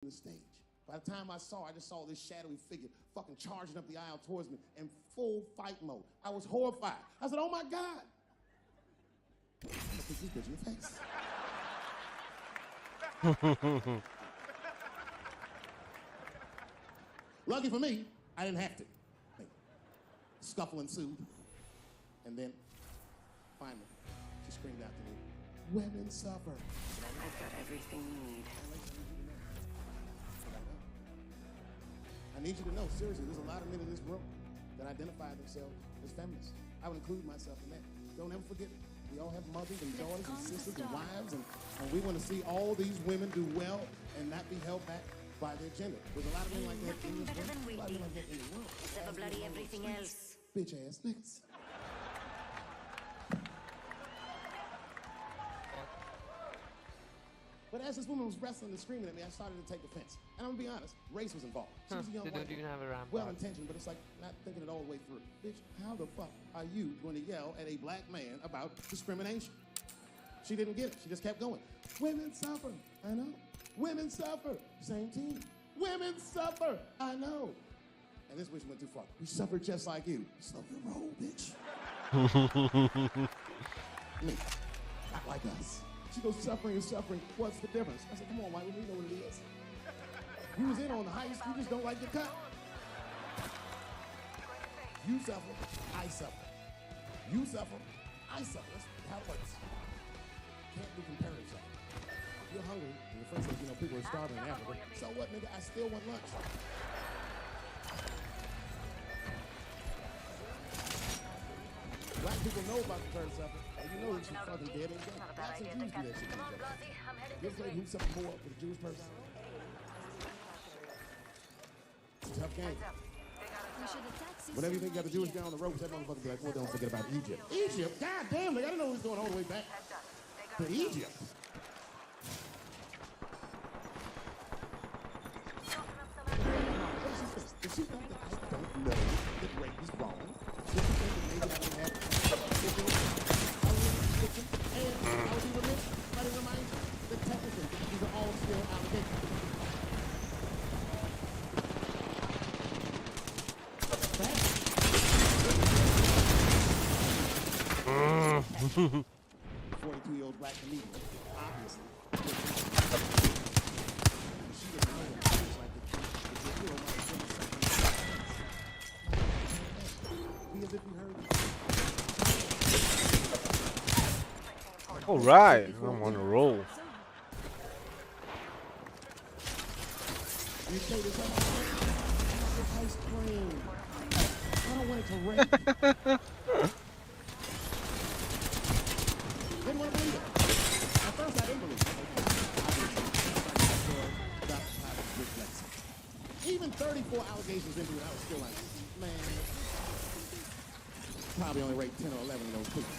the stage. By the time I just saw this shadowy figure fucking charging up the aisle towards me in full fight mode. I was horrified. I said, oh my God. I'm gonna kick this bitch in the face. Lucky for me, I didn't have to. Scuffle ensued. And then, finally, she screamed out to me, women suffer. I've got everything you need. I need you to know, seriously, there's a lot of men in this room that identify themselves as feminists. I would include myself in that. Don't ever forget it. We all have mothers and daughters and sisters and wives, and we want to see all these women do well and not be held back by their gender. There's a lot of men like that in this room. A lot of men like that in the world. Except for bloody everything else. Bitch ass niggas. But as this woman was wrestling and screaming at me, I started to take offense. And I'm gonna be honest, race was involved. She was a young white woman, well-intentioned, but it's like not thinking it all the way through. Bitch, how the fuck are you going to yell at a black man about discrimination? She didn't get it. She just kept going. Women suffer. I know. Women suffer. Same team. Women suffer. I know. And this bitch went too far. We suffer just like you. Slow your roll, bitch. Me. Not like us. She goes, suffering is suffering. What's the difference? I said, come on, white woman, you know what it is. You was in on the heist. You just don't like your cut. You suffer. I suffer. You suffer. I suffer. That's how it works. Can't be comparative. If you're hungry, and your friend says, you know, people are starving in Africa. So what, nigga? I still want lunch. Black people know about the third supper, and you know that she's fucking dead and gone. Blacks and Jews do that shit to each other. This lady who's something more with a Jewish person. It's a tough game. Whenever you think you got the Jewish guy on the ropes, that motherfucker be like, well, don't forget about Egypt. Egypt? God damn, like, I didn't know he was going all the way back to Egypt. Does she think that I don't know that rape is wrong? Does she think that maybe I don't have and I would be remiss if I didn't remind you that technically these are all still allegations. Fact. 42-year-old black comedian, obviously. She doesn't know what it feels like the hero might have been something. Be as if you heard it. All right, I'm on a roll. You say this ice cream. I don't want it to rain. Didn't want to believe it. At first I didn't believe it. Even 34 allegations into it, I was still like, man, probably only raped 10 or 11 of those people.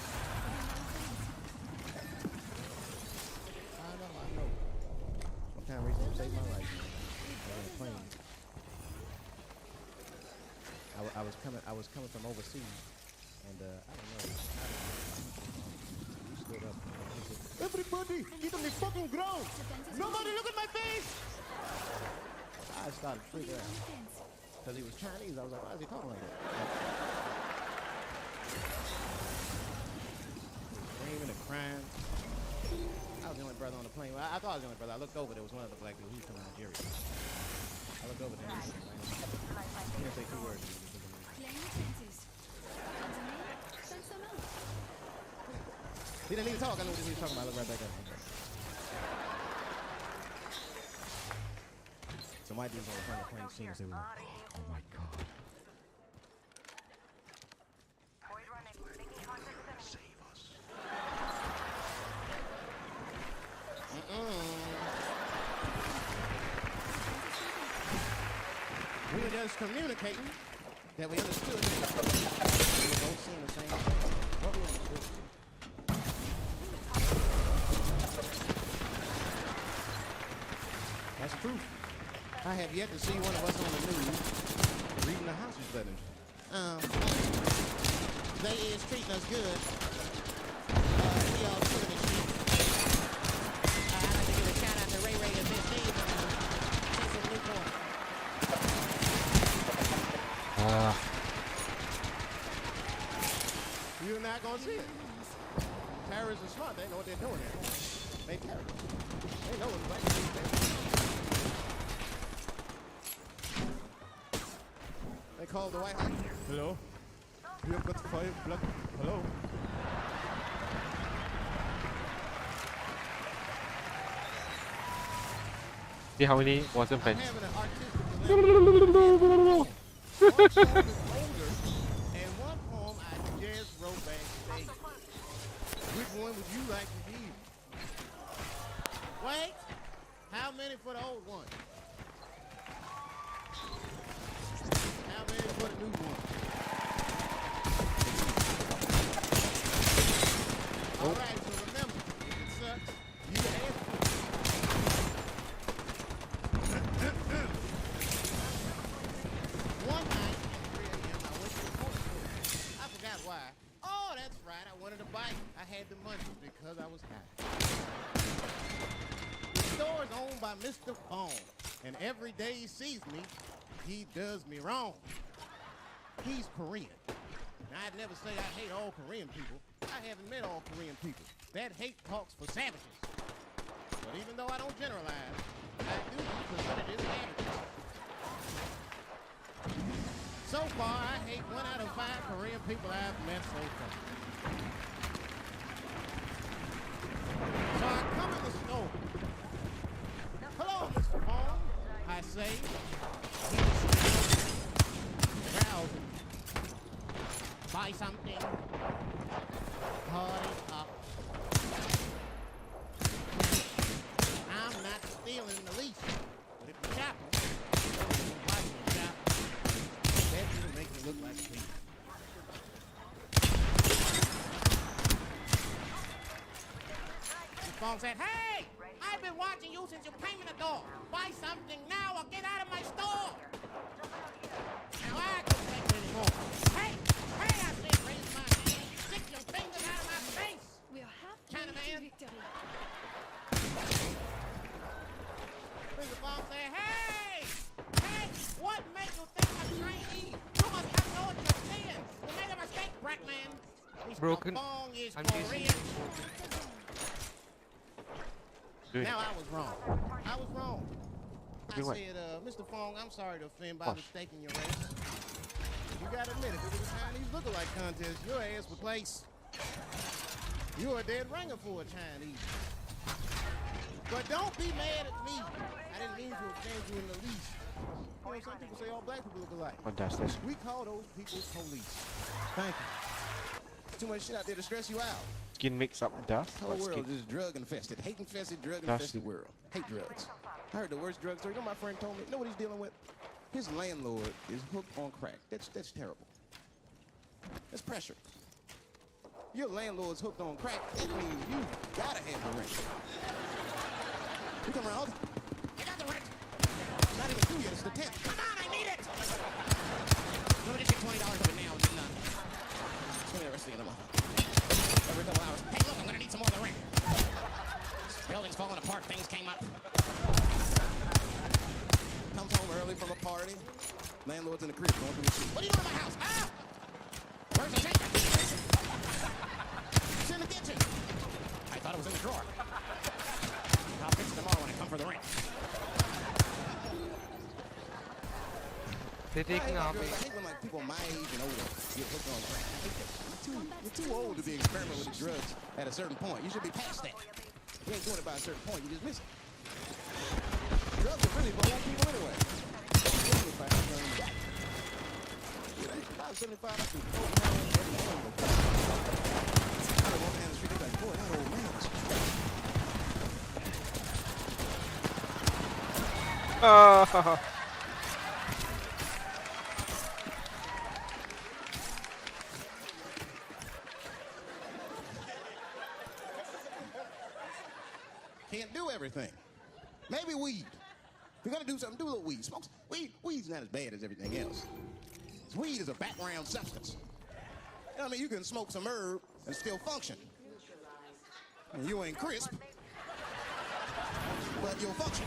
What kind of reason to save my life? I was in a plane. I was coming from overseas, and I don't know. You stood up. Everybody, get on the fucking ground! Nobody look at my face! I started freaking out because he was Chinese. I was like, why is he talking like that? Screaming and crying. I was the only brother on the plane. Well, I thought I was the only brother. I looked over. There was one of the black people. He was from Nigeria. I looked over there. He didn't say 2 words. He didn't even talk. I know what he was talking about. I looked right back at him. Some white dudes on the front of the plane seen us. They were like, oh my God. Save us. We were just communicating that we understood. We were both seeing the same thing. What we understood. That's true. I have yet to see one of us on the news reading the hostage letters. They is treating us good. We all killing and shit. I like to give a shout out to Ray Ray and Miss Steve. gonna see it. Terrorists are smart. They know what they're doing here. They terrorists. They know what black people do. They called the White House. Hello? We have got 5 black. Hello? See how many wasn't I'm fence? having an artistic dilemma. One poem is older, and one poem I just wrote backstage. Which one would you like to hear? Wait, how many for the old one? How many for the new one? All right, so remember, if it sucks, you ask for it. One night at 3 a.m. I went to the corner store. I forgot why. Oh, that's right. I wanted a bike. I had the money because I was high. The store is owned by Mr. Fong, and every day he sees me, he does me wrong. He's Korean. Now, I'd never say I hate all Korean people. I haven't met all Korean people. That hate talks for savages. But even though I don't generalize, I do consider this savages. So far, I hate 1 out of 5 Korean people I've met so far. So I come in the store. Hello, Mr. Fong, I say. He's browsing. Buy something. Hurry up. I'm not stealing the least. But if you're shopping, you're watching the shop. That really makes me look like a thief. Mr. Fong said, hey! I've been watching you since you came in the door. Buy something now or get out of my store. Now I can't take it anymore. Hey! Hey, I said, raise my hand. Stick your fingers out of my face. We are halfway Chinaman. to victory. Mr. Fong said, hey! Hey! What made you think I'm Chinese? You must not know what you're saying. You made a mistake, black man. Mr. Broken. Fong is I'm Korean. using Good. Now I was wrong. I was wrong. I Good one. said, Mr. Fong, I'm sorry to offend by Hush. mistaking your race. You gotta admit, if it was a Chinese lookalike contest, your ass would place. You're a dead ringer for a Chinese. But don't be mad at me. I didn't mean to offend you in the least. You know, some people say all black people look alike. Fantastic. We call those people police. Thank you. Too much shit out there to stress you out. Skin mix up dust. The whole What world skin? is drug infested, hate infested, drug That's- infested world. Hate drugs. I heard the worst drug story. You know my friend told me. You know what he's dealing with? His landlord is hooked on crack. That's terrible. That's pressure. Your landlord's hooked on crack. That means you gotta have the rent. You come around. I got the rent. Not even due yet. It's the 10th. Come on, I need it. Let me just get $20 of it now. And then, give me the rest of the month. Every couple hours. Hey, look, I'm gonna need some more of the rent. Building's falling apart. Things came up. Comes home early from a party. Landlord's in the crib going through the shit. What are you doing in my house? Ah! Where's the tape? It's in the kitchen. I thought it was in the drawer. I'll fix it tomorrow when I come for the rent. They're taking I off. hate when like people my age and older get hooked on crack. I hate that. You're too old to be experimenting with the drugs at a certain point. You should be past that. You ain't doing it by a certain point. You just miss it. Drugs are really for old people anyway. 75. Yeah, about 75. I can hold my hand every day. I don't walk down the street. They're like, boy, that old man is. Can't do everything. Maybe weed. If you're gonna do something, do a little weed. Smoke weed. Weed's not as bad as everything else. Weed is a background substance. You know what I mean? You can smoke some herb and still function. And you ain't crisp, but you'll function.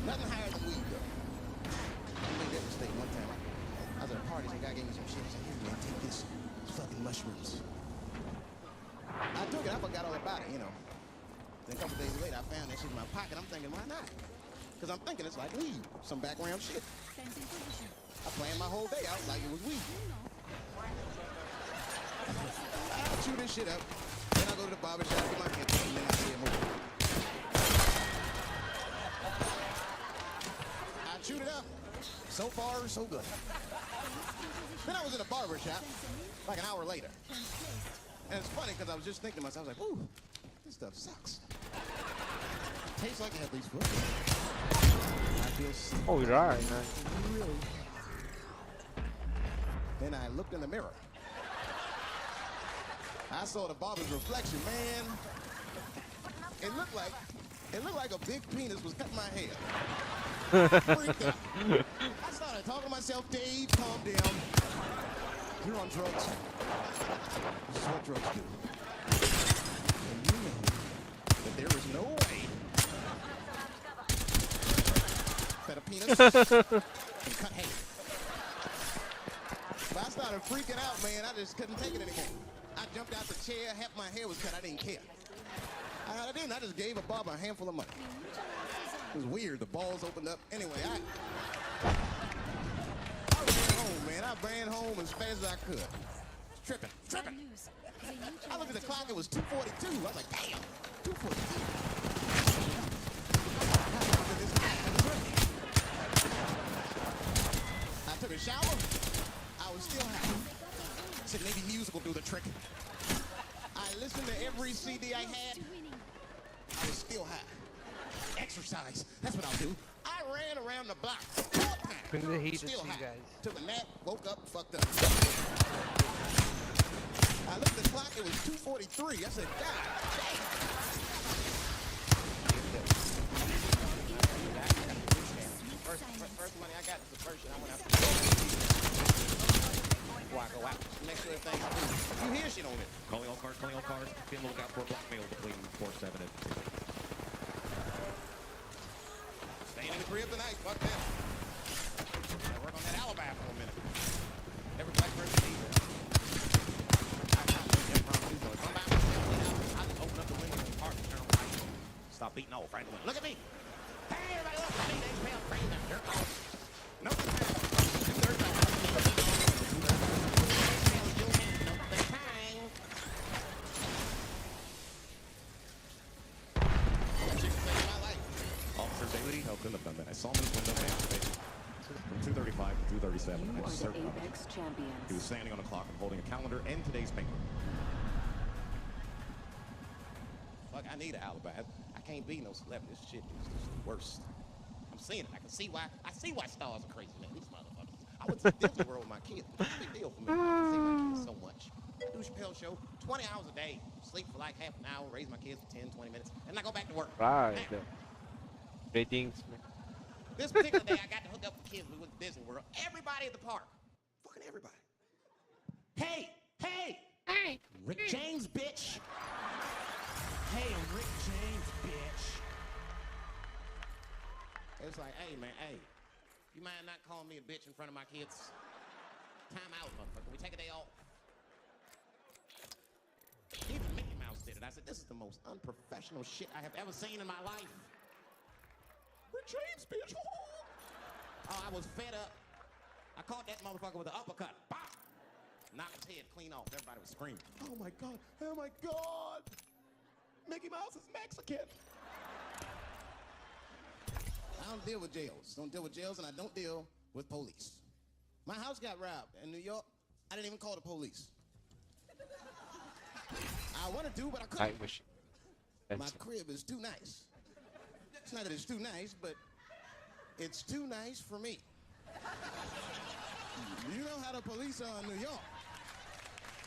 Nothing higher than weed, though. I made that mistake one time. I was at a party, some guy gave me some shit. He said, here, man, take this. It's fucking mushroom. Then a couple days later, I found that shit in my pocket. I'm thinking, why not? Because I'm thinking it's like weed, some background shit. I planned my whole day out like it was weed. I'll chew this shit up. Then I go to the barber shop, get my hair done, and then I see a movie. I chewed it up. So far, so good. Then I was in a barber shop like an hour later. And it's funny because I was just thinking to myself, I was like, ooh, this stuff sucks. Tastes like Headley's foot. I feel sick. Oh, right. Really. Then I looked in the mirror. I saw the barber's reflection, man. It looked like a big penis was cutting my hair. Freaked out. I started talking to myself, Dave, calm down. You're on drugs. This is what drugs do. And you know that there is no way that a penis can cut hair. But I started freaking out, man. I just couldn't take it anymore. I jumped out the chair, half my hair was cut, I didn't care. I didn't, I just gave a barber a handful of money. It was weird, the balls opened up. Anyway, I ran home, man. I ran home as fast as I could. Tripping. I looked at the clock, it was 2:42. I was like, damn, 2:42. I took a shower, I was still happy. I said maybe music will do the trick. I listened to every CD I had. I was still high. Exercise, that's what I'll do. I ran around the block. Bring the heat to still you high. guys. Took a nap, woke up, fucked up. I looked at the clock, it was 2:43. I said, God damn. First money I got was the first shit I went out to. Before I go out, make sure everything's cool. You hear shit on it. Calling all cars, calling all cars. Be on the lookout for blackmail between 4-7 and... Staying in the crib tonight, fuck that. Gotta work on that alibi for a minute. Every black person needs it. I just open up the window in the park and turn on the light. Stop beating off right away. Look at me. Hey, everybody, look. I need 8 pounds brain that dirt off. No, Officer Daly helped him have done that. I saw him in his window from 2:35 to 2:37. I was certain of it. He was standing on a clock and holding a calendar and today's paper. fuck, I need an alibi. I can't be no celebrity. This shit is just the worst. I'm seeing it. I can see why. I see why stars are crazy, man. These motherfuckers. I went to Disney World with my kids. It's a big deal for me. I can see my kids so much. Do a Chappelle show, 20 hours a day, sleep for like half an hour, raise my kids for 10, 20 minutes, and I go back to work. Right. Now, Ratings. this particular day, I got to hook up with kids. We went to Disney World. Everybody at the park. Fucking everybody. Hey! Rick James, bitch! Hey, Rick James, bitch! It's like, hey, man, hey. You mind not calling me a bitch in front of my kids? Time out, motherfucker. We take a day off. Even Mickey Mouse did it. I said, this is the most unprofessional shit I have ever seen in my life. Rick James, bitch. Oh, I was fed up. I caught that motherfucker with an uppercut. Bop! Knocked his head clean off. Everybody was screaming. Oh my God. Oh my God. Mickey Mouse is Mexican. I don't deal with jails. Don't deal with jails, and I don't deal with police. My house got robbed in New York. I didn't even call the police. I wanted to, but I couldn't. I wish. My crib is too nice. It's not that it's too nice, but it's too nice for me. You know how the police are in New York.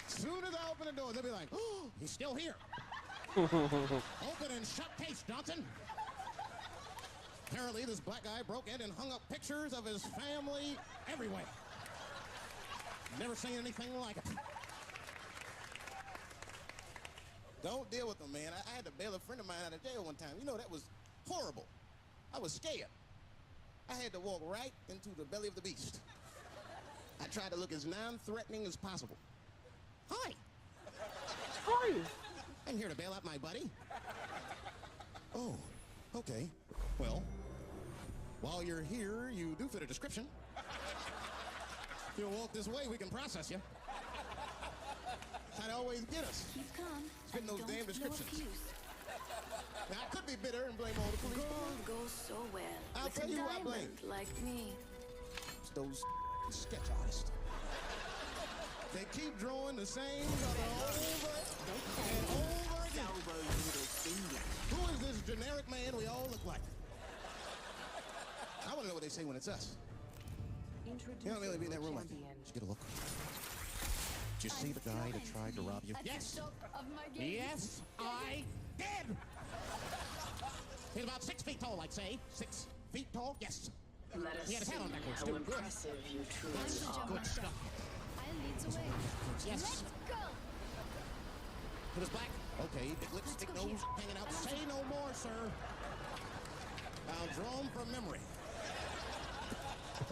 As soon as I open the door, they'll be like, oh, he's still here. Open and shut case, Johnson. Apparently, this black guy broke in and hung up pictures of his family everywhere. Never seen anything like it. Don't deal with them, man. I had to bail a friend of mine out of jail one time. You know, that was horrible. I was scared. I had to walk right into the belly of the beast. I tried to look as non-threatening as possible. Hi. Hi. I'm here to bail out my buddy. Oh, okay. Well, while you're here, you do fit a description. If you'll walk this way, we can process you. I'd always get us. Keep calm. Spitting those damn descriptions. No Now, I could be bitter and blame all the police. gold goes so well. I'll with tell a you who I diamond blame. like me. It's those sketch artists. They keep drawing the same color over and over again. Who is this generic man we all look like? I want to know what they say when it's us. You don't really be in that room like, just get a look. Did you see the guy that tried to rob you? Yes. Yes, I did. He's about 6 feet tall, I'd say. 6 feet tall, yes. He had his hat on backwards, too. Good. You truly are. Good stuff. I'll lead the way. Yes. Let's go. Put his black. Okay, big lips, big nose, hanging out. Say no more, sir. I'll draw him from memory.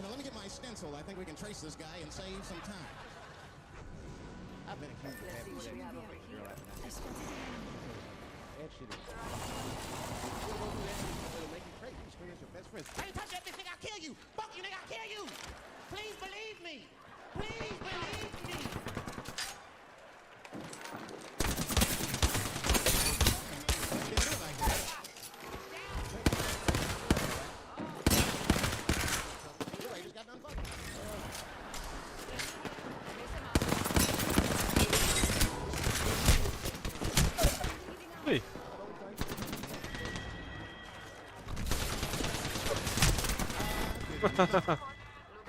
Now, let me get my stencil. I think we can trace this guy and save some time. I've been accused of having sex. I spent That shit is. It'll make you crazy. You scream at your best friends. Hey, touch that bitch, nigga, I'll kill you. Fuck you, nigga, I'll kill you. Please believe me. Please believe me. Didn't do it like that. I just got done fucking. Hey.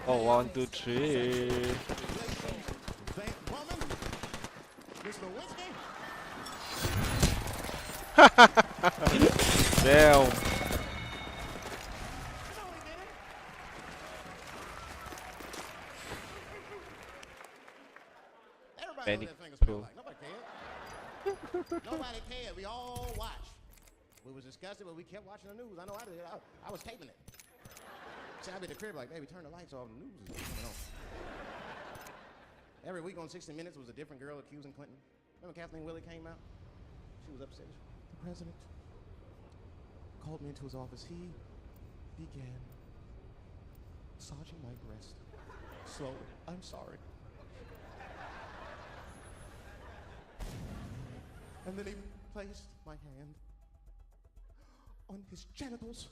Oh, 1, 2, 3. Thank woman. Mr. Whiskey. Damn. Everybody Benny knows that finger smell Pool. like. Nobody cared. Nobody cared. We all watched. We was disgusted, but we kept watching the news. I know I did. I was taping it. See, I'd be at the crib like, baby, turn the lights off. The news is coming on. Every week on 60 Minutes was a different girl accusing Clinton. Remember Kathleen Willey came out? She was upset. The president called me into his office. He began massaging my breast slowly. I'm sorry. And then he placed my hand on his genitals.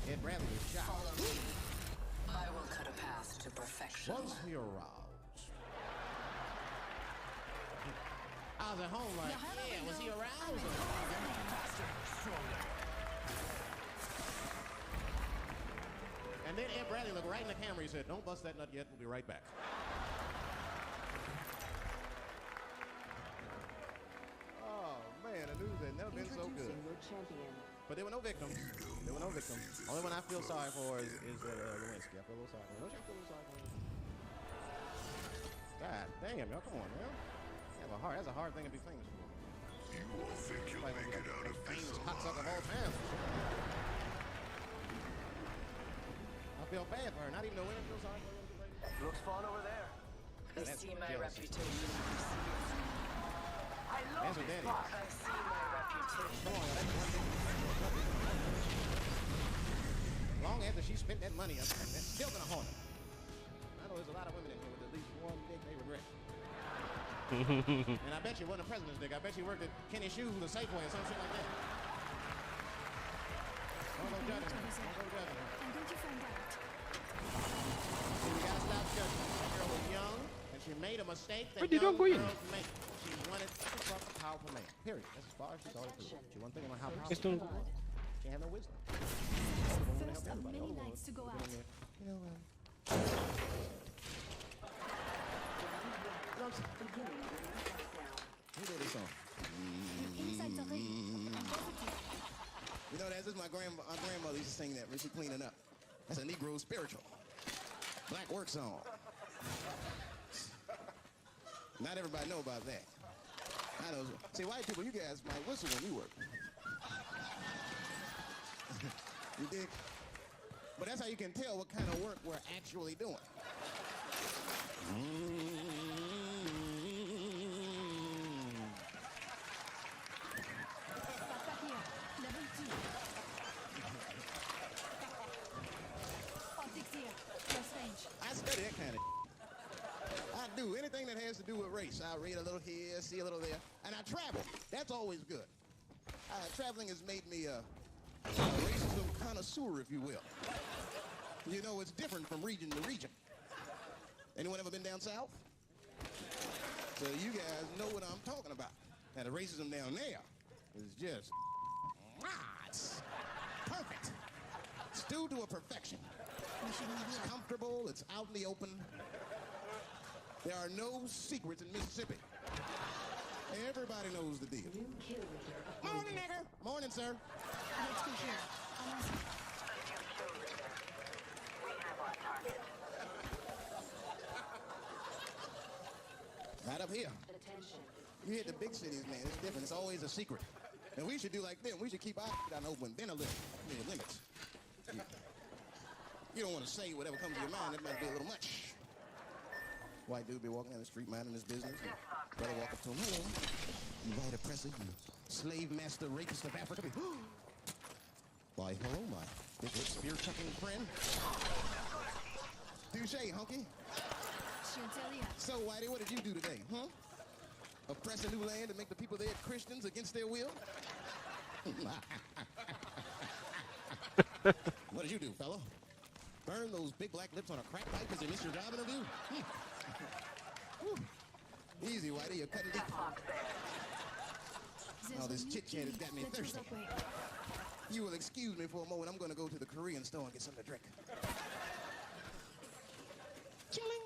Ed Bradley was shocked. I will cut a path to perfection. Was he aroused? I was at home like, yeah, was he aroused? And then Ed Bradley looked right in the camera. He said, don't bust that nut yet. We'll be right back. Oh, man, the news had never been so good. Your champion. But there were no victims. There were no victims. Only one I feel sorry for is Lewinsky. I feel a little sorry for him. Don't you feel a little sorry for him? God damn, y'all, come on, man. That's a hard thing to be famous for. You all think you'll Like, make it out of this famous cocksucker of all time. I feel bad for her. Not even the women feel sorry for her. Looks fun over there. I That's see my jealous. reputation. I love Answer this Daddy. spot. I see my reputation. Come on, y'all, that's one thing. Long after she spent that money, that's still gonna haunt her. I know there's a lot of women in here with at least one dick they regret. And I bet you wasn't a president's dick. I bet you worked at Kenny Shoes or Safeway or some shit like that. Don't go judging her. Don't go judging her. I'm going to find out. You gotta stop judging her. That girl was young, and she made a mistake that Where did you young go in? girls make. She wanted to fuck a powerful man. Period. That's as far as she thought it through. She wasn't thinking about how powerful It's don't- she was. She had no wisdom. First of many nights to go out. You know, who did this song? Inside the ring. You know, this is my grandmother used to sing that when she cleaning up. That's a Negro spiritual. Black work song. Not everybody know about that. I know. See, white people, you guys might whistle when you work. You dig? But that's how you can tell what kind of work we're actually doing. do anything that has to do with race. I read a little here, see a little there, and I travel. That's always good. Traveling has made me a racism connoisseur, if you will. You know, it's different from region to region. Anyone ever been down south? So you guys know what I'm talking about. Now, the racism down there is just, it's perfect. It's due to a perfection. It's comfortable, it's out in the open. There are no secrets in Mississippi. Everybody knows the deal. Morning, nigger. Morning, sir. Let's go here. Right up here. You hit the big cities, man. It's different. It's always a secret. And we should do like them. We should keep our down open. Then a little. Limits. You don't want to say whatever comes to your mind. That might be a little much. White dude be walking down the street minding his business. Brother walk up to him. Hello. You white oppressor. You slave master rapist of Africa. Why, hello, my big spear-chucking friend. Touché, hunky. So, Whitey, what did you do today, huh? Oppress a new land and make the people there Christians against their will? What did you do, fellow? Burn those big black lips on a crack pipe because you miss your job interview? Easy, Whitey, you're cutting deep. All this chit-chat has got me thirsty. You will excuse me for a moment. I'm going to go to the Korean store and get something to drink. Chilling.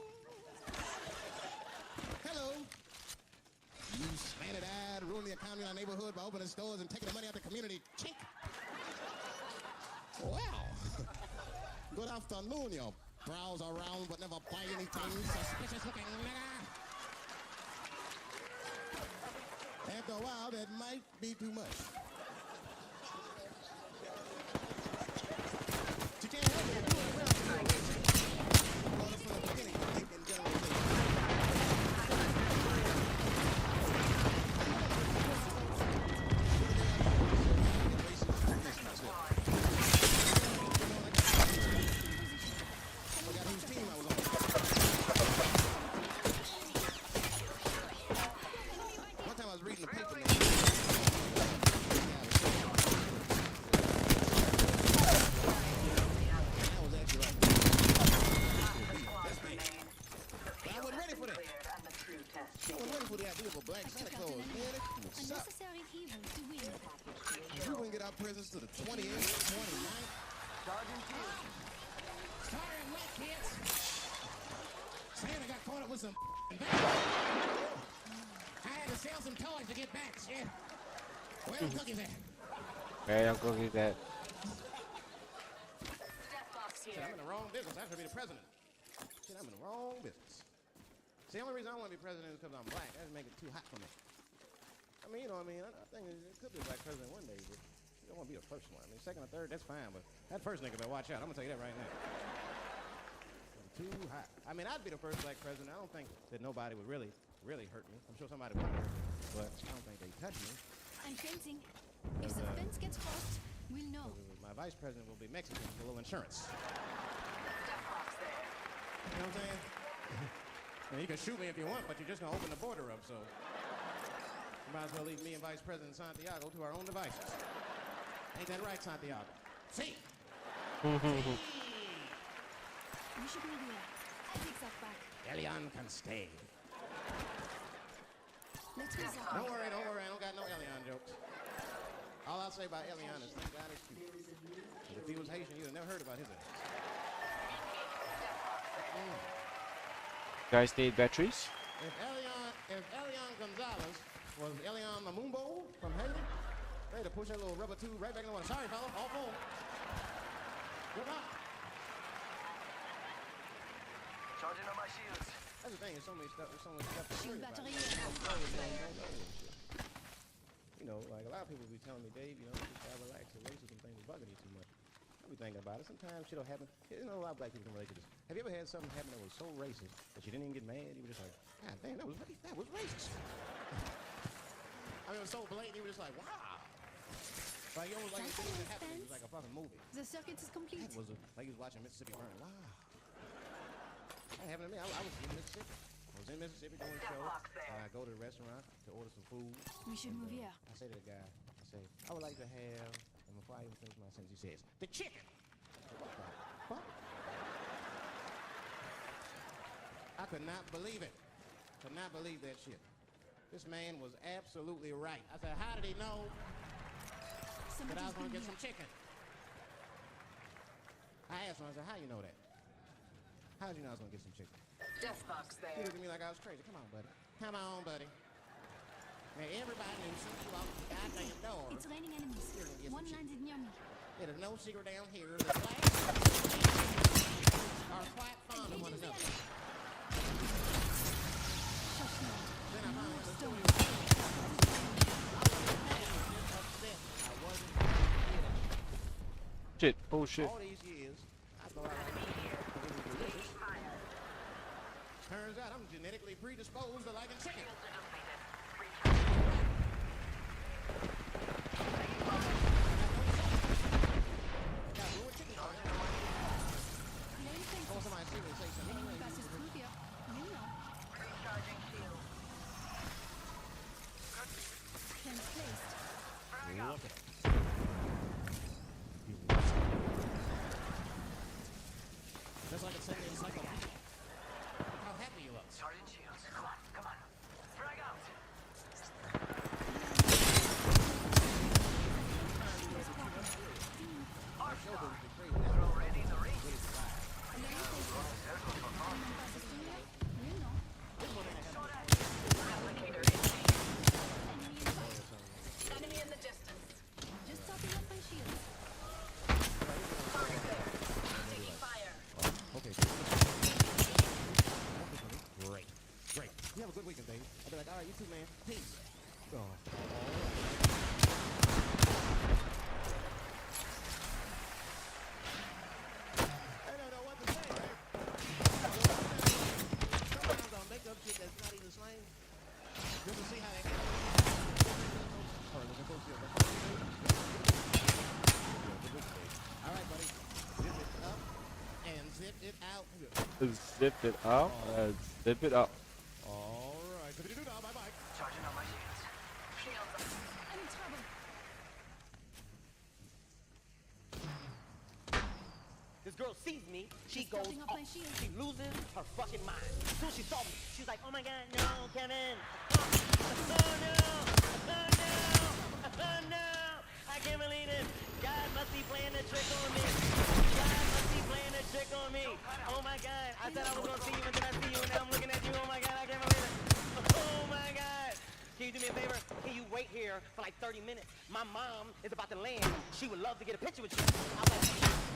Hello. You slanted-eyed, ruining the economy in our neighborhood by opening stores and taking the money out of the community. Chink. Well, good afternoon, you browse around but never buy anything, suspicious-looking nigga. After a while, that might be too much. You can't help it. From the beginning, thinking generalization. Forgot whose team I was on. One time I was reading the paper. Black Santa Claus, man. Unnecessary evil to win. If we can get our presents to the 28th, 29th. Sorry, I'm late, kids. Santa got caught up with some I had to sell some toys to get back, shit. Where the cookies at? Where the cookies at? Shit, I'm in the wrong business. I should be the president. Shit, I'm in the wrong business. See, the only reason I want to be president is because I'm black. That would make it too hot for me. I mean, you know what I mean? I think it could be a black president one day, but you don't want to be the first one. I mean, second or third, that's fine, but that first nigga better watch out. I'm going to tell you that right now. Too hot. I mean, I'd be the first black president. I don't think that nobody would really hurt me. I'm sure somebody would hurt me, but I don't think they'd touch me. I'm fencing. If the fence gets crossed, we'll know. My vice president will be Mexican with a little insurance. You know what I'm saying? You can shoot me if you want, but you're just going to open the border up, so you might as well leave me and Vice President Santiago to our own devices. Ain't that right, Santiago? See? We should be here. I'll take that back. Elian can stay. Let's go. Don't worry. I don't got no Elian jokes. All I'll say about Elian is thank God it's cute. But if he was Haitian, you'd have never heard about his ass. Guys need batteries? If Elian Gonzalez was Elian Mamumbo from Haiti, they'd have pushed that little rubber tube right back in the water. Sorry, fella, all full. Good luck. Charging on my shields. That's the thing, there's so much stuff to Shield worry about. battery. You know, like a lot of people be telling me, Dave, you know, just gotta relax. The racism thing is bugging you too much. I be thinking about it. Sometimes shit'll happen. You know, a lot of black people can relate to this. Have you ever had something happen that was so racist that you didn't even get mad? You were just like, God damn, that was racist. I mean, it was so blatant. You were just like, wow. Like, it was like it happened. It was like a fucking movie. The circuit is complete. Like you was watching Mississippi burn. Wow. That happened to me. I was in Mississippi. was in Mississippi doing a show, and I go to the restaurant to order some food. We should move here. I say to the guy, I say, I would like to have, and before I even finish my sentence, he says, the chicken. What the fuck? I could not believe it. Could not believe that shit. This man was absolutely right. I said, how did he know that I was going to get some chicken? I asked him, I said, how you know that? How did you know I was going to get some chicken? Death box He there. looked at me like I was crazy. Come on, buddy. Come on, buddy. Now, everybody knew since you walked the goddamn door. It's raining enemies. One landed near me. There's no secret down here. The blacks are quite fond of one another. Then I found the story. I wasn't kidding. Shit. Oh shit. All these years, I thought I was delicious. Turns out I'm genetically predisposed to liking chicken. Oh, somebody seriously say something. Just like it said in Encyclopedia. How happy you look. Sergeant Shields, come on, come on. Frag out. Our shoulder was betrayed. We're already in the ring. Replicator enemy in the distance. Just topping up my shield. Taking fire. Okay. Great. Great. You have a good weekend, Dave. I'll be like, all right, you too, man. Peace. Oh. I don't know what to say, right? Sometimes I'll make up shit that's not even slang. Just to see how they handle it. All right, looking close here. All right, buddy. Zip it up and zip it out. Zip it up. Zip it up. All right. Bye-bye. Charging on my shields. Shields up. I'm in trouble. This girl sees me, she goes Topping up off. my shield. She loses her fucking mind. As soon as she saw me, she was like, oh my god, no, Kevin. Oh no, oh no, oh no. I can't believe it. God must be playing a trick on me. God must be playing a trick on me. Oh my god, I said I was gonna see you and then I see you and now I'm looking at you. Oh my god, I can't believe it. Oh my god. Can you do me a favor? Can you wait here for like 30 minutes? My mom is about to land. She would love to get a picture with you. I was like,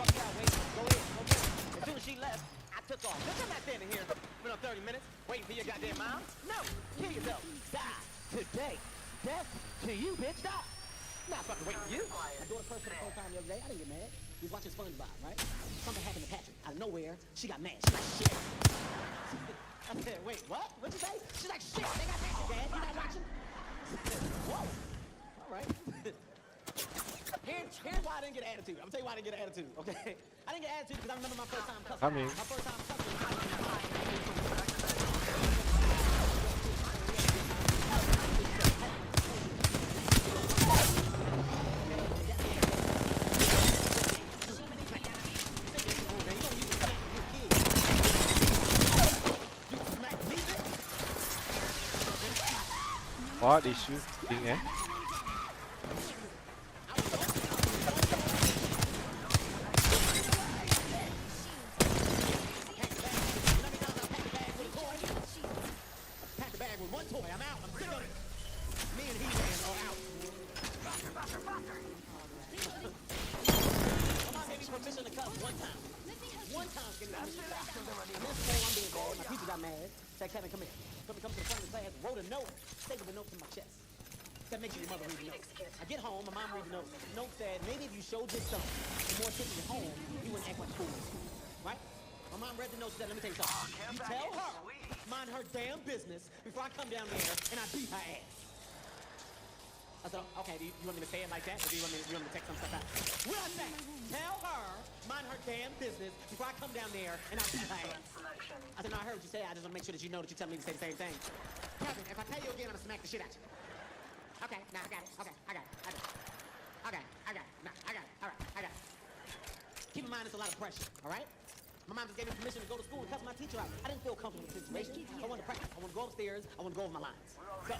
fuck yeah, wait. Go ahead, go get it. As soon as she left, I took off. Look, I'm not standing here for no 30 minutes waiting for your goddamn mom. No, kill yourself. Die today. Death to you, bitch. Die. Not fucking waiting for you. I doing a person for the first time the other day. I didn't get mad. He was watching SpongeBob, right? Something happened to Patrick. Out of nowhere, she got mad. She's like, shit. I said, wait, what? What'd you say? She's like, shit, they got Patrick, Dad. You not watching? Whoa. All right. Here's why I didn't get attitude. I'm gonna tell you why I didn't get attitude, okay? I didn't get attitude because I remember my first time cussing. I mean. My first time cussing. What issue? Thing, eh? Pack the bag with one toy. I'm out. I'm sitting on it. Me and He-Man are out. My mom gave me permission to cuss one time. One time gave me permission to cuss. And this day I'm being bad. My teacher got mad. Said, Kevin, come here. Come to the front of the class. Wrote a note. Stapled the note to my chest. That makes your mother read the note. I get home. My mom reads the note. The note said, maybe if you showed your son more attention at home, he wouldn't act like a fool. Right? My mom read the note. She said, let me tell you something. You tell her, mind her damn business before I come down there and I beat her ass. I said, okay, do you want me to say it like that? Or do you want me to take some stuff out? What I say? Tell her mind her damn business before I come down there and I'll beat her ass. Selection. I said, no, I heard what you said. I just want to make sure that you know that you tell me to say the same thing. Kevin, if I tell you again, I'm going to smack the shit out you. Okay, now I got it. Okay, I got it. Okay, I got it. Nah, I got it. All right, I got it. Keep in mind, it's a lot of pressure, all right? My mom just gave me permission to go to school and cuss my teacher out. I didn't feel comfortable in the situation. I wanted to practice. I want to go upstairs. I want to go over my lines. So,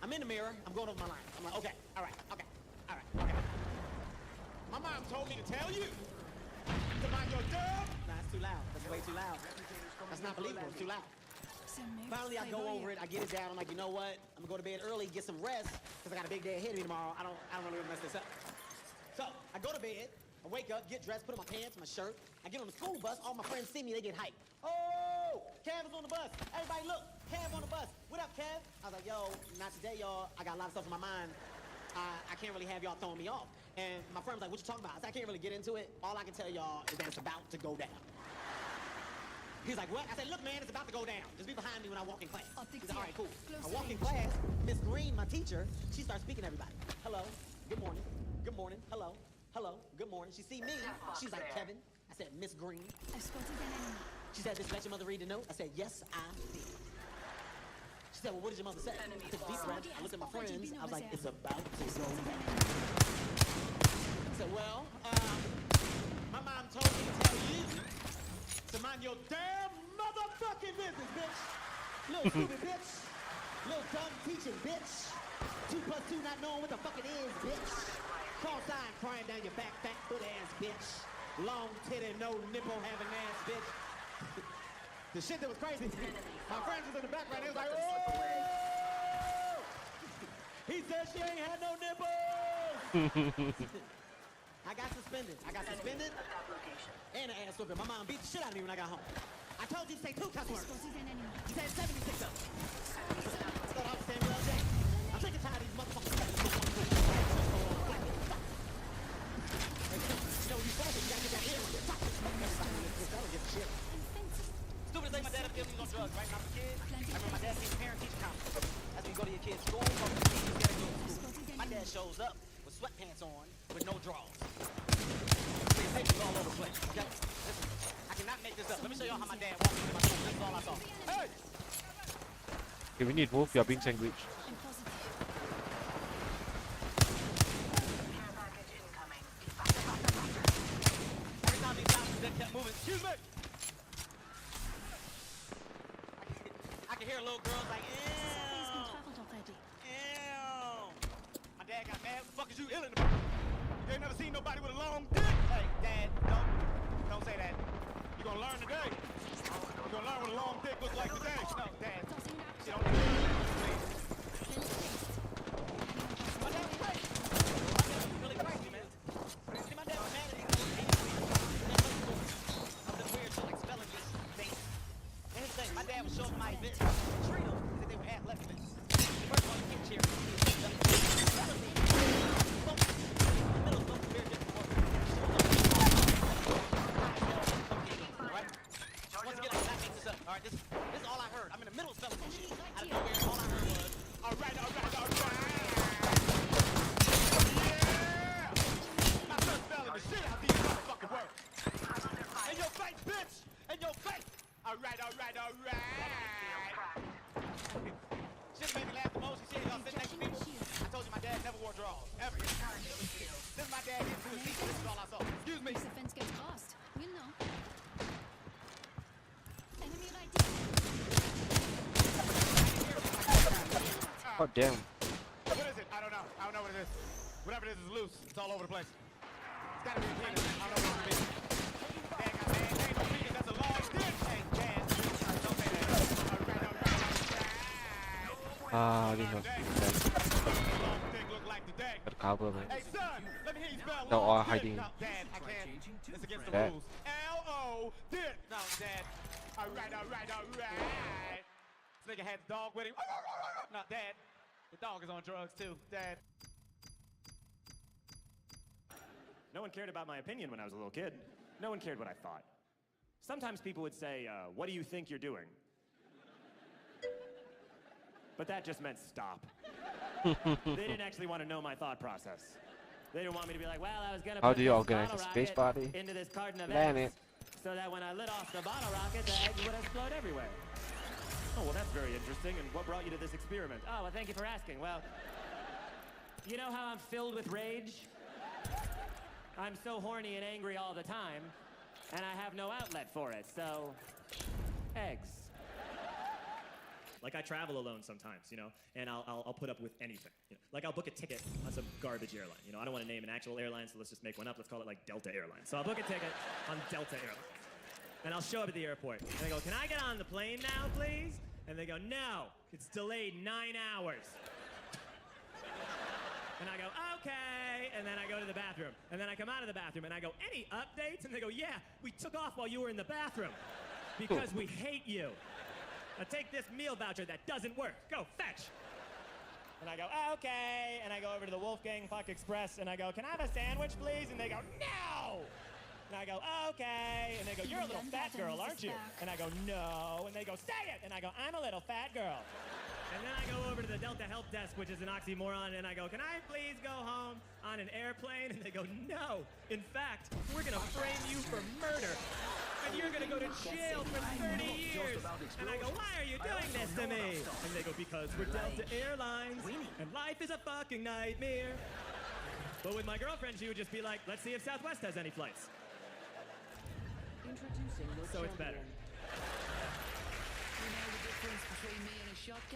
I'm in the mirror. I'm going over my lines. I'm like, okay, all right, okay, all right, okay. My mom told me to tell you to mind your dub. Nah, it's too loud. That's way too loud. That's not believable. It's too loud. Finally, I go over it. I get it down. I'm like, you know what? I'm gonna go to bed early, get some rest, because I got a big day ahead of me tomorrow. I don't want to mess this up. So I go to bed. I wake up, get dressed, put on my pants, my shirt. I get on the school bus. All my friends see me. They get hyped. Oh, Kev is on the bus. Everybody, look, Kev on the bus. What up, Kev? I was like, yo, not today, y'all. I got a lot of stuff in my mind. I can't really have y'all throwing me off. And my friend was like, what you talking about? I said, I can't really get into it. All I can tell y'all is that it's about to go down. He's like, what? I said, look, man, it's about to go down. Just be behind me when I walk in class. He's like, all right, cool. I walk in class. Miss Green, my teacher, she starts speaking to everybody. Hello, good morning, hello, good morning. She see me. She's like, Kevin. I said, Miss Green. She said, did you let your mother read the note? I said, yes, I did. She said, well, what did your mother say? I took a deep breath. I looked at my friends. I was like, it's about to go down. I said, well, my mom told me to tell you to mind your damn motherfucking business, bitch. Little stupid bitch. Little dumb teacher, bitch. 2 plus 2 not knowing what the fuck it is, bitch. Call sign crying down your back, fat foot ass, bitch. Long titty, no nipple having ass, bitch. The shit that was crazy. My friends was in the background. They was like, oh! He said she ain't had no nipples. I got suspended. And an ass whooping. My mom beat the shit out of me when I got home. I told you to say 2 cuss words. You said 76 of them. I thought I was Samuel L. Jackson. I'm sick and tired of these motherfuckers. You know, when you fall, you gotta get that ear on your top. Everybody in this, I don't give a shit. Stupid as like my dad up there on drugs, right? When I was a kid, I remember my dad saying parent-teacher conference. That's when you go to your kid's school, or the teachers gotta go to school. My dad shows up with sweatpants on, with no drawers. Papers all over the place, okay? Listen, I cannot make this up. Let me show y'all how my dad walked into my school. This is all I saw. Hey! Okay, we need both. You're being sandwiched. Every time these doctors kept moving, excuse me! I can hear little girls like, ew! Ew! My dad got mad. What the fuck is you ill in the fuck? You ain't never seen nobody with a long dick? Hey, Dad, don't say that. You're gonna learn today. You're gonna learn what a long dick looks like today. No, Dad. She don't do that. Please. My dad was crazy. My dad was really crazy, man. See, my dad was mad at me. Of this weird shit like spelling bees things. And here's the thing, my dad was showing my events. Treat them as if they were athletic events. First of all, you can't cheer. All right, this is all I heard. I'm in the middle of spelling shit. Out of nowhere, all I heard was, all right. Yeah! I started spelling the shit out these motherfucking words. In your face, bitch! In your face! All right. Shit made me laugh the most. You see y'all sitting next to people? I told you my dad never wore drawers, ever. This is my dad into his seat. This is all I saw. Excuse me. If the fence gets crossed, we'll know. Enemy right God damn. What is it? I don't know what it is. Whatever it is loose. It's all over the place. It's gotta be a penis. I don't know what it is. Dad got mad. Ain't no penis. That's a long dick. Hey, Dad. Don't say that. Ah, this was got cover, man. Hey, son, let me hear you spell They're all long dick. hiding. No, Dad, I can't. It's against the Dad. rules. L-O, dick. No, Dad. All right. This nigga had the dog with him. No, Dad. The dog is on drugs, too. Dad. No one cared about my opinion when I was a little kid. No one cared what I thought. Sometimes people would say, what do you think you're doing? But that just meant stop. They didn't actually want to know my thought process. They didn't want me to be like, well, I was gonna How put do you this organize bottle a space rocket party? into this carton of Plan eggs, it. so that when I lit off the bottle rocket, the eggs would explode everywhere. Oh, well, that's very interesting. And what brought you to this experiment? Oh, well, thank you for asking. Well, you know how I'm filled with rage? I'm so horny and angry all the time, and I have no outlet for it, so eggs. Like I travel alone sometimes, you know, and I'll put up with anything. You know? Like I'll book a ticket on some garbage airline. You know, I don't want to name an actual airline, so let's just make one up. Let's call it like Delta Airlines. So I'll book a ticket on Delta Airlines. And I'll show up at the airport. And they go, can I get on the plane now, please? And they go, no, it's delayed 9 hours. And I go, okay. And then I go to the bathroom. And then I come out of the bathroom and I go, any updates? And they go, yeah, we took off while you were in the bathroom because we hate you. Now take this meal voucher that doesn't work. Go fetch. And I go, okay. And I go over to the Wolfgang Puck Express and I go, can I have a sandwich, please? And they go, no. And I go, okay. And they go, you're a little fat girl, aren't you? And I go, no. And they go, say it. And I go, I'm a little fat girl. And then I go over to the Delta Help Desk, which is an oxymoron, and I go, can I please go home on an airplane? And they go, no. In fact, we're going to frame you for murder. And you're going to go to jail for 30 years. And I go, why are you doing this to me? And they go, because we're Delta Airlines, and life is a fucking nightmare. But with my girlfriend, she would just be like, let's see if Southwest has any flights. So it's better.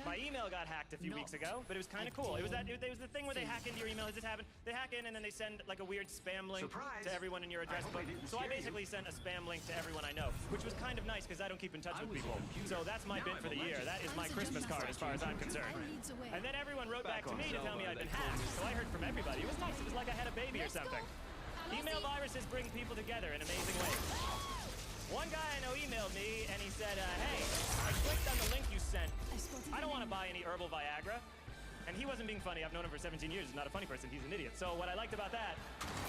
My email got hacked a few weeks ago, but it was kind of cool. It was the thing where they hack into your email. Has this happened? They hack in and then they send like a weird spam link to everyone in your address book. So I basically sent a spam link to everyone I know, which was kind of nice because I don't keep in touch with people. So that's my bit for the year. That is my Christmas card as far as I'm concerned. And then everyone wrote back to me to tell me I'd been hacked. So I heard from everybody. It was nice. It was like I had a baby or something. Email viruses bring people together in amazing ways. One guy I know emailed me and he said, hey, I clicked on the link you sent. I don't want to buy any herbal Viagra. And he wasn't being funny. I've known him for 17 years. He's not a funny person. He's an idiot. So what I liked about that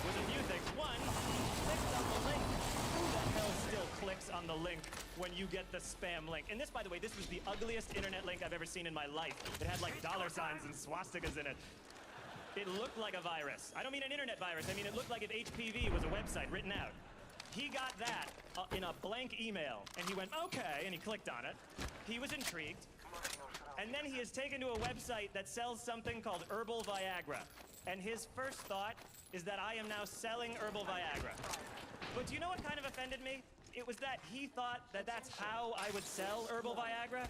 was a few things. One, he clicked on the link. Who the hell still clicks on the link when you get the spam link? And this, by the way, this was the ugliest internet link I've ever seen in my life. It had like $ signs and swastikas in it. It looked like a virus. I don't mean an internet virus. I mean, it looked like if HPV was a website written out. He got that in a blank email, and he went, okay, and he clicked on it. He was intrigued. And then he is taken to a website that sells something called herbal Viagra. And his first thought is that I am now selling herbal Viagra. But do you know what kind of offended me? It was that he thought that that's how I would sell herbal Viagra.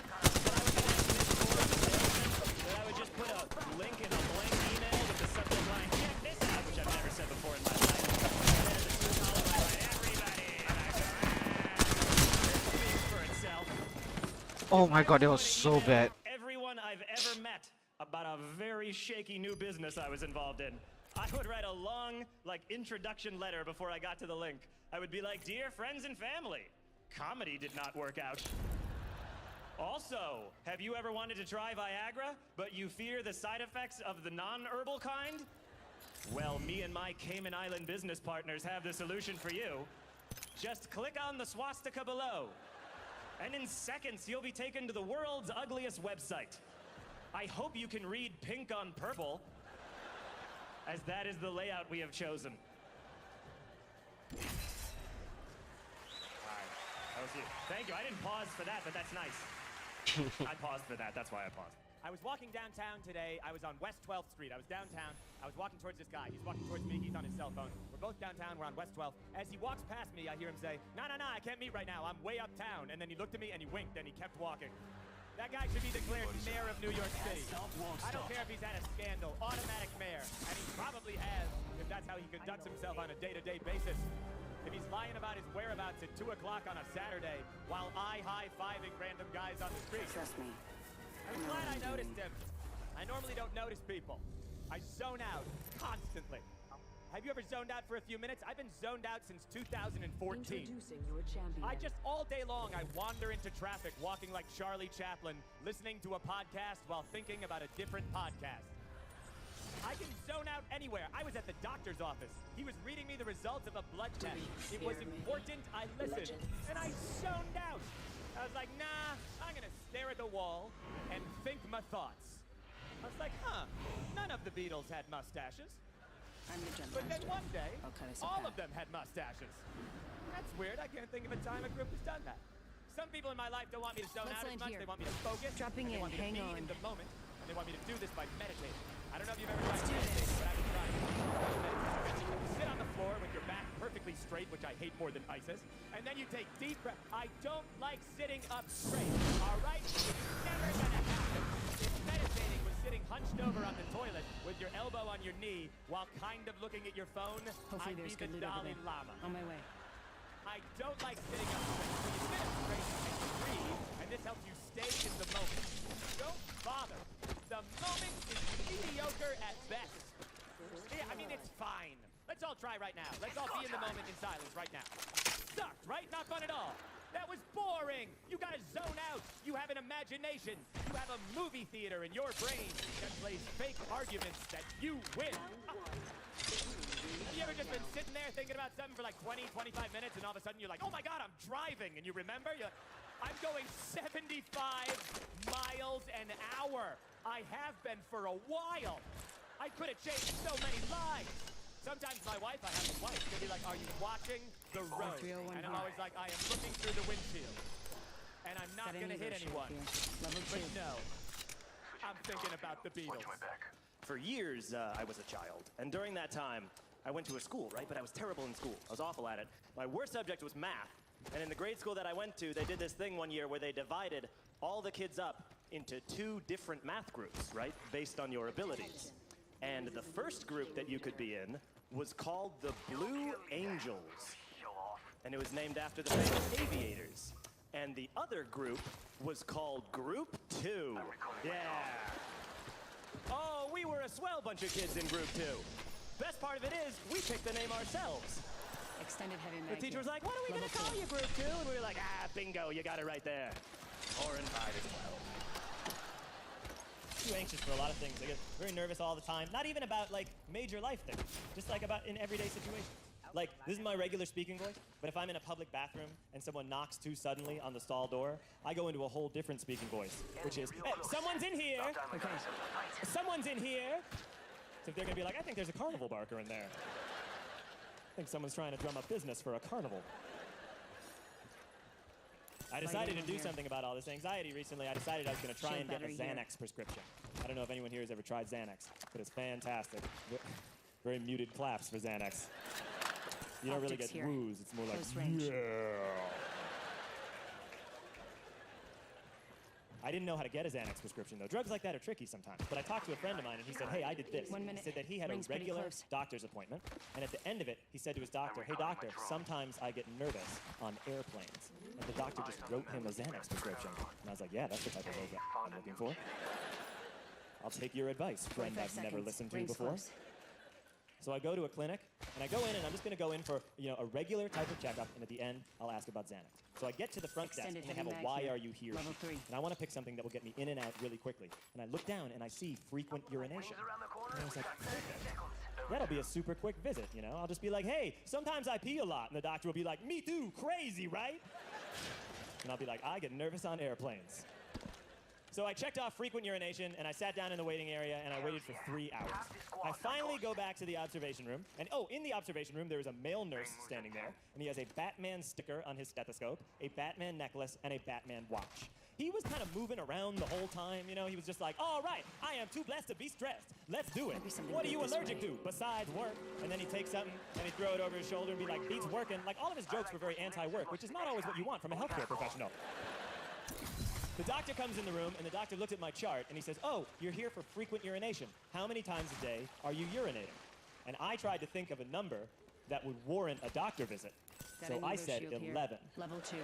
That I would just put a link in a blank email with the subject line, check this out, which I've never said before in my life. And then the two columns line, everybody. And I go, speaks for itself. Oh my god, it was so bad. Everyone I've ever met about a very shaky new business I was involved in. I would write a long, like, introduction letter before I got to the link. I would be like, dear friends and family, comedy did not work out. Also, have you ever wanted to try Viagra, but you fear the side effects of the non-herbal kind? Well, me and my Cayman Island business partners have the solution for you. Just click on the swastika below. And in seconds, you'll be taken to the world's ugliest website. I hope you can read pink on purple, as that is the layout we have chosen. All right, that was you. Thank you. I didn't pause for that, but that's nice. I paused for that. That's why I paused. I was walking downtown today. I was on West 12th Street. I was downtown. I was walking towards this guy. He's walking towards me. He's on his cell phone. We're both downtown. We're on West 12th. As he walks past me, I hear him say, no, I can't meet right now. I'm way uptown. And then he looked at me and he winked and he kept walking. That guy should be declared mayor of New York City. I don't care if he's had a scandal. Automatic mayor. And he probably has, if that's how he conducts himself on a day-to-day basis. If he's lying about his whereabouts at 2 o'clock on a Saturday while I high-fiving random guys on the street. Trust me. I'm glad I noticed him. I normally don't notice people. I zone out constantly. Have you ever zoned out for a few minutes? I've been zoned out since 2014. Introducing your champion. I just, all day long, I wander into traffic, walking like Charlie Chaplin, listening to a podcast while thinking about a different podcast. I can zone out anywhere. I was at the doctor's office. He was reading me the results of a blood test. It was important. I listened. And I zoned out. I was like, nah, I'm going to stare at the wall and think my thoughts. I was like, huh, none of the Beatles had mustaches. I'm the general. But then one day, I'll cut us a all path. of them had mustaches. That's weird. I can't think of a time a group has done that. Some people in my life don't want me to zone Let's out as land much. here. They want me to focus. Dropping they in. want me to Hang be on. in the moment. And they want me to do this by meditating. I don't know if you've ever tried Let's do meditating, this. but I've tried. You sit on the floor with your back perfectly straight, which I hate more than ISIS, and then you take deep breaths. I don't like sitting up straight, all right? It's never gonna happen. If meditating was sitting hunched over on the toilet with your elbow on your knee while kind of looking at your phone, Hopefully I'd be there's the good loot over Dalai there. Lama. On my way. I don't like sitting up straight. So you sit up straight and you breathe, and this helps you stay in the moment. Don't bother. The moment is mediocre at best. Yeah, I mean, it's fine. Let's all try right now. Let's all be in the moment in silence right now. Sucked, right? Not fun at all. That was boring. You gotta zone out. You have an imagination. You have a movie theater in your brain that plays fake arguments that you win. Have you ever just been sitting there thinking about something for like 20, 25 minutes, and all of a sudden you're like, oh my God, I'm driving, and you remember? I'm going 75 miles an hour. I have been for a while. I could have changed so many lives. Sometimes my wife, I have a wife, she'll be like, are you watching the road? 301 And I'm here. always like, I am looking through the windshield. And I'm not Gotta gonna hit negotiate anyone. here. Level But 2. no, I'm thinking about the Beatles. For years, I was a child. And during that time, I went to a school, right? But I was terrible in school. I was awful at it. My worst subject was math. And in the grade school that I went to, they did this thing one year where they divided all the kids up into 2 different math groups, right? Based on your abilities. And the first group that you could be in was called the Blue Angels. And it was named after the famous aviators. And the other group was called Group 2. Yeah. Oh, we were a swell bunch of kids in Group 2. Best part of it is, we picked the name ourselves. Extended heavy The mag teacher here. was like, what are we Level gonna call 4. you, Group 2? And we were like, bingo, you got it right there. Or invited 12. Too anxious for a lot of things. I get very nervous all the time. Not even about like major life things, just like about in everyday situations. Like, this is my regular speaking voice, but if I'm in a public bathroom and someone knocks too suddenly on the stall door, I go into a whole different speaking voice, which is, hey, someone's in here! Okay. Someone's in here! So if they're gonna be like, I think there's a carnival barker in there. I think someone's trying to drum up business for a carnival. I decided to do something about all this anxiety recently. I decided I was going to try and get a Xanax prescription. I don't know if anyone here has ever tried Xanax, but it's fantastic. Very muted claps for Xanax. You don't really Optics get here. woos. It's more like, Close range. yeah. I didn't know how to get a Xanax prescription, though. Drugs like that are tricky sometimes. But I talked to a friend of mine, and he said, hey, I did this. 1 He minute. said that he had a Ring's pretty regular close. doctor's appointment, and at the end of it, he said to his doctor, hey, doctor, sometimes I get nervous on airplanes. And the doctor just wrote him a Xanax prescription. And I was like, yeah, that's the type of yoga I'm looking for. I'll take your advice, friend 45 I've never seconds. listened to Ring's before. close. So I go to a clinic, and I go in, and I'm just going to go in for, a regular type of checkup, and at the end, I'll ask about Xanax. So I get to the front desk, Extended and they have a heavy mag why here. are you here Level sheet. 3. And I want to pick something that will get me in and out really quickly. And I look down, and I see frequent urination. And I was like, that'll be a super quick visit, I'll just be like, hey, sometimes I pee a lot. And the doctor will be like, me too, crazy, right? And I'll be like, I get nervous on airplanes. So I checked off frequent urination, and I sat down in the waiting area, and I waited for 3 hours. I finally go back to the observation room, and in the observation room, there is a male nurse standing there, and he has a Batman sticker on his stethoscope, a Batman necklace, and a Batman watch. He was kind of moving around the whole time, he was just like, all right, I am too blessed to be stressed. Let's do it. Maybe something What are good you this allergic way. to besides work? And then he'd take something, and he'd throw it over his shoulder and be like, beats working. Like, all of his jokes were very anti-work, which is not always what you want from a healthcare professional. The doctor comes in the room, and the doctor looked at my chart, and he says, oh, you're here for frequent urination. How many times a day are you urinating? And I tried to think of a number that would warrant a doctor visit. Got a So I Nuvo said shield here. 11. Level 2.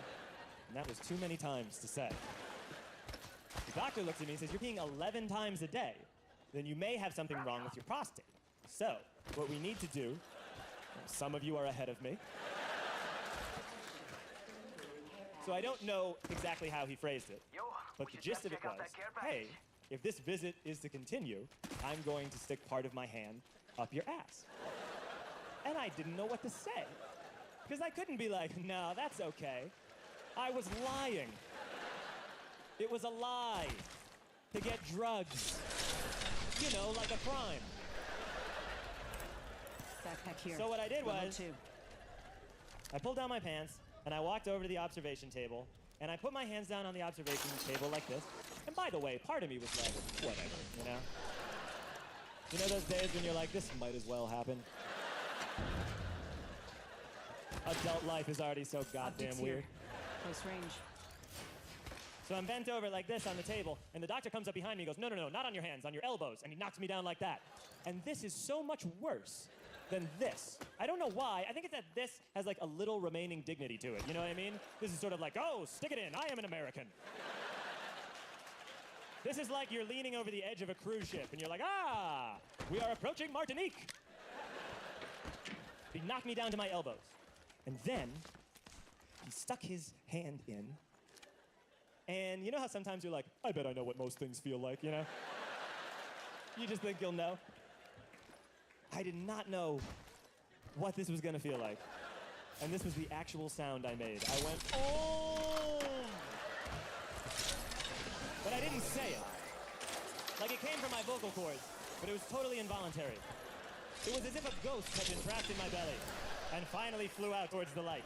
And that was too many times to say. The doctor looks at me and says, you're peeing 11 times a day. Then you may have something wrong with your prostate. So, what we need to do, some of you are ahead of me. So I don't know exactly how he phrased it, but the gist of it was, hey, if this visit is to continue, I'm going to stick part of my hand up your ass. And I didn't know what to say, because I couldn't be like, no, that's okay. I was lying. It was a lie to get drugs, like a crime. Backpack here. So what I did Level was, 2. I pulled down my pants, and I walked over to the observation table, and I put my hands down on the observation table like this. And by the way, part of me was like, whatever, you know? You know those days when you're like, this might as well happen? Adult life is already so goddamn Optics weird. here. Close range. So I'm bent over like this on the table, and the doctor comes up behind me and goes, no, no, no, not on your hands, on your elbows, and he knocks me down like that. And this is so much worse than this. I don't know why. I think it's that this has like a little remaining dignity to it, you know what I mean? This is sort of like, oh, stick it in, I am an American. This is like you're leaning over the edge of a cruise ship, and you're like, ah, we are approaching Martinique. He knocked me down to my elbows. And then he stuck his hand in. And you know how sometimes you're like, I bet I know what most things feel like, you know? You just think you'll know. I did not know what this was gonna feel like. And this was the actual sound I made. I went, oh! But I didn't say it. Like it came from my vocal cords, but it was totally involuntary. It was as if a ghost had been trapped in my belly and finally flew out towards the light.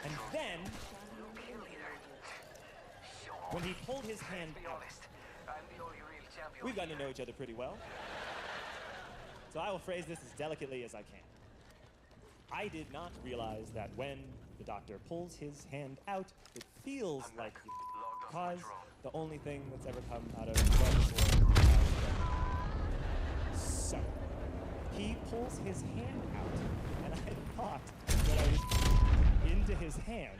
And then, when he pulled his hand out, we've gotten to know each other pretty well. So I will phrase this as delicately as I can. I did not realize that when the doctor pulls his hand out, it feels like because the only thing that's ever come out of before. So, he pulls his hand out, and I thought that I was into his hand.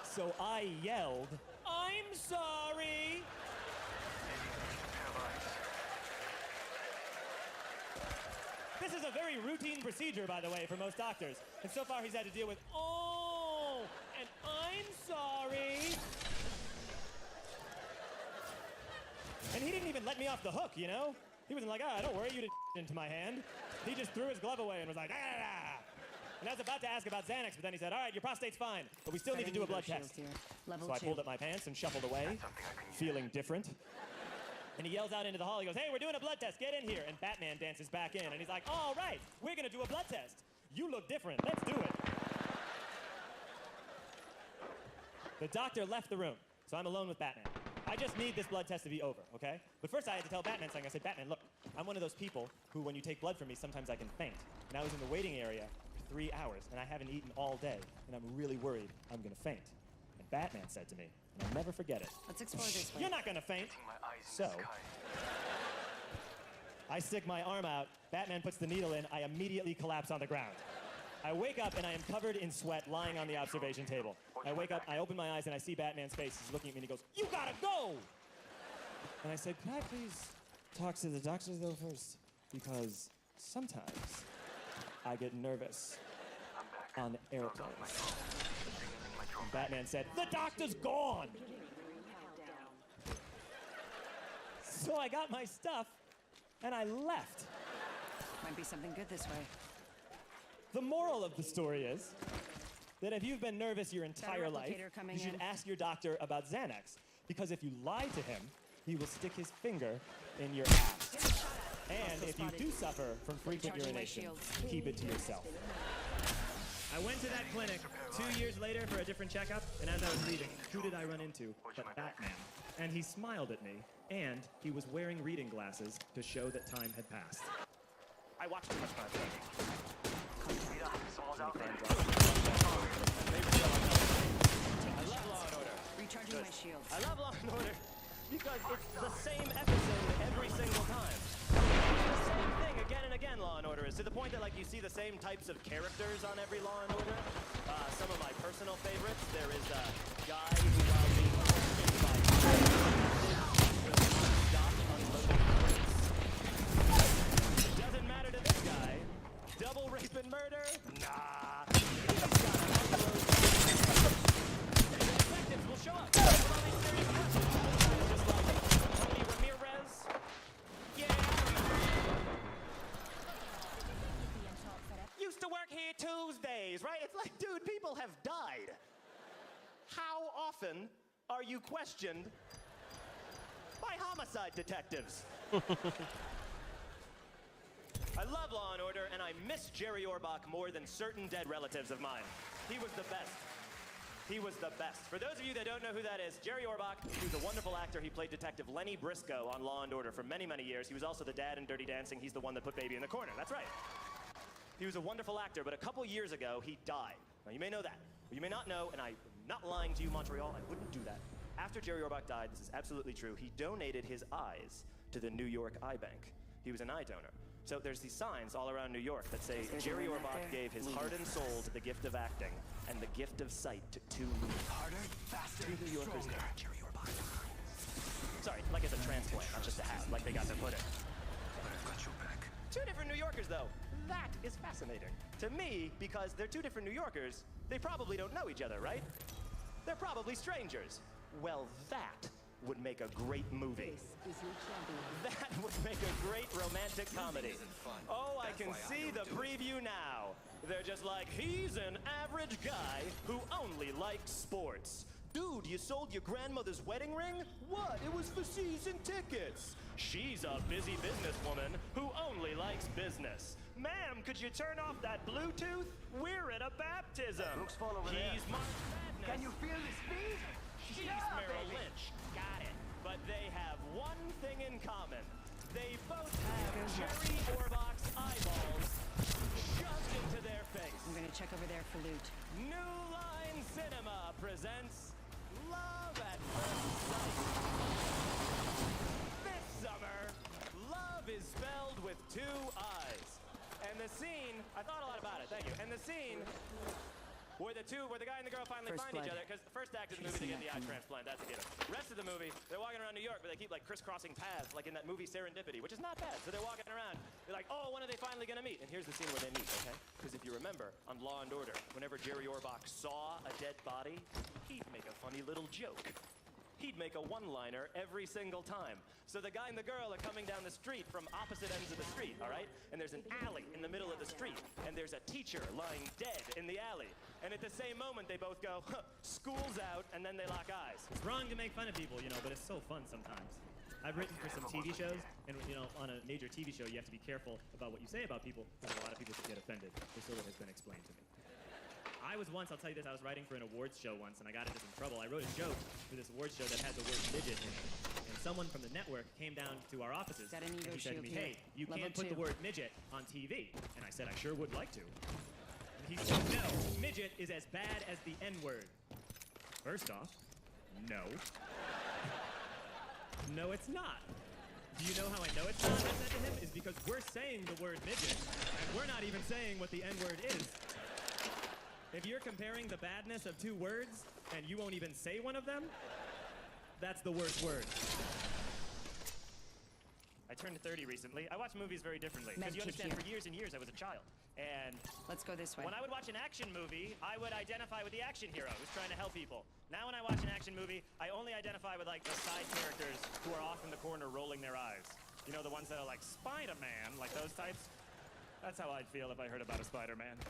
So I yelled, I'm sorry! This is a very routine procedure, by the way, for most doctors. And so far he's had to deal with, oh, and I'm sorry. And he didn't even let me off the hook, you know? He wasn't like, ah, don't worry, you didn't into my hand. He just threw his glove away and was like, ah. And I was about to ask about Xanax, but then he said, all right, your prostate's fine, but we still need to do a blood test. So I pulled up my pants and shuffled away, feeling different. And he yells out into the hall, he goes, hey, we're doing a blood test, get in here. And Batman dances back in, and he's like, all right, we're gonna do a blood test. You look different, let's do it. The doctor left the room, so I'm alone with Batman. I just need this blood test to be over, okay? But first I had to tell Batman something. I said, Batman, look, I'm one of those people who, when you take blood from me, sometimes I can faint. And I was in the waiting area for 3 hours, and I haven't eaten all day, and I'm really worried I'm gonna faint. And Batman said to me, and I'll never forget it. Let's explore this way. You're not gonna faint. So, I stick my arm out, Batman puts the needle in, I immediately collapse on the ground. I wake up and I am covered in sweat lying on the observation table. I wake up, I open my eyes and I see Batman's face. He's looking at me and he goes, you gotta go! And I said, could I please talk to the doctor though first? Because sometimes I get nervous on airplanes. And Batman said, the doctor's gone! So I got my stuff and I left. Might be something good this way. The moral of the story is that if you've been nervous your entire life, you should ask your doctor about Xanax. Because if you lie to him, he will stick his finger in your ass. And if you do suffer from frequent urination, keep it to yourself. I went to that clinic 2 years later for a different checkup, and as I was leaving, who did I run into but Batman? And he smiled at me, and he was wearing reading glasses to show that time had passed. I watched too much content. Someone's out there. I love Law and Order. Recharging my shields. I love Law and Order because it's the same episode every single time. It's the same thing again and again, Law and Order is, to the point that like you see the same types of characters on every Law and Order. Some of my personal favorites, there is a guy who while being questioned by will not stop unloading crates. It doesn't matter to this guy. Double rape and murder? Nah. He's got to unload. The detectives will show up. All these serious questions. Just like Tony Ramirez. Yeah. Used to work here Tuesdays, right? It's like, dude, people have died. How often are you questioned by homicide detectives? I love Law and Order, and I miss Jerry Orbach more than certain dead relatives of mine. He was the best. He was the best. For those of you that don't know who that is, Jerry Orbach, he was a wonderful actor. He played Detective Lenny Briscoe on Law and Order for many, many years. He was also the dad in Dirty Dancing. He's the one that put Baby in the Corner. That's right. He was a wonderful actor, but a couple years ago, he died. Now, you may know that, but you may not know, and I'm not lying to you, Montreal, I wouldn't do that. After Jerry Orbach died, this is absolutely true, he donated his eyes to the New York Eye Bank. He was an eye donor. So there's these signs all around New York that say Jerry Orbach gave his heart and soul to the gift of acting and the gift of sight to two New Yorkers. Jerry Orbach. Sorry, like as a transplant, not just a hat, like they got to put it. But I've got your back. Two different New Yorkers, though. That is fascinating. To me, because they're two different New Yorkers, they probably don't know each other, right? They're probably strangers. Well, that would make a great movie. That would make a great romantic comedy. Oh, I can see the preview now. They're just like, he's an average guy who only likes sports. Dude, you sold your grandmother's wedding ring? What? It was for season tickets. She's a busy businesswoman who only likes business. Ma'am, could you turn off that Bluetooth? We're at a baptism. Looks full over there. He's March Madness. Can you feel the speed? She's Yeah, Merrill baby. Lynch. Got it. But they have one thing in common. They both have Jerry Orbach's eyeballs shoved into their face. I'm gonna check over there for loot. New Line Cinema presents Love at First Sight. This summer, love is spelled with two I's. And the scene, I thought a lot about it, thank you. And the scene where the guy and the girl finally First find each blood. other, because the first act of the movie, they get the eye transplant, that's a given. Rest of the movie, they're walking around New York, but they keep like crisscrossing paths, like in that movie Serendipity, which is not bad. So they're walking around, they're like, oh, when are they finally gonna meet? And here's the scene where they meet, okay? Because if you remember, on Law and Order, whenever Jerry Orbach saw a dead body, he'd make a funny little joke. He'd make a one-liner every single time. So the guy and the girl are coming down the street from opposite ends of the street, all right? And there's an alley in the middle of the street, and there's a teacher lying dead in the alley. And at the same moment, they both go, huh, school's out, and then they lock eyes. It's wrong to make fun of people, you know, but it's so fun sometimes. I've written for some TV shows, and you know, on a major TV show, you have to be careful about what you say about people, because a lot of people get offended. This sort of has been explained to me. I was once, I'll tell you this, I was writing for an awards show once, and I got into some trouble. I wrote a joke for this awards show that had the word midget in it. And someone from the network came down to our offices, Got an and ego he said to shield me, here. hey, you Level can't put the 2. word midget on TV. And I said, I sure would like to. And he said, no, midget is as bad as the N-word. First off, no. No, it's not. Do you know how I know it's not? I said to him, is because we're saying the word midget, and we're not even saying what the N-word is. If you're comparing the badness of two words, and you won't even say one of them, that's the worst word. I turned 30 recently. I watch movies very differently. Because you understand, for years and years, I was a child. And let's go this way. When I would watch an action movie, I would identify with the action hero who's trying to help people. Now when I watch an action movie, I only identify with like the side characters who are off in the corner rolling their eyes. You know, the ones that are like Spider-Man, like those types? That's how I'd feel if I heard about a Spider-Man.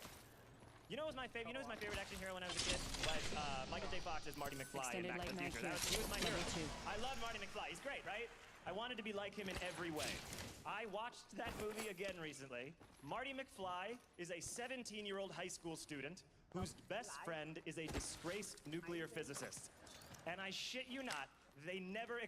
You know who's my favorite? You know who's my favorite action hero when I was a kid? Was Michael J. Fox as Marty McFly in Back to the Future. He was my hero. I love Marty McFly. He's great, right? I wanted to be like him in every way. I watched that movie again recently. Marty McFly is a 17-year-old high school student whose best friend is a disgraced nuclear physicist. And I shit you not, they never...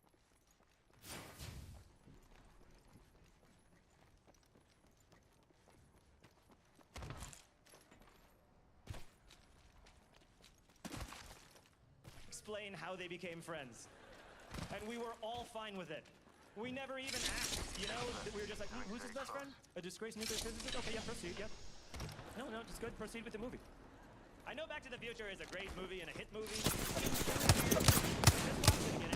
explain how they became friends. And we were all fine with it. We never even asked, you know? We were just like, who's his best friend? A disgraced nuclear physicist? Okay, yeah, proceed, yeah. No, just good, proceed with the movie. I know Back to the Future is a great movie and a hit movie. Just watch it again.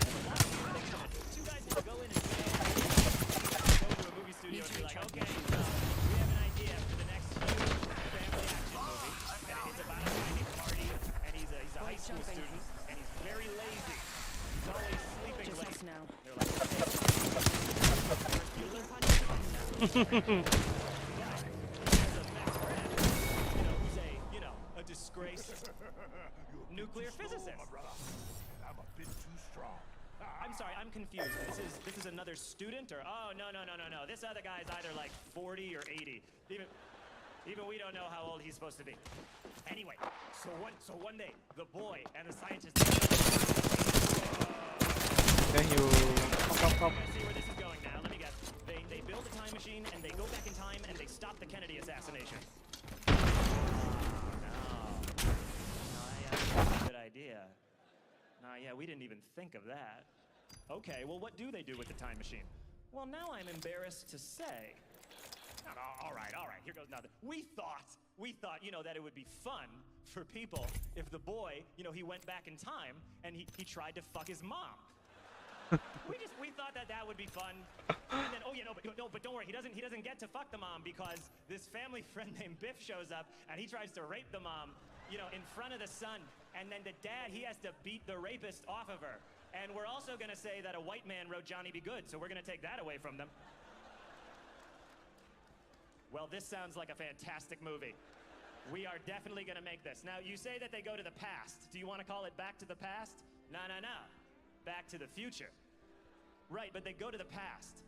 Two guys need to go in and go to a movie studio and be like, okay, so we have an idea for the next huge family action movie. And it's about a guy named Marty, and he's a high school student, and he's very lazy. He's always sleeping late. Just now. They're like, a disgraced nuclear physicist. I'm a bit too strong. I'm sorry, I'm confused. This is another student, or oh no. This other guy's either like 40 or 80. Even we don't know how old he's supposed to be. Anyway, so one day, the boy and the scientist. Then you come. I see where this is going now. Let me guess. They build a time machine and they go back in time and they stop the Kennedy assassination. That's a good idea. Yeah, we didn't even think of that. Okay, well, what do they do with the time machine? Well, now I'm embarrassed to say. All right, here goes nothing. We thought, you know, that it would be fun for people if the boy, you know, he went back in time and he tried to fuck his mom. we thought that would be fun. And then, but don't worry, he doesn't get to fuck the mom because this family friend named Biff shows up and he tries to rape the mom, you know, in front of the son. And then the dad, he has to beat the rapist off of her. And we're also gonna say that a white man wrote Johnny Be Good, so we're gonna take that away from them. Well, this sounds like a fantastic movie. We are definitely gonna make this. Now, you say that they go to the past. Do you wanna call it Back to the Past? No. Back to the Future. Right, but they go to the past.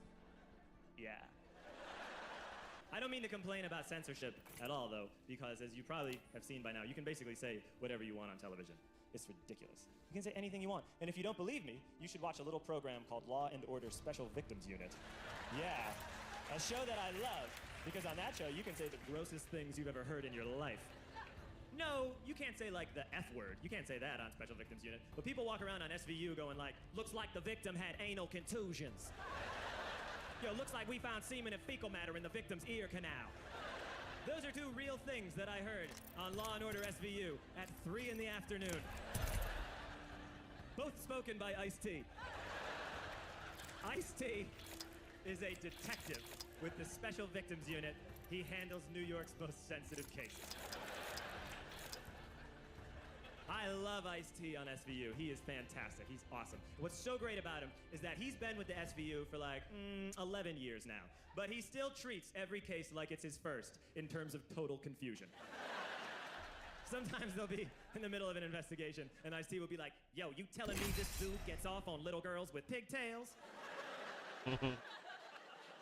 Yeah. I don't mean to complain about censorship at all, though, because as you probably have seen by now, you can basically say whatever you want on television. It's ridiculous. You can say anything you want. And if you don't believe me, you should watch a little program called Law and Order Special Victims Unit. Yeah, a show that I love, because on that show, you can say the grossest things you've ever heard in your life. No, you can't say, like, the F word. You can't say that on Special Victims Unit. But people walk around on SVU going like, looks like the victim had anal contusions. Yo, looks like we found semen and fecal matter in the victim's ear canal. Those are two real things that I heard on Law and Order SVU at 3 in the afternoon. Both spoken by Ice-T. Ice-T is a detective with the Special Victims Unit. He handles New York's most sensitive cases. I love Ice-T on SVU. He is fantastic. He's awesome. What's so great about him is that he's been with the SVU for like 11 years now. But he still treats every case like it's his first in terms of total confusion. Sometimes they'll be in the middle of an investigation and Ice-T will be like, yo, you telling me this dude gets off on little girls with pigtails? It's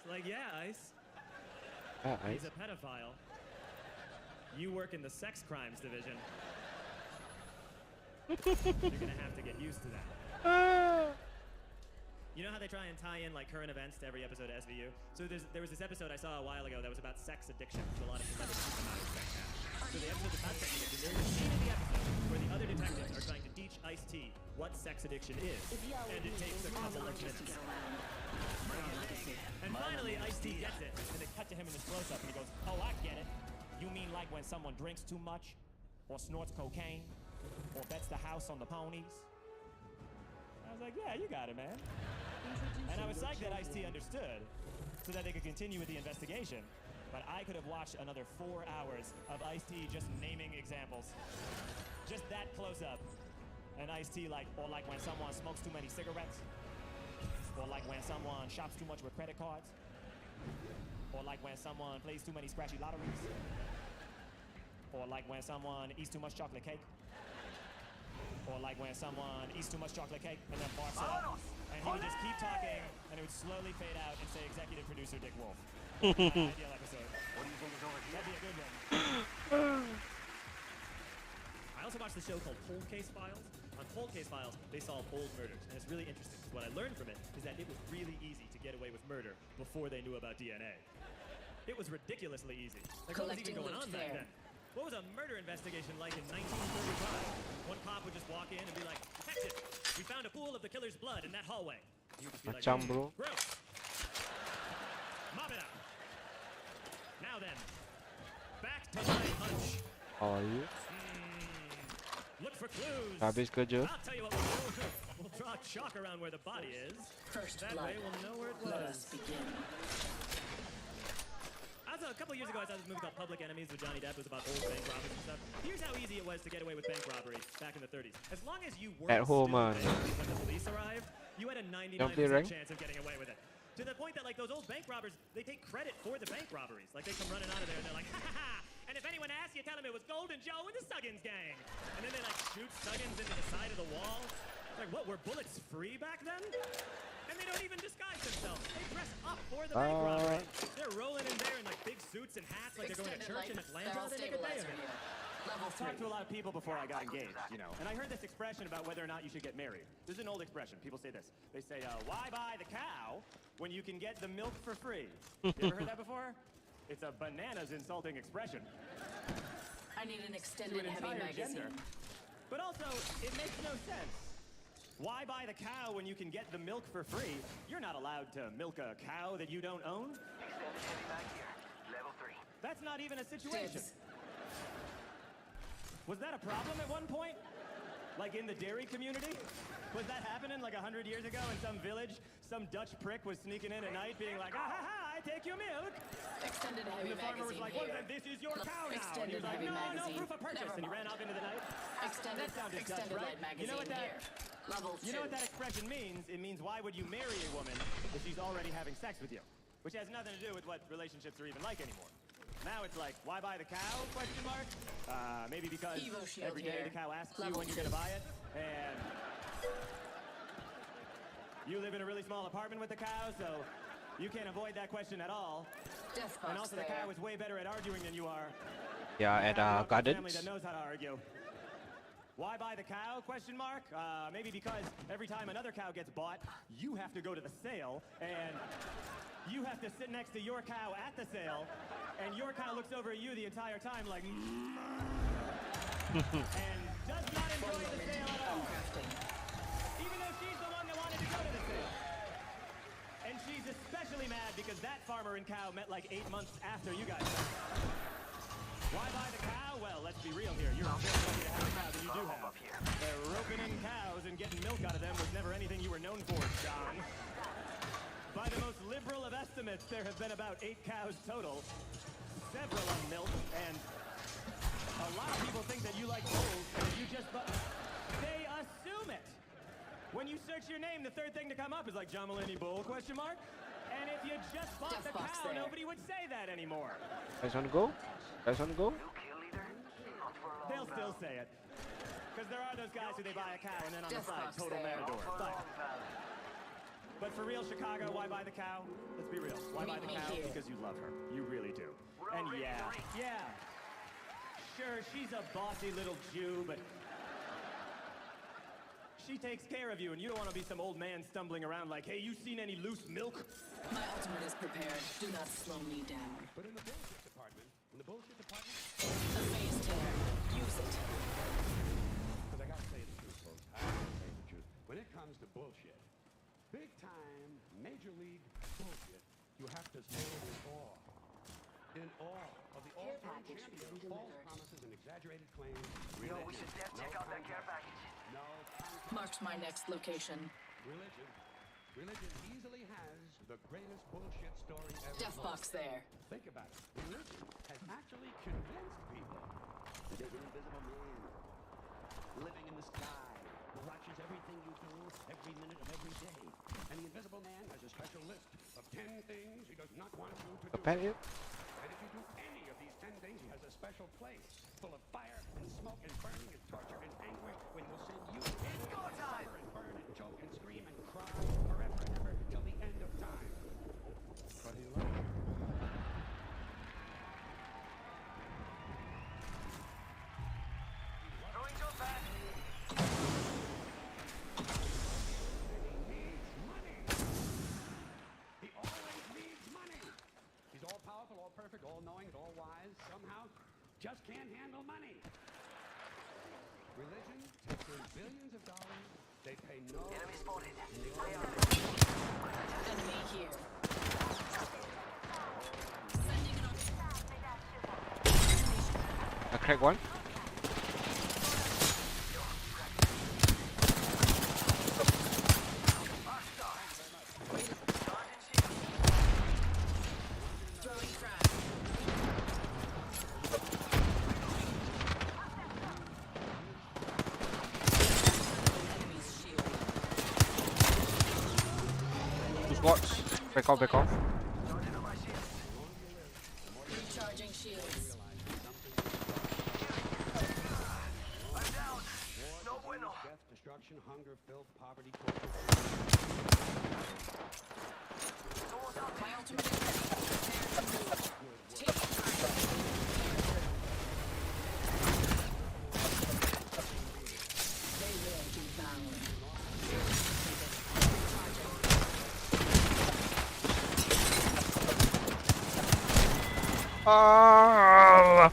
like, yeah, Ice. He's a pedophile. You work in the sex crimes division. You're gonna have to get used to that. You know how they try and tie in like current events to every episode of SVU? So there was this episode I saw a while ago that was about sex addiction. A lot of celebrities come out of sex now. So the episode is about sex addiction. There's a scene in the episode where the other detectives are trying to teach Ice-T what sex addiction is. And it takes a couple of minutes. And finally, Ice-T gets it. And they cut to him in this close-up and he goes, oh, I get it. You mean like when someone drinks too much? Or snorts cocaine? Or bets the house on the ponies? I was like, yeah, you got it, man. And I was psyched that Ice-T understood so that they could continue with the investigation. But I could have watched another 4 hours of Ice-T just naming examples. Just that close up. And Ice-T like when someone smokes too many cigarettes. Or like when someone shops too much with credit cards. Or like when someone plays too many scratchy lotteries. Or like when someone eats too much chocolate cake. Or like when someone eats too much chocolate cake and then barfs it up. And he would just keep talking and it would slowly fade out and say executive producer Dick Wolf. Ideal episode. What do you think is over here? That'd be a good one. I also watched the show called Cold Case Files. On Cold Case Files, they solve old murders. And it's really interesting. What I learned from it is that it was really easy to get away with murder before they knew about DNA. It was ridiculously easy. Like, what was even going on back then? What was a murder investigation like in 1935? One cop would just walk in and be like, detective, we found a pool of the killer's blood in that hallway. He would just be like, bro. Gross. Mop it up. Now then, back to my hunch. How are you? Look for clues. Habis kerja. I'll tell you what we'll do. We'll draw chalk around where the body is. That way we'll know where it was. A couple years ago, I saw this movie called Public Enemies with Johnny Depp. It was about old bank robbers and stuff. Here's how easy it was to get away with bank robbery back in the 30s. As long as you weren't at home, man. When the police arrived, you had a 99% chance of getting away with it. To the point that like those old bank robbers, they take credit for the bank robberies. Like they come running out of there and they're like, ha ha ha! And if anyone asks you, tell them it was Golden Joe and the Suggins gang. And then they like shoot Suggins into the side of the wall. Like, what, were bullets free back then? And they don't even disguise themselves. They dress up for the bank robbery. They're rolling in there in like big suits and hats like they're going to church in Atlanta. They make a day of it. I've talked to a lot of people before I got engaged, you know. And I heard this expression about whether or not you should get married. This is an old expression. People say this. They say, why buy the cow when you can get the milk for free? You ever heard that before? It's a bananas insulting expression. I need an extended heavy magazine. Gender. But also, it makes no sense. Why buy the cow when you can get the milk for free? You're not allowed to milk a cow that you don't own. Extended heavy mag here. Level 3. That's not even a situation. Was that a problem at one point? Like in the dairy community? Was that happening like 100 years ago in some village? Some Dutch prick was sneaking in at night being like, ah ha ha, I take your milk. Extended heavy And the farmer was magazine like, here. well, then this is your cow now. And he Extended was like, heavy no, no magazine. proof of purchase. Never And he mind. ran off into the night. Extended, That sounded Dutch, extended right? light magazine You know what that, here. Level 2. you know what that expression means? It means why would you marry a woman if she's already having sex with you? Which has nothing to do with what relationships are even like anymore. Now it's like, why buy the cow, question mark? Maybe because Evo shield every day here. the cow asks you Level when you're gonna buy it, and you live in a really small apartment with the cow, so you can't avoid that question at all. Death And box also the there. cow is way better at arguing than you are. Yeah, at Family Gardens. that knows how to argue. Why buy the cow, question mark? Maybe because every time another cow gets bought, you have to go to the sale, and you have to sit next to your cow at the sale, and your cow looks over at you the entire time like, and does not enjoy the sale at all. Even though she's the one that wanted to go to the sale. And she's especially mad because that farmer and cow met like 8 months after you guys met. Why buy the cow? Well, let's be real here. You're very lucky to have a cow that you do have. Roping in cows and getting milk out of them was never anything you were known for, John. By the most liberal of estimates, there have been about 8 cows total, several unmilked, and a lot of people think that you like bulls, and you just they assume it. When you search your name, the third thing to come up is like John Mulaney Bull, question mark? And if you just bought the cow, nobody would say that anymore. Guys wanna go? Guys wanna go? They'll still say it. Because there are those guys who they buy a cow and then on the side, total matador. But for real, Chicago, why buy the cow? Let's be real. Why buy the cow? Because you love her. You really do. And yeah. Sure, she's a bossy little Jew, but she takes care of you, and you don't want to be some old man stumbling around like, hey, you seen any loose milk? My ultimate is prepared. Do not slow me down. But in the bullshit department, A phase tear. Use it. because I gotta say the truth, folks. I gotta say the truth. When it comes to bullshit, big time, major league bullshit, you have to stand in awe of the all-time champion of false promises and exaggerated claims. Yo, we should check out that care package. Marked my next location. Religion easily has the greatest bullshit story ever. Death box there. Think about it. Religion has actually convinced people that there's an invisible man living in the sky who watches everything you do every minute of every day. And the invisible man has a special list of 10 things he does not want you to do. And if you do any of these 10 things, he has a special place full of fire and smoke and burning and torture and anguish when he'll send you in to suffer and burn and choke and scream and cry forever and ever till the end of time. But he loves you. Throwing your back. He always needs money. He's all powerful, all perfect, all knowing, all wise. Somehow, just can't handle money. Religion takes in billions of dollars. They pay no. Enemy spotted. Enemy here. I crack one. Throwing frag. Enemy's shield. Two squads. Back off, back off. Recharging shields. I'm down. No bueno. Death, destruction, starvation, hunger, filth, poverty, torture. My ultimate is ready. Prepare to move. Take time. They will be bound. Ah!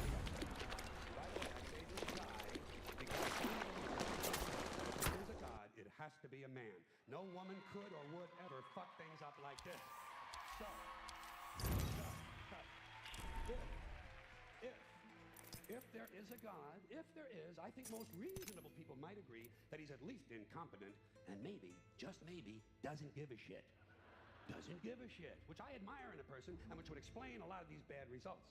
It has to be a man. No woman could or would ever fuck things up like this. So, if there is a God, if there is, I think most reasonable people might agree that he's at least incompetent and maybe, just maybe, doesn't give a shit. Doesn't give a shit, which I admire in a person and which would explain a lot of these bad results.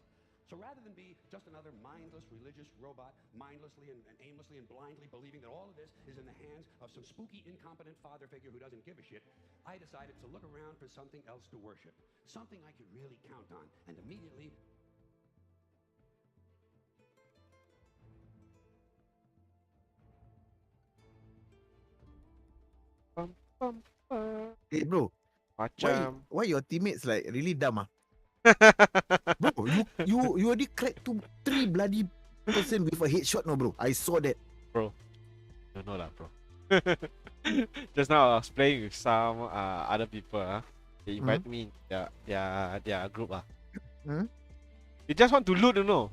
So rather than be just another mindless religious robot, mindlessly and aimlessly and blindly believing that all of this is in the hands of some spooky, incompetent father figure who doesn't give a shit, I decided to look around for something else to worship, something I could really count on, and immediately... Hey bro, Macam. why your teammates like really dumb? Bro, you already cracked 3 bloody person with a headshot, no bro. I saw that. Bro, you know that, bro. Just now I was playing with some other people. They invite me in their group. They just want to loot, you know.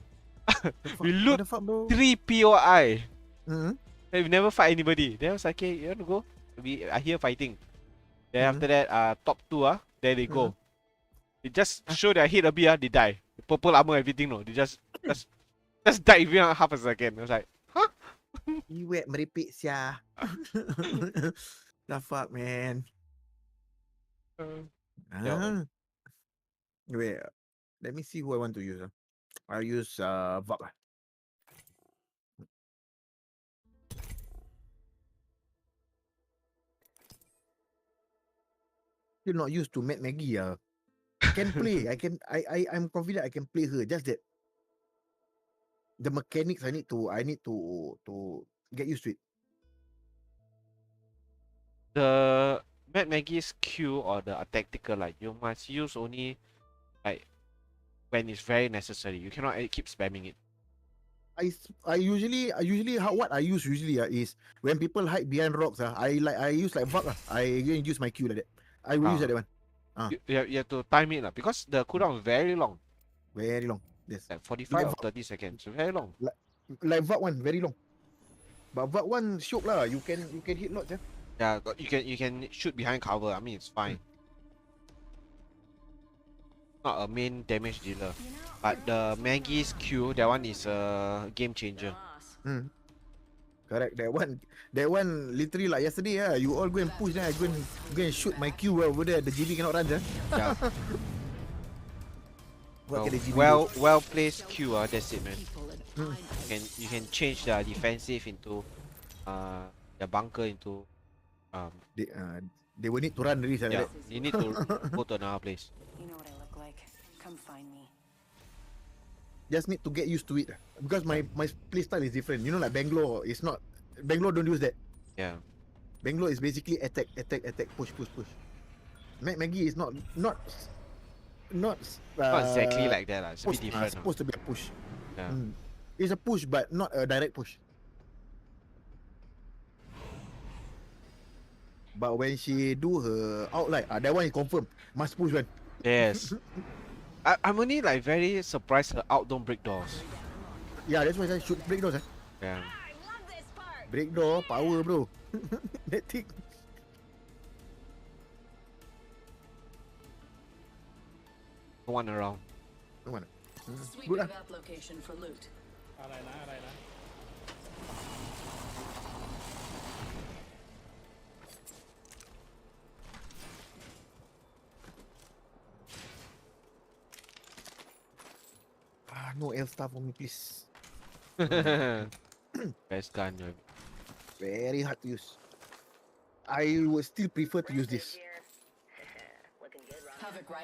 We loot 3 POI. And we never fight anybody. Then I was like, okay, you want to go? We are here fighting. Then after that, top 2, there they go. They just show their head a bit, they die. Purple armor, everything, no. They just died within half a second. I was like, huh? You wet meripik sia. The fuck, man. Wait, let me see who I want to use. I'll use Vok. Still not used to Mad Maggie. Can play. I'm confident I can play her. Just that the mechanics I need to get used to it. The Mad Maggie's Q or the tactical, like you must use only like when it's very necessary. You cannot keep spamming it. I usually what I use is when people hide behind rocks. I use like Vok. I use my Q like that. I will use that one. You have to time it because the cooldown is very long. Very long. Yes. Like 45 or 30 seconds. Very long. Like Vok one, very long. But Vok one shook lah. You can hit lots. Yeah, you can shoot behind cover. I mean it's fine. Not a main damage dealer. But the Maggie's Q, that one is a game changer. Correct. That one literally like yesterday. You all go and push, then I go and shoot my Q over there. The GB cannot run. Yeah. Well placed Q. That's it, man. You can change the defensive into the bunker into they will need to run really. Yeah, you need to go to another place. You know what I look like. Come find me. Just need to get used to it because my playstyle is different. You know, like Bangalore is not. Bangalore don't use that. Yeah. Bangalore is basically attack, push. Maggie is not exactly like that. It's a bit different. It's supposed to be a push. Yeah. It's a push, but not a direct push. But when she do her outline, that one is confirmed. Must push one. Yes. I'm only like very surprised her out don't break doors. Yeah, that's why I should break doors. Yeah. Break door, power, bro. That thing. No one around. No one. Sweeping that location for loot. No L star for me, please. Best gun. Very hard to use. I would still prefer to use this.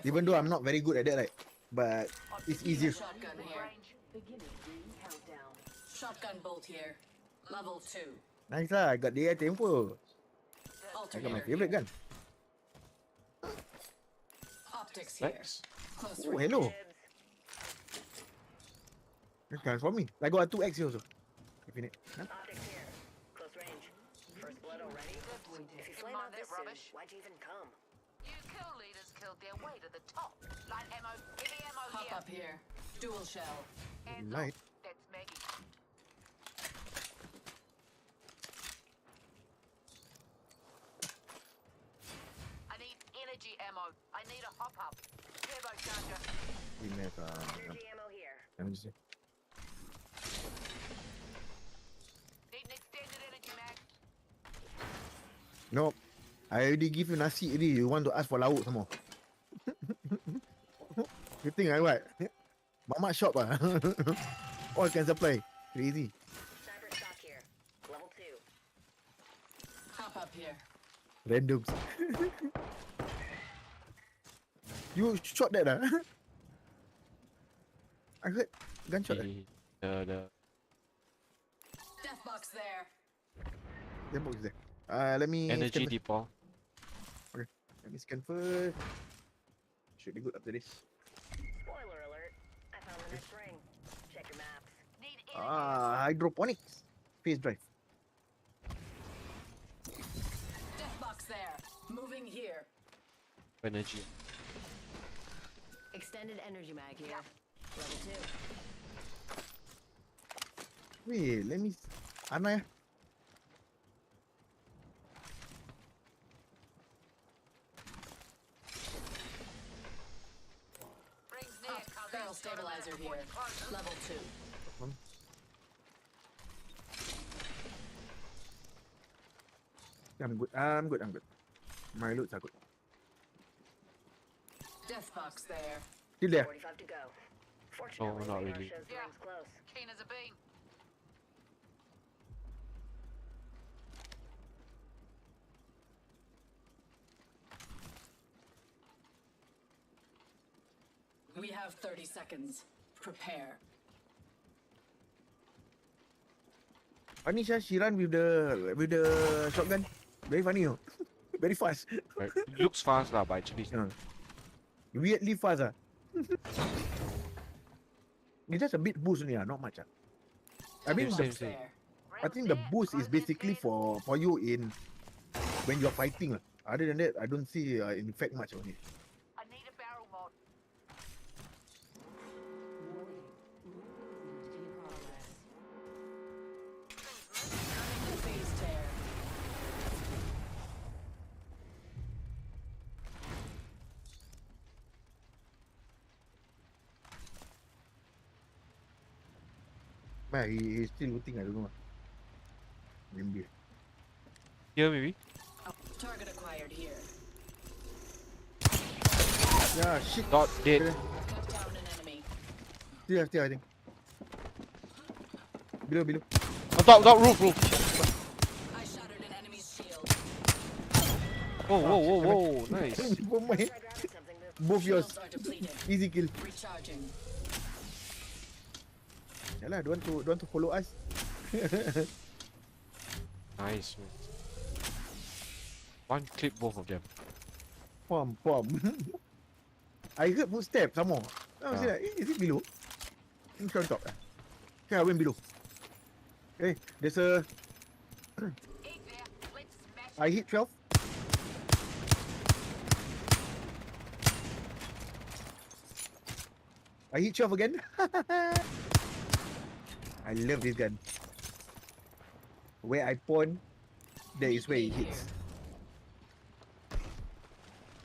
Even though I'm not very good at that, right? But it's easier. Shotgun here. Shotgun bolt here. Level 2. Nice lah, I got the air tempo. I got my favorite gun. Optics here. Nice. Close Oh, range. hello. This transform me. I got a 2x here also. Infinite. Huh? Optics here. Close range. First blood already? If you flame out this rubbish, why'd you even come? You kill leaders killed their way to the top. Light ammo, heavy ammo Hop here. up here. Dual shell. Hands Light. off. That's Maggie. I need energy ammo. I need a hop up. Turbo charger. We have Energy ammo here. let me just see. Need an extended energy mag. Nope. I already give you nasi already. You want to ask for lauk some more. You think I what? Mama shop ah. All can supply. Crazy. Sniper stock here. Level 2. Hop up here. Randoms. You shot that ah? I heard gunshot. The Death box there. The box there. Let me energy scan first. depot. Okay. Let me scan first. Should be good after this. Spoiler alert. I found the next ring. Check your maps. Need energy. Hydroponics. Phase drive. Death box there. Moving here. Energy. Extended energy mag here. Level 2. Wait, let me. Ana. Rings near. Barrel stabilizer here. Level 2. I'm good. I'm good. I'm good. My loots are good. Death box there. Still there. 45 to go. Fortunately, not radar really. shows the ring's close. Keen as a bean. We have 30 seconds. Prepare. Funny she run with the shotgun. Very funny. Oh. Very fast. Right. It looks fast lah, but actually Weirdly fast ah. It's just a bit boost only not much I mean Same, the, same. I think the boost is basically for you in when you're fighting. Other than that, I don't see in fact much on it. I need a barrel mod. Phase tear. Man, he's still looting. I don't know. Maybe. Here maybe. Target acquired here. Yeah, shit. Dot dead. Cut down an enemy. Still, I think. Below. On top, roof. I shattered an enemy's shield. Whoa, nice. Try grabbing something, but Both yours. Shields are depleted. Easy kill. Recharging. Yalah, don't want to follow us. Nice. Man. One clip both of them. Pom. I heard footsteps some more. I was Yeah. like, is it below? It's on top. Okay, I went below. Hey, there's a. Eat there. Let's smash I hit 12. I hit 12 again. I love this gun. Where I point, there is where it hits.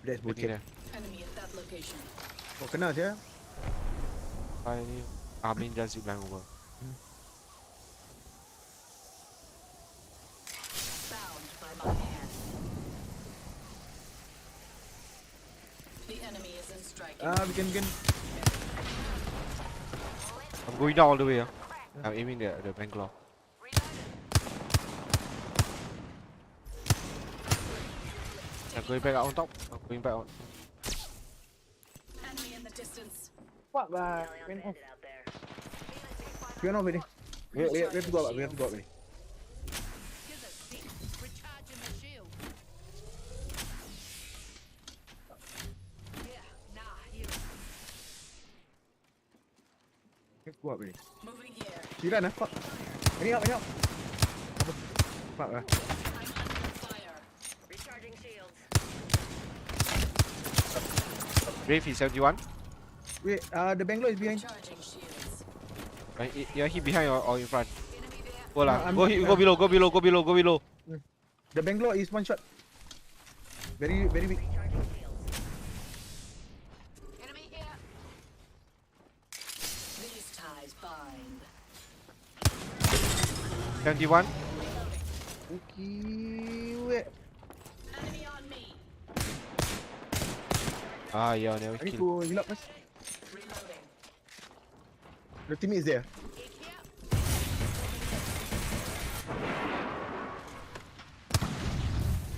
That's Looking bullshit. there. Enemy at that location. Oh, kena saya. I mean just zip line over. Bound by my hand. The enemy is in striking. We can. I'm going down all the way. I'm aiming the Bangalore. I'm going back out on top. I'm going back out. Enemy in the distance. Fuck lah. Galleon bandit out there. We are not ready. We have to go up. We have to go up. Ready. Give Go up, man. Moving here. She run, fuck. Any help, any help. Fuck, I'm under fire. Recharging shields. Brave is 71. Wait, the Bangalore is behind. Recharging shields. Right, you're he behind or in front? Enemy there. Go lah. I'm- Go below. Go below. Go below. Go below. The Bangalore is one shot. Very, very big. Recharging shields. Enemy here. These ties bind. 71. Okay, wait. Enemy on me. Ah, yeah, never I need kill. to heal up first. Reloading. The teammate is there.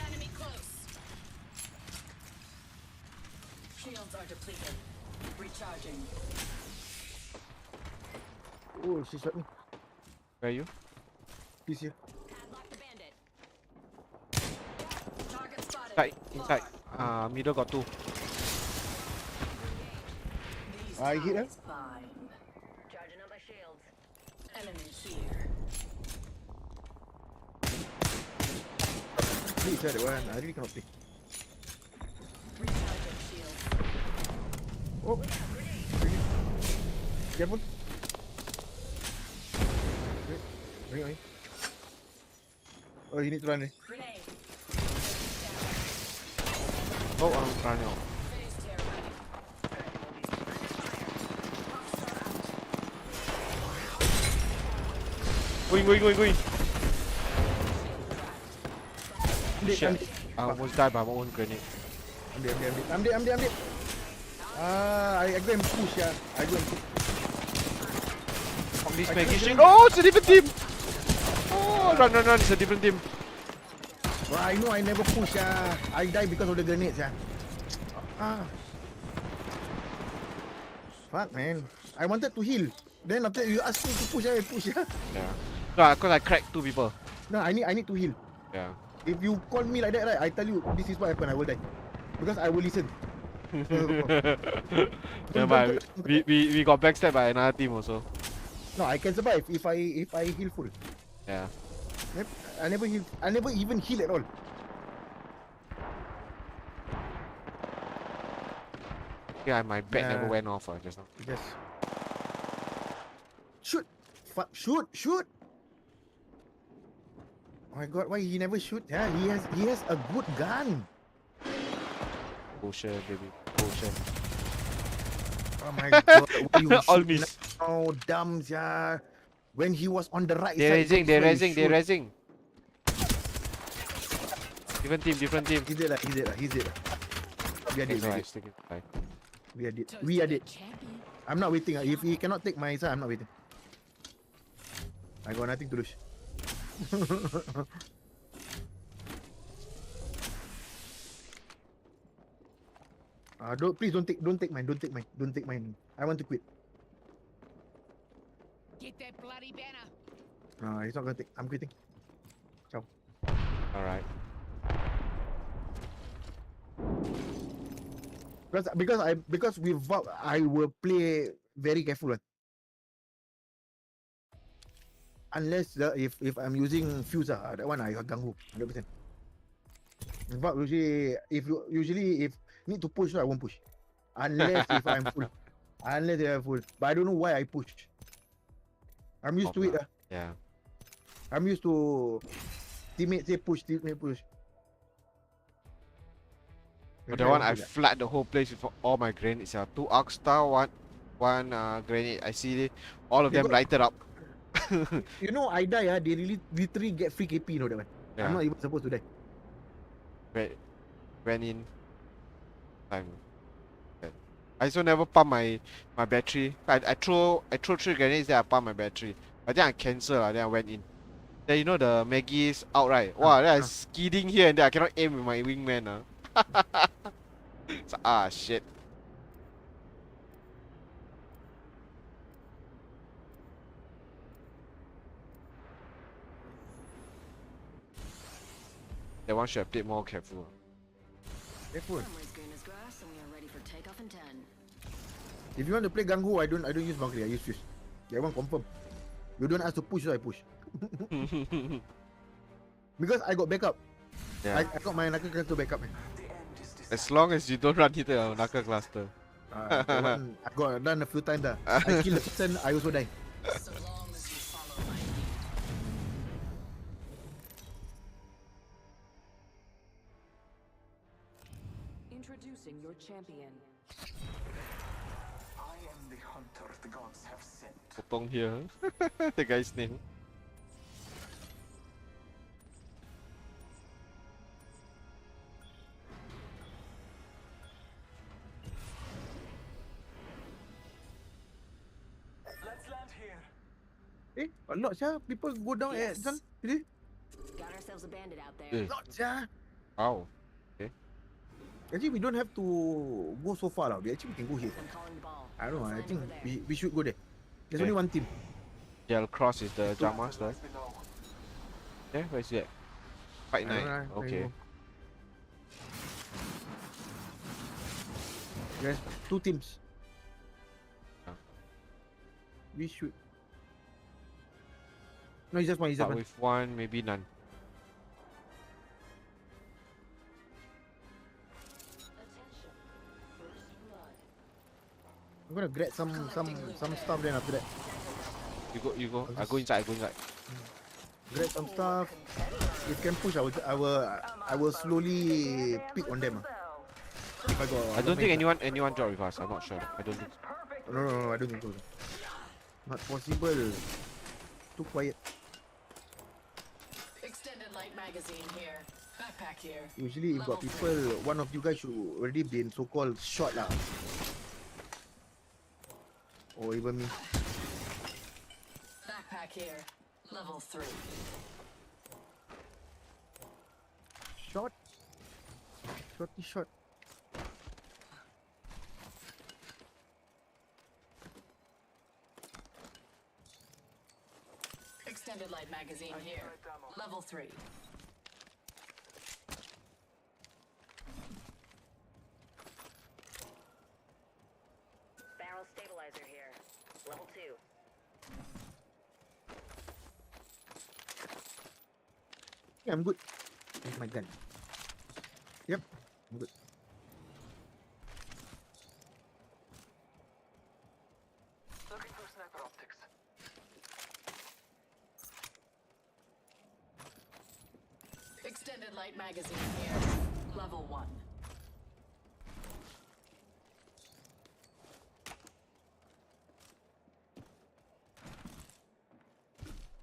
Enemy close. Shields are depleted. Recharging. Oh, she shot me. Where are you? He's here. Padlock the bandit. Target spotted. Inside. Middle got 2. These I hit her. ties bind. Charging up my shields. Enemy here. Please, that one. I really cannot play. Recharging shields. Oh. Careful. Wait. Bring it on. Oh, you need to run. Grenade. Oh, I'm running out. Phase tear ready. Going. Ambil, Shit. ambil. I almost died by my own grenade. Ambil. I go and push, yeah. I go and push. Fuck this I Maggie can't shit. do it. Oh, it's a different team. Oh, run. It's a different team. Well, I know I never push, yeah. I die because of the grenades, yeah. Fuck, man. I wanted to heal. Then after you asked me to push, I push, yeah. Yeah. No, because I cracked 2 people. No, I need to heal. Yeah. If you call me like that, right, I tell you this is what happened. I will die because I will listen. Never mind. We got backstabbed by another team also. No, I can survive if I heal full. Yeah. I never heal. I never even heal at all. Yeah, my bat never Yeah. went off just now. Just shoot. Fuck. Shoot. Oh my god, why he never shoot? Yeah, he has a good gun. Bullshit, baby. Bullshit. Oh my god, why you All shoot miss. now? Dumb, yeah. When he was on the right They're side. raising. that's why you shoot. Different team. He's dead. We are dead. We are dead. I'm not waiting. If he cannot take my side, I'm not waiting. I got nothing to lose. Please don't take mine. I want to quit. Get that bloody banner. No, he's not gonna take. I'm quitting. Ciao. Alright. Because with VOP, I will play very careful. Unless if I'm using fuse, that one I ganggu 100%. VOP usually if need to push, I won't push. Unless if I'm full. But I don't know why I push. I'm used to it. Yeah. I'm used to teammate say push, teammate push. But the one I flood the whole place with all my grenades. 2 arc star, one grenade. I see all of them lighted up. You know, I die. They really literally get free KP. You know that one. Yeah. I'm not even supposed to die. Went in time. I also never pump my battery. I throw 3 grenades, then I pump my battery. But then I cancel, then I went in. Then you know the Maggie's out, right? Wow, then I skidding here and there. I cannot aim with my wingman. So, shit. That one should have played more careful. Careful. Armory's green as grass, and we are ready for takeoff in 10. If you want to play Ganghu, I don't use Valkyrie, I use Fuse. That one confirm. You don't ask to push, so I push. Because I got backup. Yeah. I got my knuckle cluster backup. As long as you don't run into a knuckle cluster. That one, I got done a few times. I kill the person, I also die. So long as you follow my lead. Introducing your champion. I am the hunter the gods have sent. Potong here. The guy's name. Let's land here. A lot, yeah. People go down at Sun. Really? Got ourselves a bandit out there. Eh. Lot, yeah. Wow. Okay. Actually, we don't have to go so far. We actually can go here. I'm calling the ball. I don't know. I Let's think land over there. we should go there. There's Okay. only one team. Gel Cross is the jump master. Below. Yeah, where's that? Fight I don't night. know, I Okay. don't know. There's two teams. Ah. We should. No, it's just one. It's just Start one. with one, maybe none. Attention. First blood. I'm gonna grab some stuff. Then after that, You go. I go inside. grab some stuff. If can push, I will slowly pick on them. If I got. I don't think anyone drop with us. I'm not sure. I don't think. No, I don't think so. Not possible. Too quiet. Extended light magazine here. Backpack here. Usually, if got people, one of you guys should already been so-called shot lah. Or even me. Backpack here. Level 3. Shot. Shorty shot. Extended light magazine here. Level 3. Barrel stabilizer here. Level 2. Yeah, I'm good. With my gun. Yep, I'm good. Looking for sniper optics. Extended light magazine here. Level 1.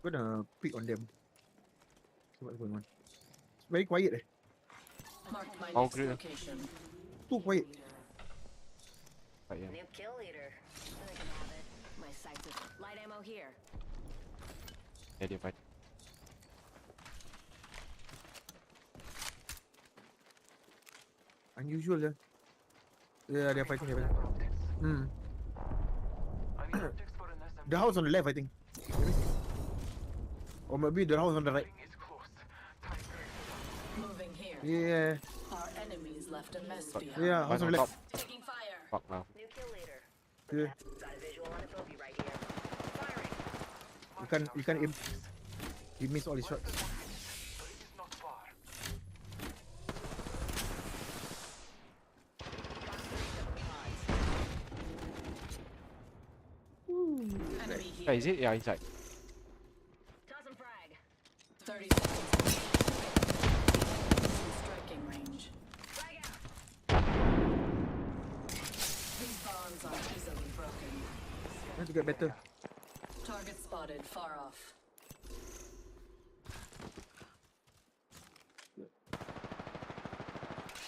Gonna pick on them. See what's going on. It's very quiet. Marked my Oh, next great. location. Too quiet. But yeah. New kill leader. I can have it. My sights are light ammo here. Yeah, they fight. Unusual. Yeah, they're fighting. Sniper optics. Hmm. I need optics for an SMG. The house on the left, I think. Maybe. Or maybe the house on the right. Is close. Time period. Moving here. Yeah. Our enemies left a mess behind. Yeah, house on the left. Taking fire. Fuck now. New kill leader. Yeah. Got a visual on a bogey right here. Firing. You can't aim. He missed all his shots. But it is not far. Enemy Yeah, here. is it? Yeah, inside. Toss 'em frag. 30 seconds. Striking range. Frag out. These bonds are easily broken. I have to get better. Target spotted far off.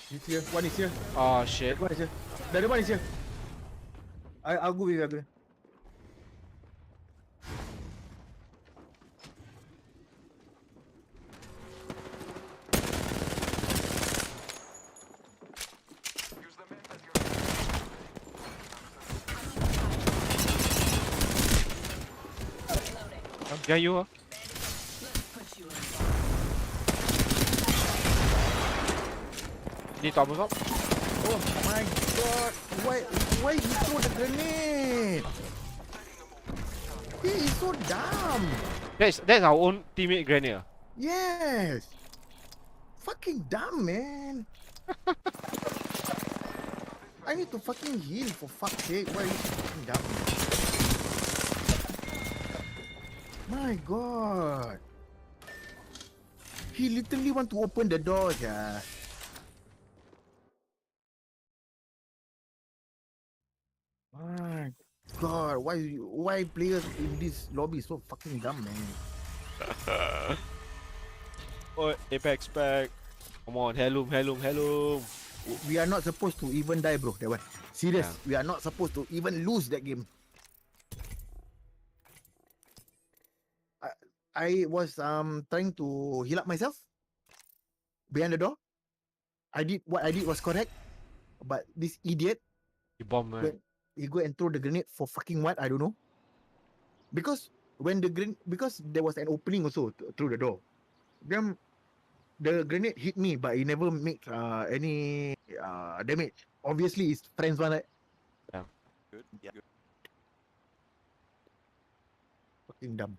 He's here. One is here. Oh shit. One is here. The other one is here. I'll go with you. I'll go with you. Use the map as your Yeah, you are. Let's put you in Need to up. Oh my god! Why you throw the grenade? He is so dumb. That's our own teammate Grenier. Yes. Fucking dumb, man. I need to fucking heal for fuck's sake. Why are you so fucking dumb? My god. He literally want to open the door, yeah. My god, why players in this lobby so fucking dumb, man? Oh, Apex back. Come on, Hellum. We are not supposed to even die, bro. That one. Serious. Yeah. We are not supposed to even lose that game. I was trying to heal up myself behind the door. What I did was correct, but this idiot, You bomb, man. he go and throw the grenade for fucking what? I don't know. Because there was an opening also through the door. Then the grenade hit me, but it never made any damage. Obviously, it's friends one, right? Yeah. Good. Yeah. Good. Fucking dumb.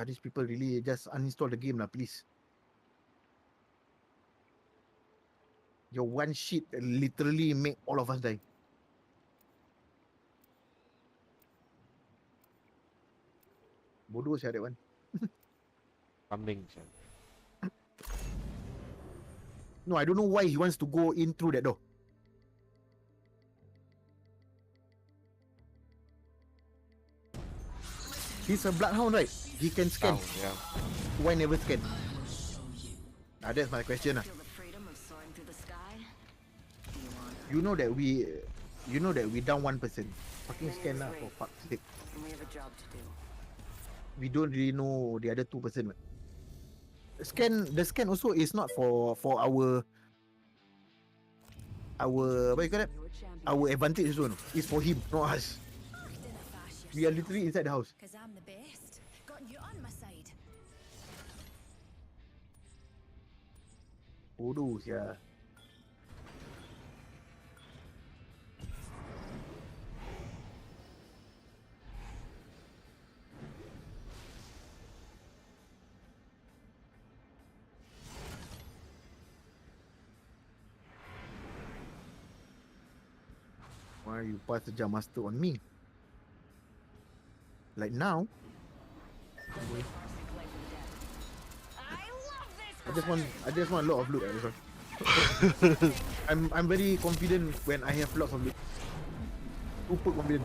These people really just uninstall the game, please. Your one shit literally make all of us die. Bodoh sia that one. Kambing. No, I don't know why he wants to go in through that door. He's a bloodhound, right? He can scan. Yeah. Why never scan? That's my question. Feel the freedom of soaring through the sky? Do you want You know that we down 1%. Fucking scan lah, for fuck's sake. And we have a job to do. We don't really know the other 2%. The scan also is not for our what you call that? Our advantage also. No? It's for him, not us. We are literally inside the house. Because I'm the best. Got you on my side. Bodoh sia. Why you pass the jump master on me? Like now? I just want a lot of loot. This one. I'm very confident when I have lots of loot. Super confident.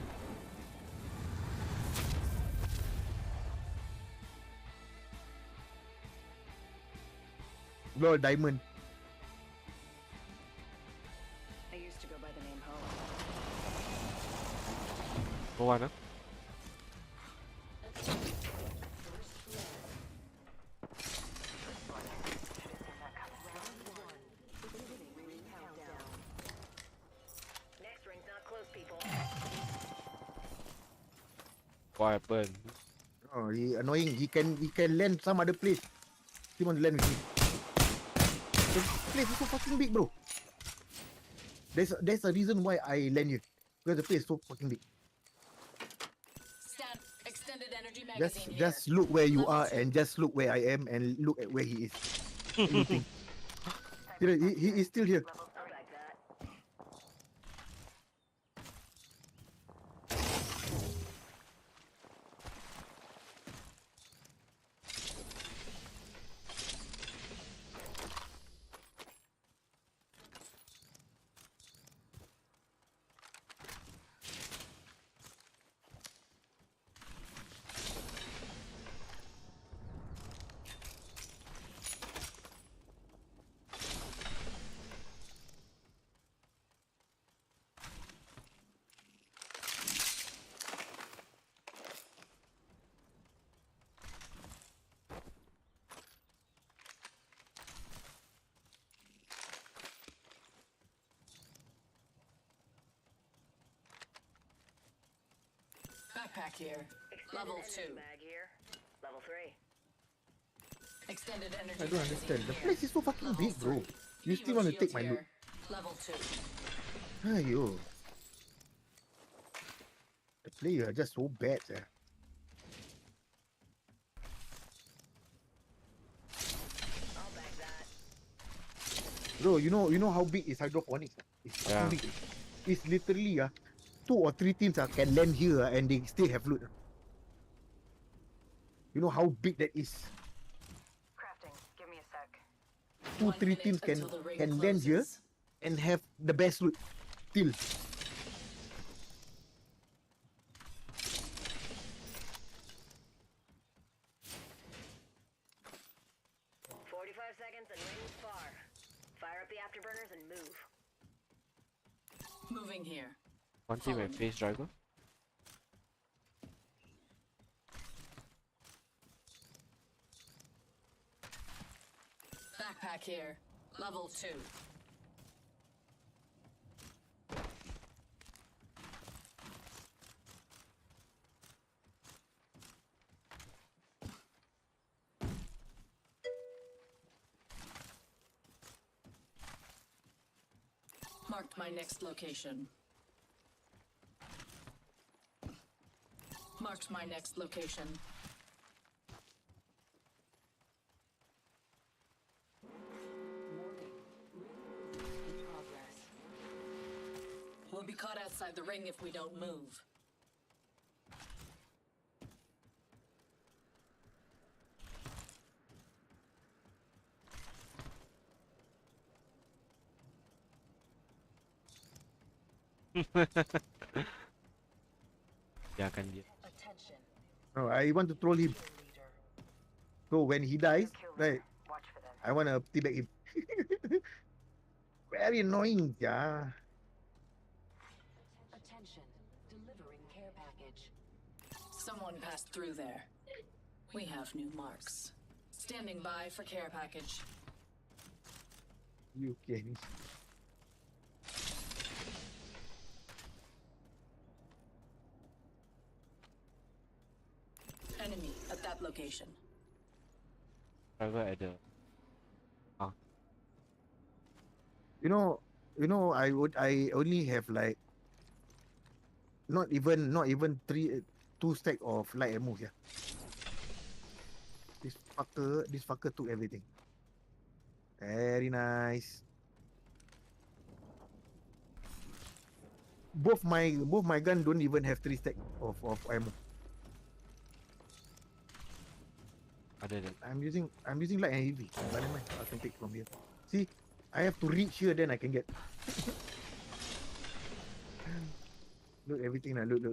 Lol, diamond. I used to go by the name Ho. Go on, huh? Next ring's not close, people. What happened? Oh, he annoying. He can land some other place. He want to land with me. The place is so fucking big, bro. There's a reason why I land here. Because the place is so fucking big. Extended energy magazine Just look where you are and just look where I am and look at where he is. Anything. He is still here. Backpack here. Level 2. Bag here. Level 3. Extended energy. I don't understand. The place is so fucking big, bro. You still want to take my loot? Level 2. Aiyo. player are just so bad, sir. Bro, you know how big is hydroponics? It's fucking big. It's literally 2 or 3 teams can land here and they still have loot. You know how big that is. Crafting. Give me a sec. 2-3 teams can land here and have the best loot still. 45 seconds and ring's far. Fire up the afterburners and move. Moving here. One team with face driver. Backpack here. Level 2. Marked my next location. Marked my next location. In progress. We'll be caught outside the ring if we don't move. Yeah, can be. Attention. No, I want to troll him. So when he dies, right, I want to teabag him. Very annoying, yeah. Attention. Delivering care package. Someone passed through there. We have new marks. Standing by for care package. You can. Enemy at that location. Driver at the. You know, I only have like not even 2 stack of light ammo here. This fucker took everything. Very nice. Both my gun don't even have 3 stack of ammo. I'm using light and heavy, but never mind, I can take from here. See, I have to reach here, then I can get. Look everything now. Look.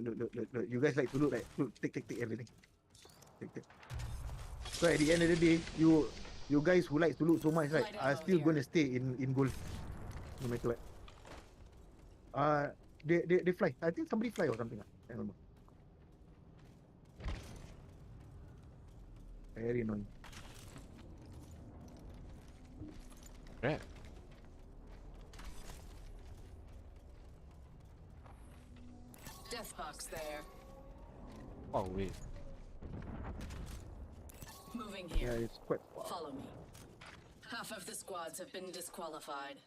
You guys like to look, right? Look, take everything. Take. So at the end of the day, you guys who like to look so much, right, are still gonna stay in gold, no matter what. They fly. I think somebody fly or something. I don't know. Very annoying. Right. Death box there. Oh wait. Moving here. Yeah, it's quite far. Follow me. Half of the squads have been disqualified.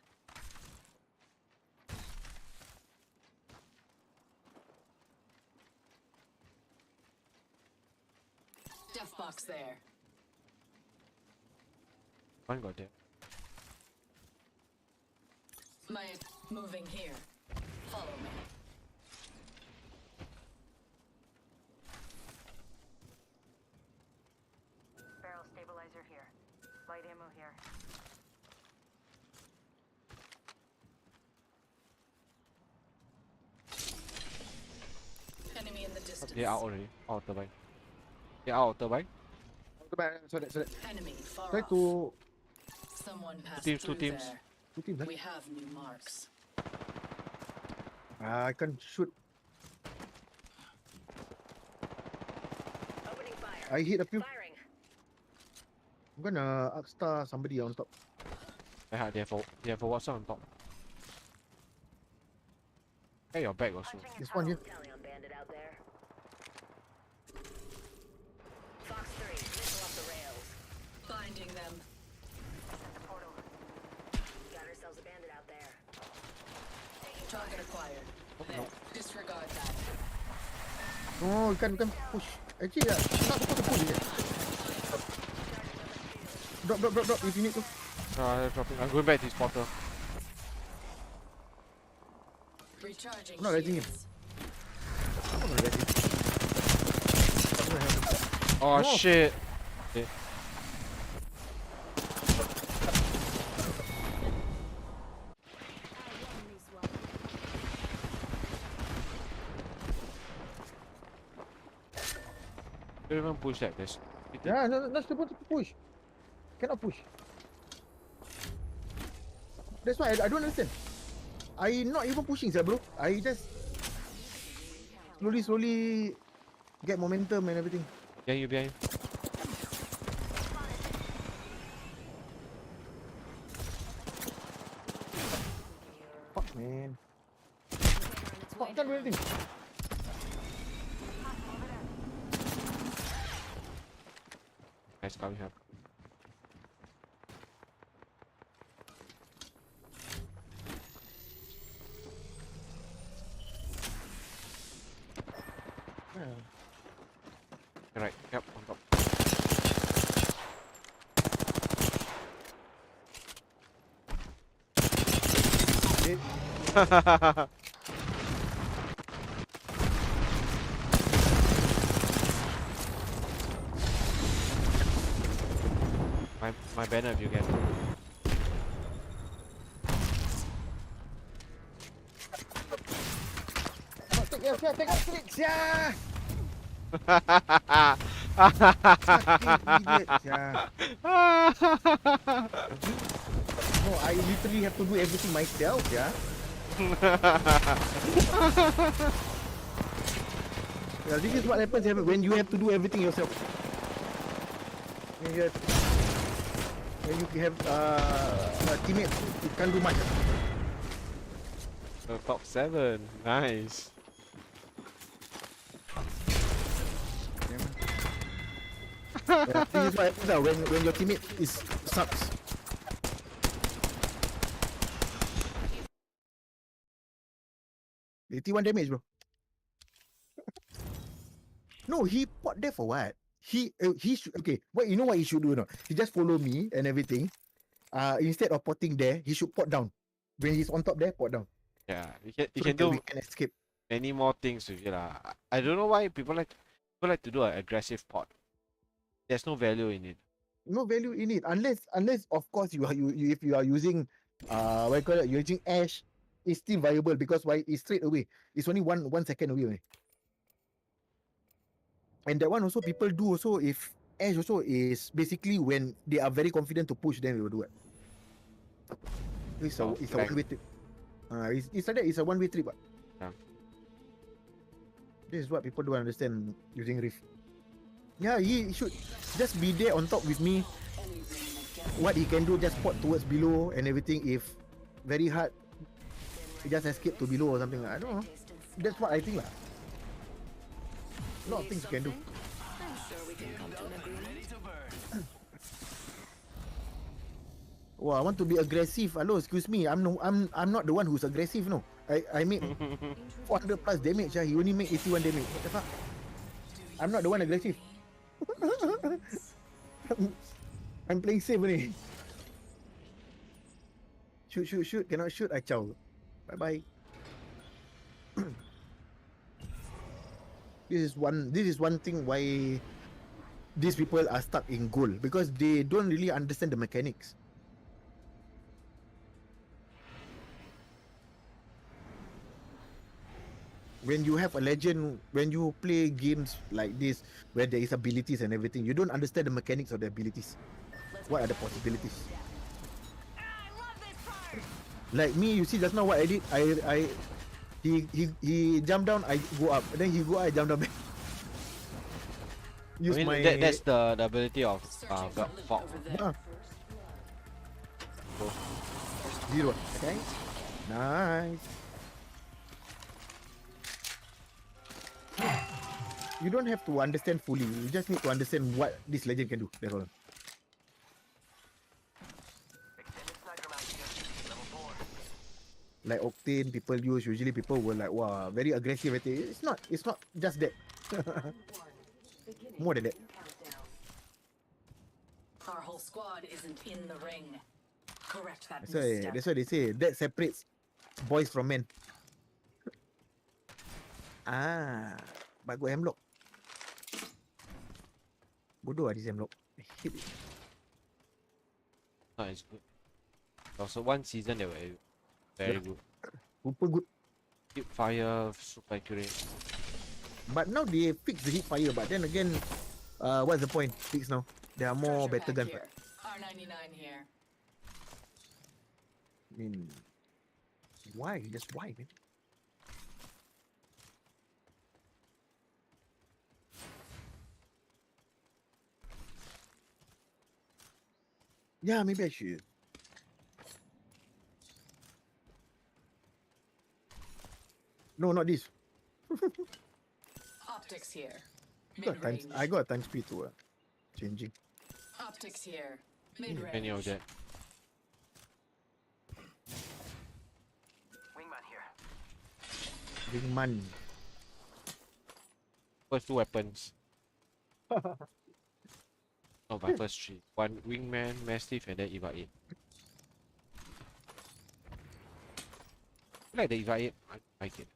Death box there. One got there. Moving here. Follow me. Barrel stabilizer here. Light ammo here. Enemy in the distance. They're out already. Out of the bike. They're out of the bike. So that. Enemy far Try off. to. Someone passed Two through teams. there. 2 teams, huh? We have new marks. I can shoot. Opening fire. I hit a few. Firing. I'm gonna upstar somebody on top. They have a Watson on top. Hey, your back also. This one here. Talion bandit out there. Fox 3, missile off the rails. Binding them. Got ourselves a bandit out there. Target acquired. There. Disregard that. Oh, you can't push. Actually, not supposed to push it. Drop if you need to. I'm dropping. I'm going back to his portal. Recharging I'm not letting him. shields. I'm not letting him. Oh No. shit. Okay. Don't even push like this. Yeah, no, not supposed to push. Cannot push. That's why I don't understand. I not even pushing, sir, bro. I just slowly get momentum and everything. Behind you, behind you. Fuck, man. Fuck, can't do anything. Nice coming up. Right, yep, on top. my banner if you can. Take out clicks, yeah. Idiot, yeah. No, I literally have to do everything myself, yeah. Yeah, this is what happens when you have to do everything yourself. When you have a teammate, you can't do much. The top 7, nice. Yeah, this is what happens when your teammate sucks. 81 damage, bro. No, he pot there for what? He should, okay. What you know what he should do? No, he just follow me and everything. Instead of potting there, he should pot down. When he's on top there, pot down. Yeah, you So can do we can escape. many more things with it. I don't know why people like to do an aggressive pot. There's no value in it. No value in it unless of course you if you are using what you call it, you're using ash, it's still viable because why it's straight away. It's only 1 second away only. And that one also people do also if ash also is basically when they are very confident to push, then they will do it. It's a one-way trip. It's like that. It's a one-way trip. Yeah. This is what people don't understand using Rift. Yeah, he should just be there on top with me. What he can do, just pot towards below and everything. If very hard, he just escape to below or something. I don't know. That's what I think lah. A lot of things you can do. I'm sure we can come to an agreement. Wow, I want to be aggressive. Hello, excuse me. I'm not the one who's aggressive. No, I made 400 plus damage. He only made 81 damage. What the fuck? I'm not the one aggressive. I'm playing safe only. Shoot. Cannot shoot. I chow. Bye. This is one thing why these people are stuck in goal, because they don't really understand the mechanics. When you have a legend, when you play games like this, where there is abilities and everything, you don't understand the mechanics of the abilities. What are the possibilities? Like me, you see just now what I did. He jumped down, I go up. Then he go up, I jump down back. Use that's the ability of fog. Zero. Okay. Nice. You don't have to understand fully. You just need to understand what this legend can do. That's all. Like Octane, people use. Usually people were like, wow, very aggressive. It's not just that. More than that. Our whole squad isn't in the ring. Correct that That's why, misstep. that's why they say that separates boys from men. But got hemlock. Bodoh this hemlock. I hate it. No, it's good. Also, one season they were very good. Super good. Hip fire, super accurate. But now they fix the hip fire. But then again, what's the point? Fix now. There are more better guns. Here. R99 here. I mean, why? Just why, man? Yeah, maybe I should. No, not this. Optics here. I got a time speed to changing. Optics here. Mid-range. Any of that. Wingman here. Wingman. First 2 weapons. No, my first 3. One wingman, mastiff, and then Eva 8. I like the Eva 8. I like it.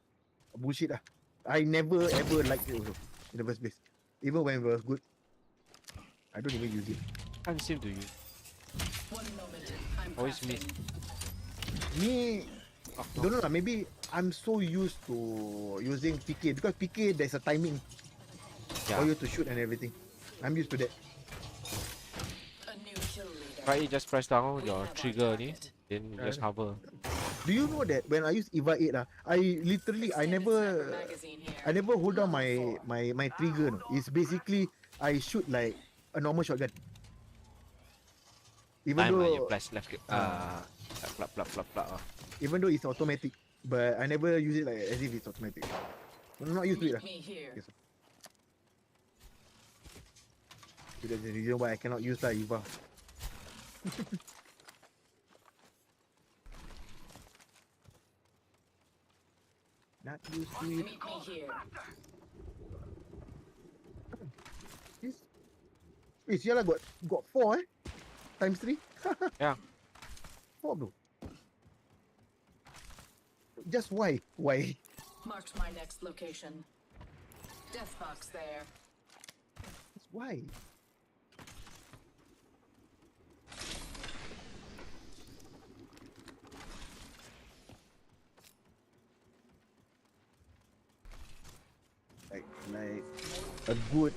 Bullshit lah. I never ever liked it also in the first place. Even when it was good, I don't even use it. Can't seem to use. One moment. I'm Always miss. Me, don't know lah. Maybe I'm so used to using PK because PK there's a timing for you to shoot and everything. I'm used to that. A new kill leader. Right, just press down your trigger ni, then just hover. Do you know that when I use Eva 8 I never hold down my trigger. No. It's basically I shoot like a normal shotgun. Even Time though you press left click. Flap, flap, flap, flap. Even though it's automatic, but I never use it like as if it's automatic. I'm not used to it. Okay, so. That's the reason why I cannot use that Eva. Not used to it. Meet me here. Yes. Yeah, got 4 times 3. Yeah. 4 bro. Just why? Why? Marked my next location. Death box there. Just why? Like a good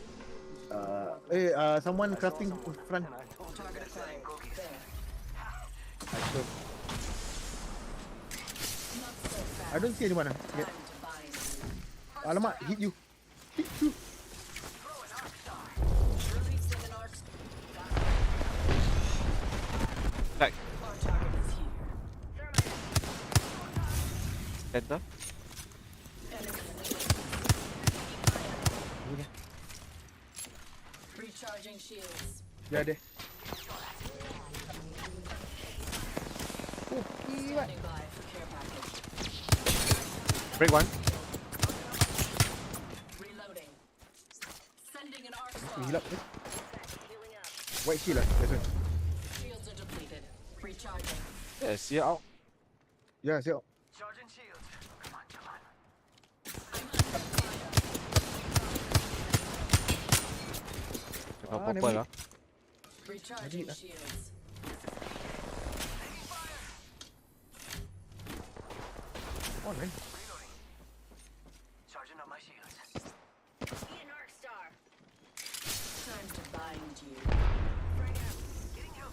someone crafting in front. I don't see anyone yet. Alamak, hit you. Hit you. Like center. Recharging shields. Yeah, there. Standing by for care package. Break one. Reloading. Sending an arc Heal up. White shield lah. That's one. Shields are depleted. Recharging. Yeah, see out. Yeah, see out. Charging shields. Come on, come on. Purple lah. Recharging shields. Come on, man. Reloading. Charging up my shields. Be an arc star. Time to bind you. Bring out. Getting you.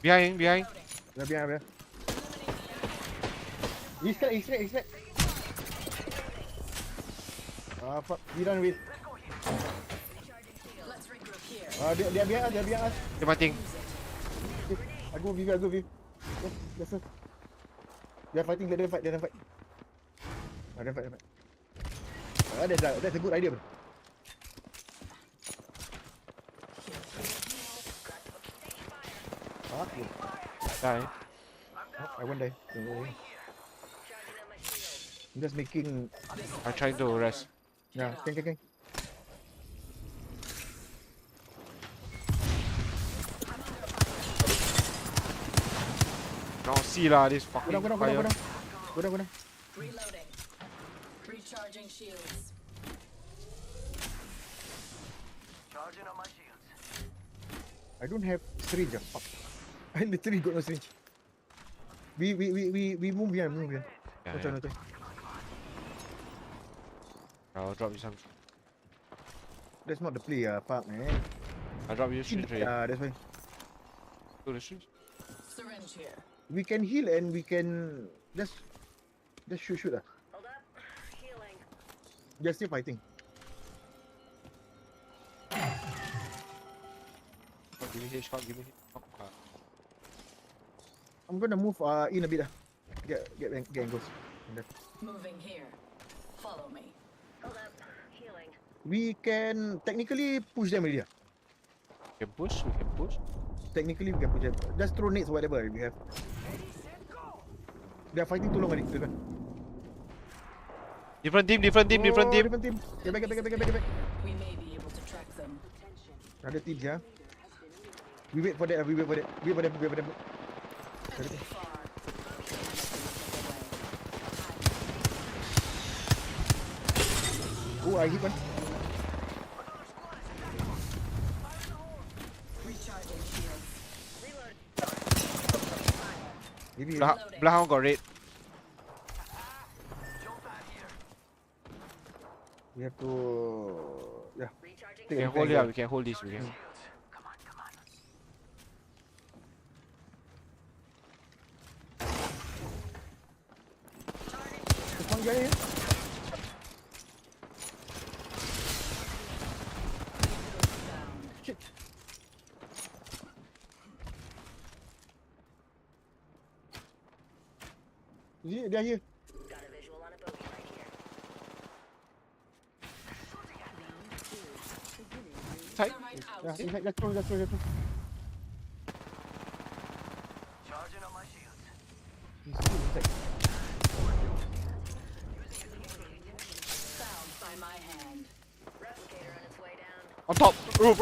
Behind. Yeah, behind. He's cracked. Fuck. He run with. Let's regroup here. Dia behind us. Dia mating. I go with you. Yes, sir. They're fighting, let them fight. Let them fight. That's a good idea, bro. Die. I won't die. Don't worry. I'm just making. I'm trying to rest. Yeah, can. Now see lah, this fucking Go fire. down. Reloading. Recharging shields. Charging on my shields. I don't have syringe. Fuck. I literally got no syringe. We move here. Yeah, No choice. I'll drop you some. That's not the play, fuck man. I'll drop you straight. That's why. Go the street. Syringe here. We can heal and we can just shoot. Hold up. Healing. Just still fighting. Oh, give me hit shot, give me hit. I'm gonna move in a bit. Get angles. Moving here. Follow me. Hold up. Healing. We can technically push them already. We can push. Technically we can push them. Just throw nades or whatever we have. They are fighting too long already. Different team. Different team. Get back. We may be able to track them. Other teams, yeah. We wait for that. Wait for them. Enemy far. Oh, I hit one. Recharging shields. Maybe. Bloodhound got red. We have to. Yeah. We can hold it. We can hold this. We can. There's one guy here. Shit. They are here. Got a visual on a bogey right here. Tight. Yeah, let's throw. Charging on my shields. He's still inside. Found by my hand. Replicator on its way down. On top roof.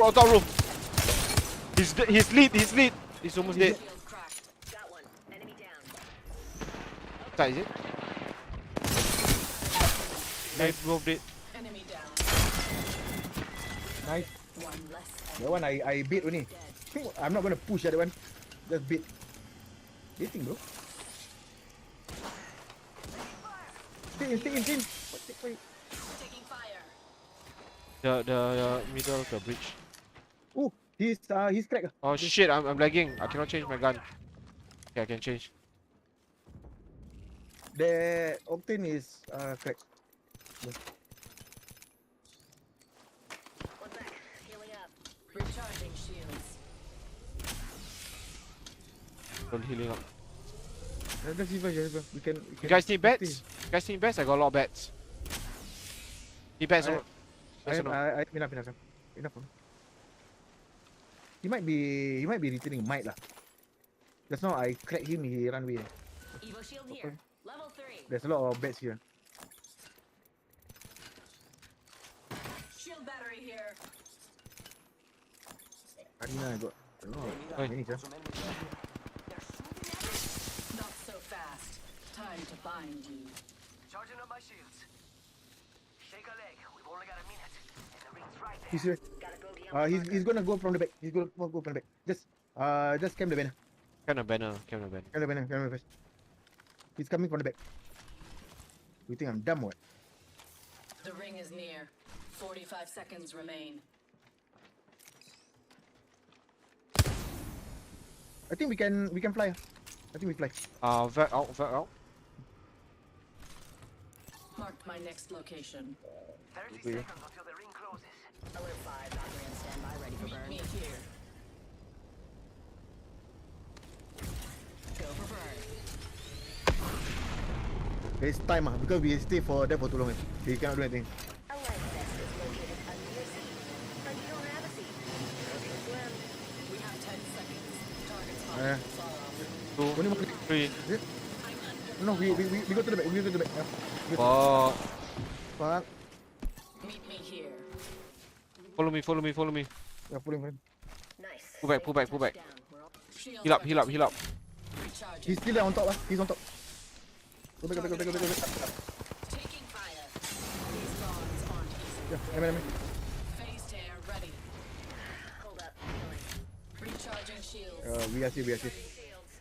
He's lead. He's almost dead. Shield cracked. Got one. Enemy down. That is it. Nice, both dead. Enemy down. Nice. One less. That one I bait only. I'm not gonna push that one. Just bait. Baiting, bro. Stay in. Taking fire. The middle of the bridge. Oh, he's cracked. Oh shit! I'm lagging. I cannot change my gun. Okay, I can change. The Octane is cracked. One back. Healing up. Recharging shields. Don't healing up. Let's see if we can. You guys need bets? I got a lot of bets. Need bets or I have enough. He might be returning. Might lah. Just now I cracked him. He ran away. Evo shield here. Level 3. There's a lot of bets here. Shield battery here. Arena I got. Oi. Many, sir. Not so fast. Time to bind you. Charging on my shields. Shake a leg. We've only got a minute. And the ring's right there. He's here. Got a bogey on He's gonna go from the back. He's gonna go from the back. Just camp the banner. Camp the banner. Camp the banner first. He's coming from the back. You think I'm dumb or what? The ring is near. 45 seconds remain. I think we can fly. I think we fly. Vec out. Marked my next location. 30 seconds until the ring closes. Alert 5, Valkyrie on standby, ready for burn. Meet me here. Go for burn. There's time because we stay for that for too long. We cannot do anything. A life vest is located under your seat. But you don't have a seat. Okay, swim. We have 10 seconds. Target's on. Fall off. 2, 3. No, we go to the back. We go to the back. Yeah. Fuck. Fuck. Meet me here. Follow me. Yeah, pull him. Nice. Pull back. Shields Heal are up. recharging. He's still there on top. He's on top. Go back. Taking fire. These bonds aren't easy. Yeah, enemy. Phase tear ready. Hold up. Healing. Recharging shields. We are safe.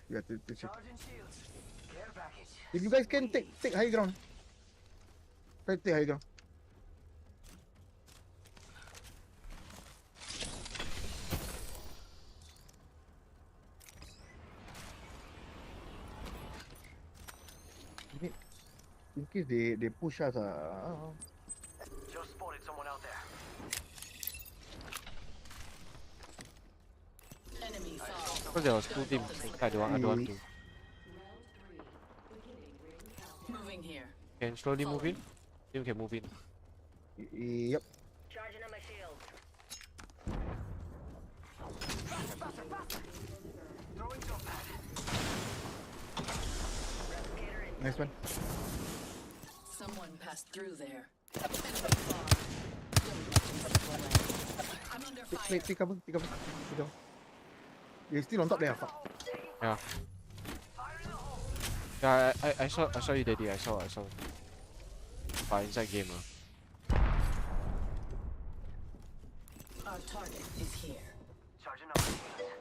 We have to check. Charging shields. Care package. If you guys can take high ground. Try to take high ground. In case they push us, Just spotted someone out there. Enemy far. Because there was 2 teams. I don't want to. Moving here. Can slowly move in. Team can move in. yep. Charging on my shield. Throwing jump pad. Nice one. Someone passed through there. Enemy far. Don't let him slip away. I'm under fire. Take cover. You're still on top there. Fuck. Yeah. Yeah, I saw you, Daddy. I saw. Inside game. Our target is here. Charging up my shields.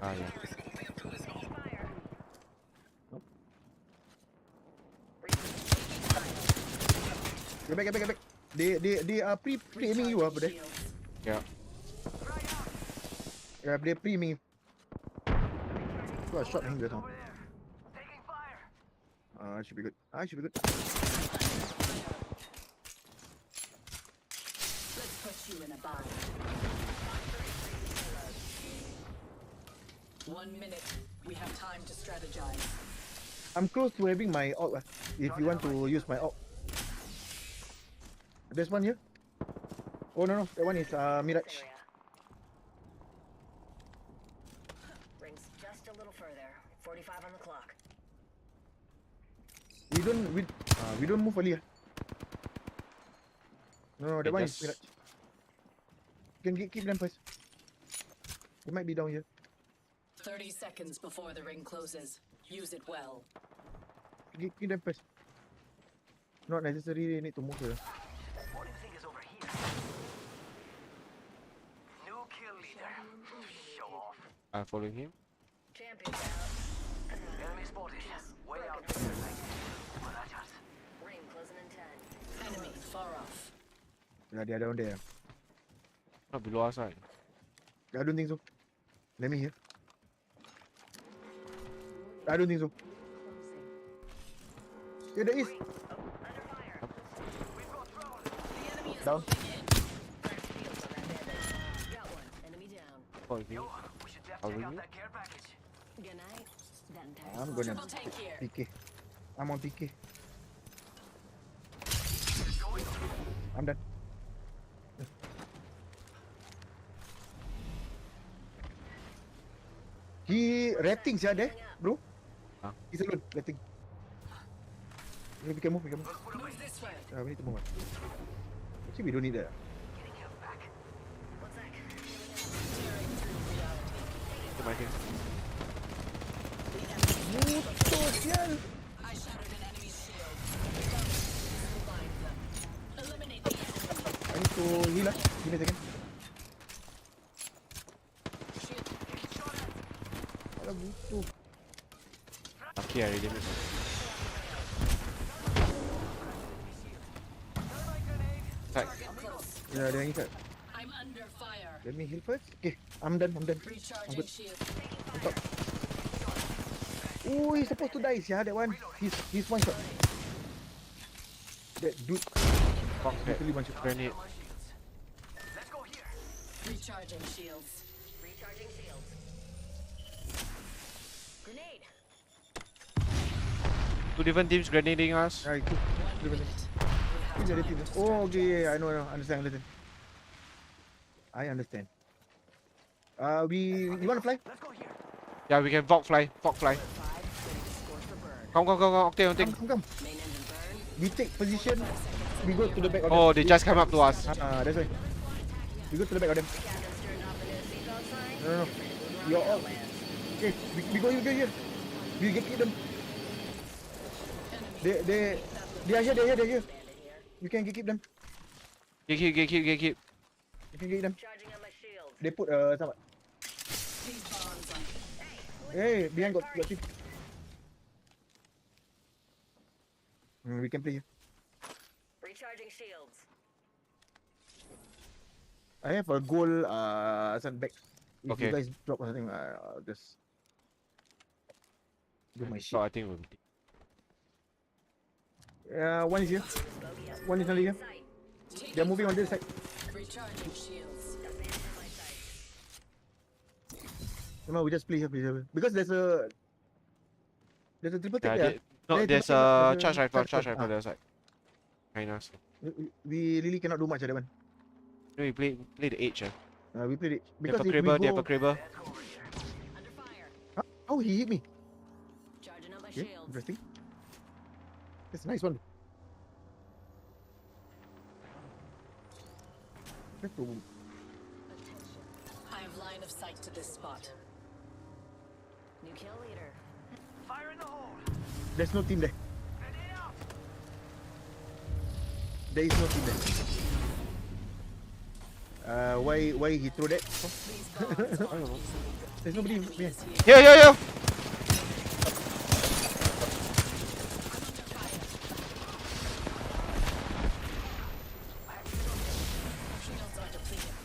Yeah. Get back. They are pre-aiming you over there. Yeah. Yeah, they pre-aiming you. So I shot him just now. Over there. Taking fire. I should be good. Let's put you in a bind. 1 minute. We have time to strategize. I'm close to having my ult. If you want to use my ult. There's one here. Oh no, that one is Mirage. Rings just a little further. 45 on the clock. We don't move early. No, that one is Mirage. You can keep them first. They might be down here. 30 seconds before the ring closes. Use it well. Keep them first. Not necessarily need to move here. What do you think is over here? New kill leader. Show off. I'm following him. Champions out. Enemy spotted. Way out there. Marachas. Ring closing in 10. Enemy far off. Yeah, they are down there. Not below us, right? I don't think so. Let me hear. I don't think so. Yeah, there is. Down. Got one. Enemy down. Following him. We should def Following check out you. that care package. Good night. I'm gonna Triple tank here. PK. I'm on PK. I'm done. He ratting there, bro. Huh? He's alone, ratting. We can move. Move this way. We need to move. Actually, we don't need that. What's that? To my team. I shattered an enemy's shield. Revive them. Eliminate the enemy. I need to heal. Give me a second. Alah, butuh. Lucky I really missed. Right. Yeah, dia inside. I'm under fire. Let me heal first. Okay, I'm done. I'm Recharging good. shield. Oh, he's supposed to die, yeah, that one. He's one shot. That dude. Fuck that. Literally one shot. Grenade. Let's go here. Recharging shields. Recharging shields. Grenade. 2 different teams grenading us. Right, two different things. Which other team? Oh, okay, yeah, I know, understand. I understand. You wanna fly? Let's go here. Yeah, we can fog fly. Score for burn. Come. Octane. Come. We take position. We go to the back of them. Oh, they just came up to us. That's why. We go to the back of them. No. You're all. Okay, we go here. We get them. They are here. You can keep them. Get. You can get them. They put somewhat. Hey, behind got team. We can play here. Recharging shields. I have a goal send back. If Okay. you guys drop or something, I'll just do my shit. So I think we'll be. One is here. One is only here. They're moving on this side. Recharging shields. No, we just play here. Because there's a triple take there. No, there's a charge rifle the other side. Kind of. We really cannot do much at that one. No, we play the edge. We played it. They Because have a if we cribber. go... They have a cribber. Oh, he hit me. Charging up my Okay, shields. interesting. That's a nice one. Let's go. I have line of sight to this spot. New kill leader. Fire in the hole. There's no team there. There is no team there. Why he threw that? I don't know. There's nobody here. Here. Shields are depleted.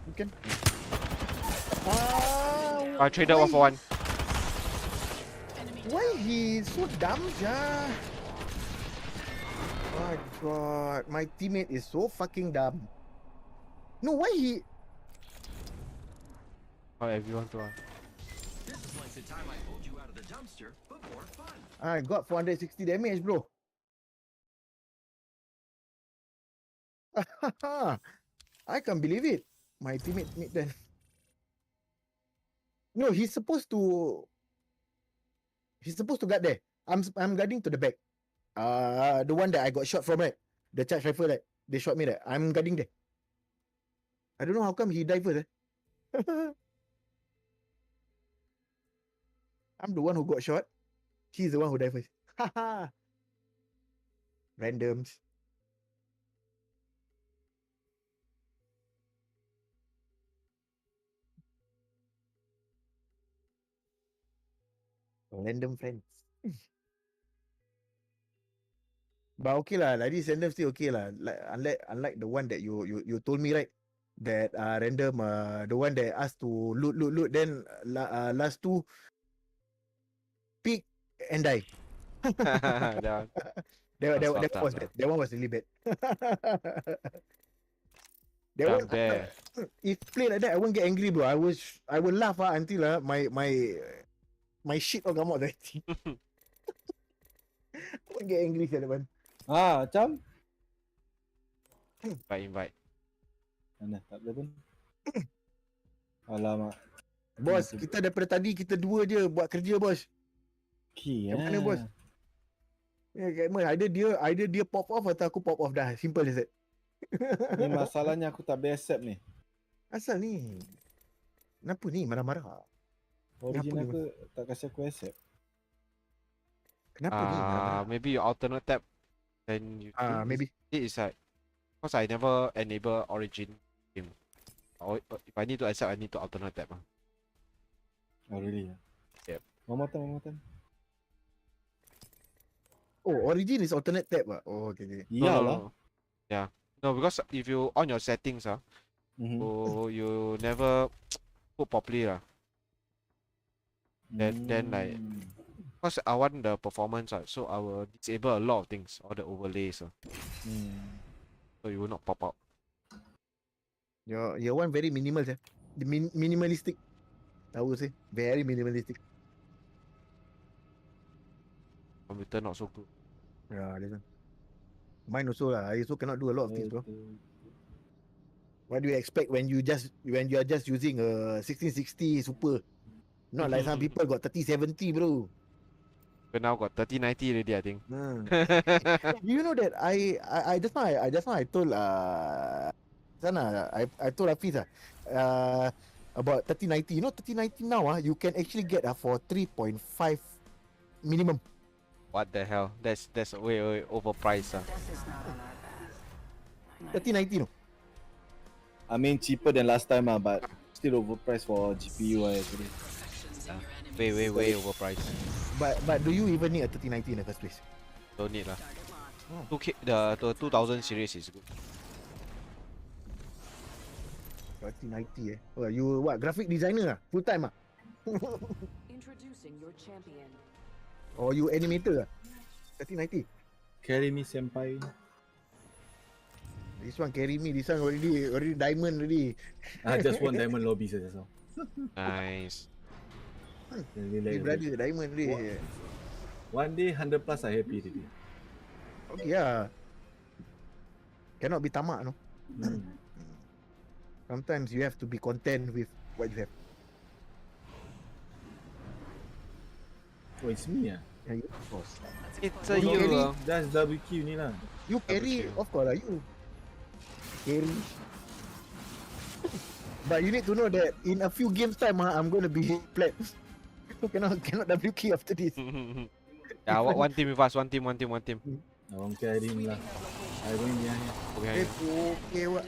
You can. I traded 1 for 1. Why he so dumb, ja? My god, my teammate is so fucking dumb. No, why he... Oh, everyone to us. This is like the time I pulled you out of the dumpster, but more fun. I got 460 damage, bro. I can't believe it. My teammate made that. No, he's supposed to guard there. I'm guarding to the back. The one that I got shot from, right? The charge rifle that they shot me there. I'm guarding there. I don't know how come he died first. I'm the one who got shot. He's the one who died first. Randoms. Random friends. But okay lah, like this random still okay lah. Like unlike the one that you told me, right? That random the one that asked to loot then last two pick and die. that was bad. That one was really bad. That Damn one, bad. if play like that, I won't get angry, bro. I will laugh until my shit all come out. I won't get angry sia that one. Macam Invite. mana tak boleh pun. Alamak. Bos, kita daripada tadi kita dua je buat kerja, bos. Okay, Macam mana, bos? Either dia pop off atau aku pop off dah. Simple as that. Ni masalahnya aku tak boleh accept ni. Asal ni? Kenapa ni marah-marah? Origin Kenapa aku tak kasi aku accept. Kenapa ni marah-marah? Maybe you alternate tab. Then you maybe. It is like because I never enable origin game. Or if I need to accept, I need to alternate tab. Oh really? Yep. One more time. Oh, origin is alternate tab. Oh, okay. Iyalah. Yeah. No, because if you on your settings, you never put properly Then like, because I want the performance, so I will disable a lot of things, all the overlays. So you will not pop out. Your one very minimal, sir. The minimalistic. I would say very minimalistic. Computer not so good. Yeah, this one. Mine also lah. I also cannot do a lot of things, bro. What do you expect when you are just using a 1660 super? Not like some people got 3070, bro. But now got 3090 already, I think. You know that I just now I told Sana, I told Hafiz about 3090. You know 3090 now you can actually get for 3.5 minimum. What the hell? That's way overpriced. 3090 no. I mean cheaper than last time but still overpriced for GPU actually. Way overpriced. But do you even need a 3090 in the first place? Don't need lah. 2K, the 2000 series is good. 3090 Oh, you what? Graphic designer full time Introducing your champion. Or you animator 3090. Carry me senpai. This one carry me. This one already diamond already. Just one diamond lobby saja so. Nice. Hey, brother diamond already. One day 100 plus I happy already. Okay Cannot be tamak no. Sometimes you have to be content with what you have. Oh, it's me Yeah, of course. It's you. That's WQ ni lah. You carry, of course lah you. Carry. But you need to know that in a few games time I'm going to be plat. cannot WQ after this. Yeah, one team with us. One team. I won't carry him lah. I going behind here. Okay, what?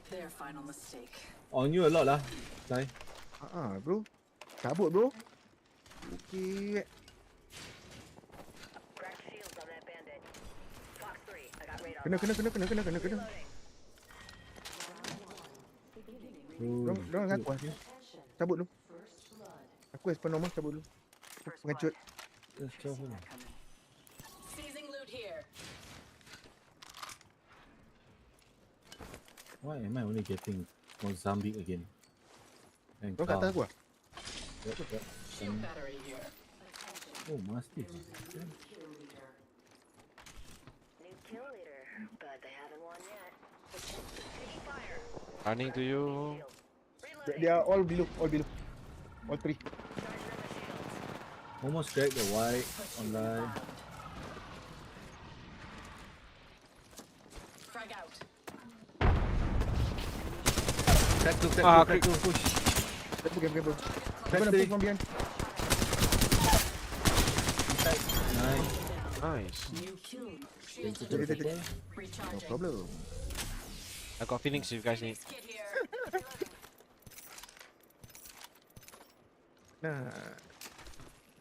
Their final mistake. On you a lot lah, Sai. Bro. Cabut bro. Okay. Kena. Dorang aku cabut dulu. Aku Espanoma cabut dulu. Pengecut. Seizing loot here. Why am I only getting Mozambique again? And Kau kat atas aku Shield battery here. Oh, Mastiff. New kill leader, but they haven't won yet. Taking fire. Running to you. They are all below. All three. Almost cracked the white online. Frag out. Crack to push. Careful. Crack Push from behind. Nice. New kill. No problem. I got Phoenix if you guys need.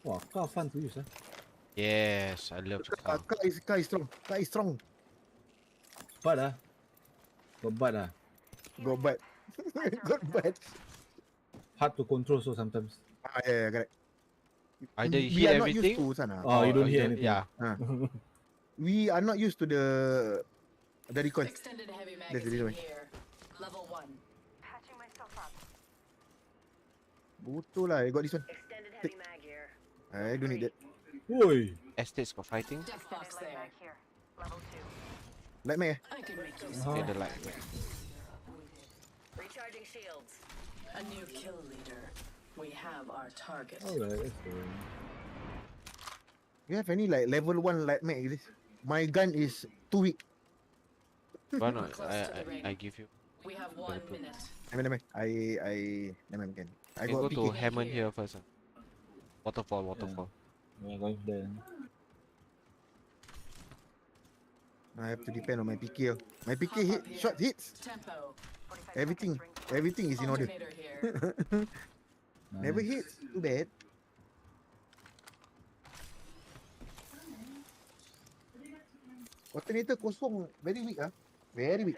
Wow, car fun to use Yes, I love the car. Car is strong. But got butt Got butt. Got butt. Hard to control so sometimes. Yeah, correct. Either you We hit are not everything. used to Sana. Oh, you don't hear anything. Yeah. We are not used to the recon. Extended heavy That's the reason magazine why. here. Level 1. Patching myself up. Betul lah, I got this one. Extended heavy mag here. I don't need that. Oi. Estates got fighting. Death box there. Here. Level 2. Like me I can make use Okay, of the it. light. Recharging shields. A new kill leader. We have our target. Alright, that's good. You have any like level 1 light mag this? My gun is too weak. Why not? Close to the ring. I give you. We have 1 minute. Never mind. I can. I You got go to PK. Hammond here first. Waterfall. Yeah, going there. I have to depend on my PK. My PK hit shot hits. Tempo. Everything is in order. Alternator here. Never hits. Too bad. Alternator kosong. Very weak Very weak.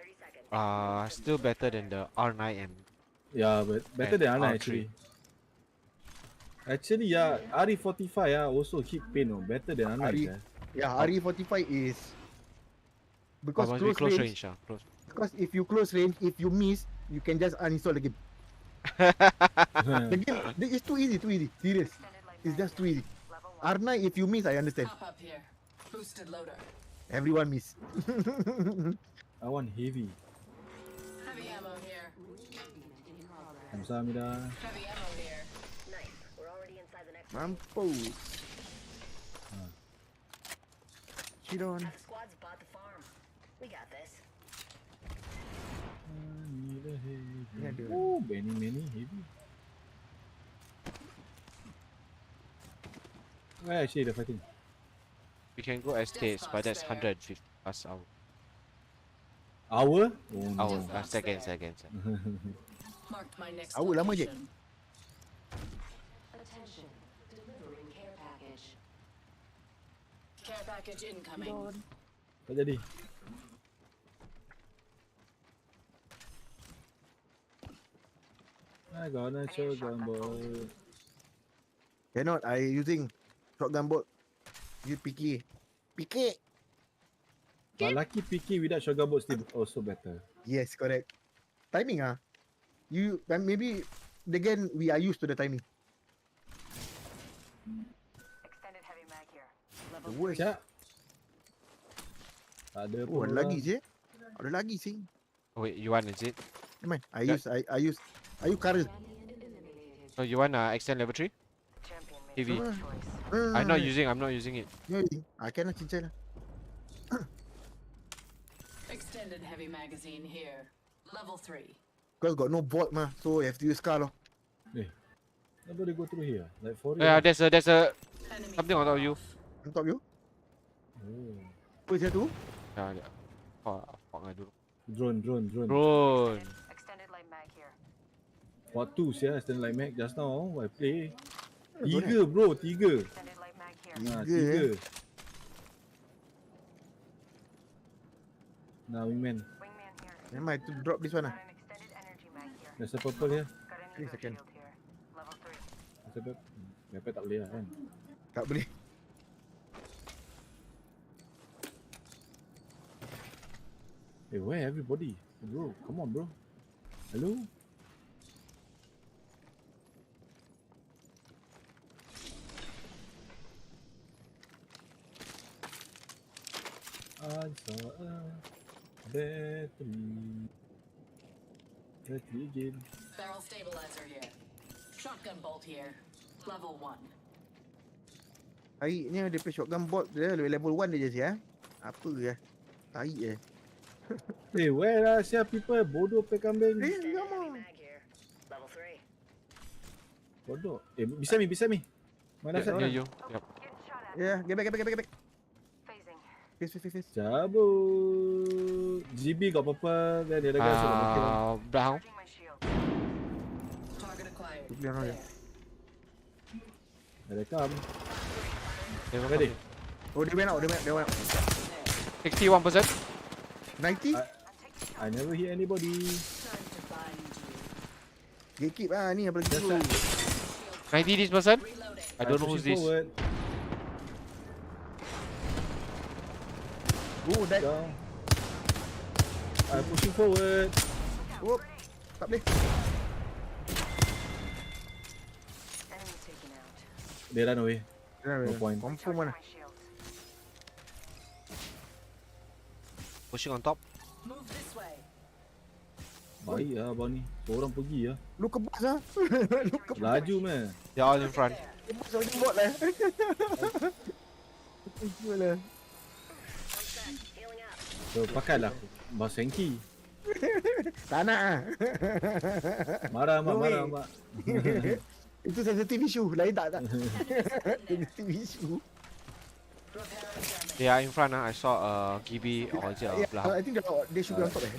Still better than the R9M. Yeah, but better than And Ana R3. actually. Actually, yeah, RE45 also hit pain. Better than Ana. Yeah, RE45 is because Must be close close range. range. Close. Because if you close range, if you miss, you can just uninstall the game. The game is too easy. Serious. It's just too easy. R9, if you miss, I understand. Pop up here. Boosted loader. Everyone miss. I want heavy. Heavy ammo here. Kamsahamnida. Heavy ammo here. Nice. We're already inside the next Mampus. Cheat on. The squad's bought the farm. We got this. Oh, many heavy. Where actually the fighting? We can go estates, but that's 150 plus hour. Hour? Hour. Second. Marked my next Awal lama je. location. Attention. Delivering care package. Care package incoming. Tak jadi. I got a shotgun bolt. Cannot. I using shotgun bolt. You picky. Picky. But lucky picky without shotgun bolt still also better. Yes, correct. Timing you maybe again we are used to the timing. Extended heavy mag here. The worst. Sekejap. Tak ada Oh, pun ada lagi je. Ada lagi sih. Oh, wait, you want is it? Never mind. I use current. So you want extend level 3? Heavy. I'm not using it. No, I cannot cincai lah. Extended heavy magazine here. Level 3. Because got no bolt mah, so you have to use car lor. Nobody go through here. Like for real. Yeah, there's a something on top of you. On top you? Oh. Apa je tu? Yeah. Fuck I don't know. Drone. Extended light mag here. What two sia stand like Mac just now I play. Tiga bro, tiga. Extended light mag here. Tiga. Now wingman. Wingman here. Never mind, to drop this one lah. Got an extended energy mag here. There's a purple here. Got a 3 new second. shield here. Level 3. Sebab Mepet tak boleh lah kan. Tak boleh. Hey, where everybody? Bro, come on bro. Hello? I saw a battery again. Barrel stabilizer here. Shotgun bolt here. Level 1. Tarik ni dia play shotgun bolt dia level 1 dia je ya. Apa ya? Tarik je. Hey, where are siap people? Bodoh pe kambing. Come on. Level 3. Bodoh. Bisa mi. Mana Yeah, sana? you. Yep. Yeah, get back. Phasing. Face. Cabut. GB got apa-apa dan dia dah sudah mungkin. Brown. Charging my shield. Target acquired. Tu beli orang dia. Ada come. Ready. Oh, dia went out. 61%. 90? I never hear anybody. Time to bind you. Gatekeep ni apa lagi tu? 90 this person. Reloading. I don't know who's this. Forward. Oh, that. Down. I'm pushing forward. Oh, tak boleh. Enemy taken out. They run away. No point. Confirm mana? My shield. Pushing on top. Move this way. Baik lah abang ni. Seorang pergi lah. Lu kebas lah. Lu kebas. Laju meh. They're all in front. Kebas macam bot lah. Itu lah. Healing up. So pakailah Bas Senki. Tak nak lah. Marah mak, No marah way. mak. Itu sensitive issue. Lain tak. Sensitive issue. They are in front. I saw GB or is it Yeah, Blah? I think they should be on top there.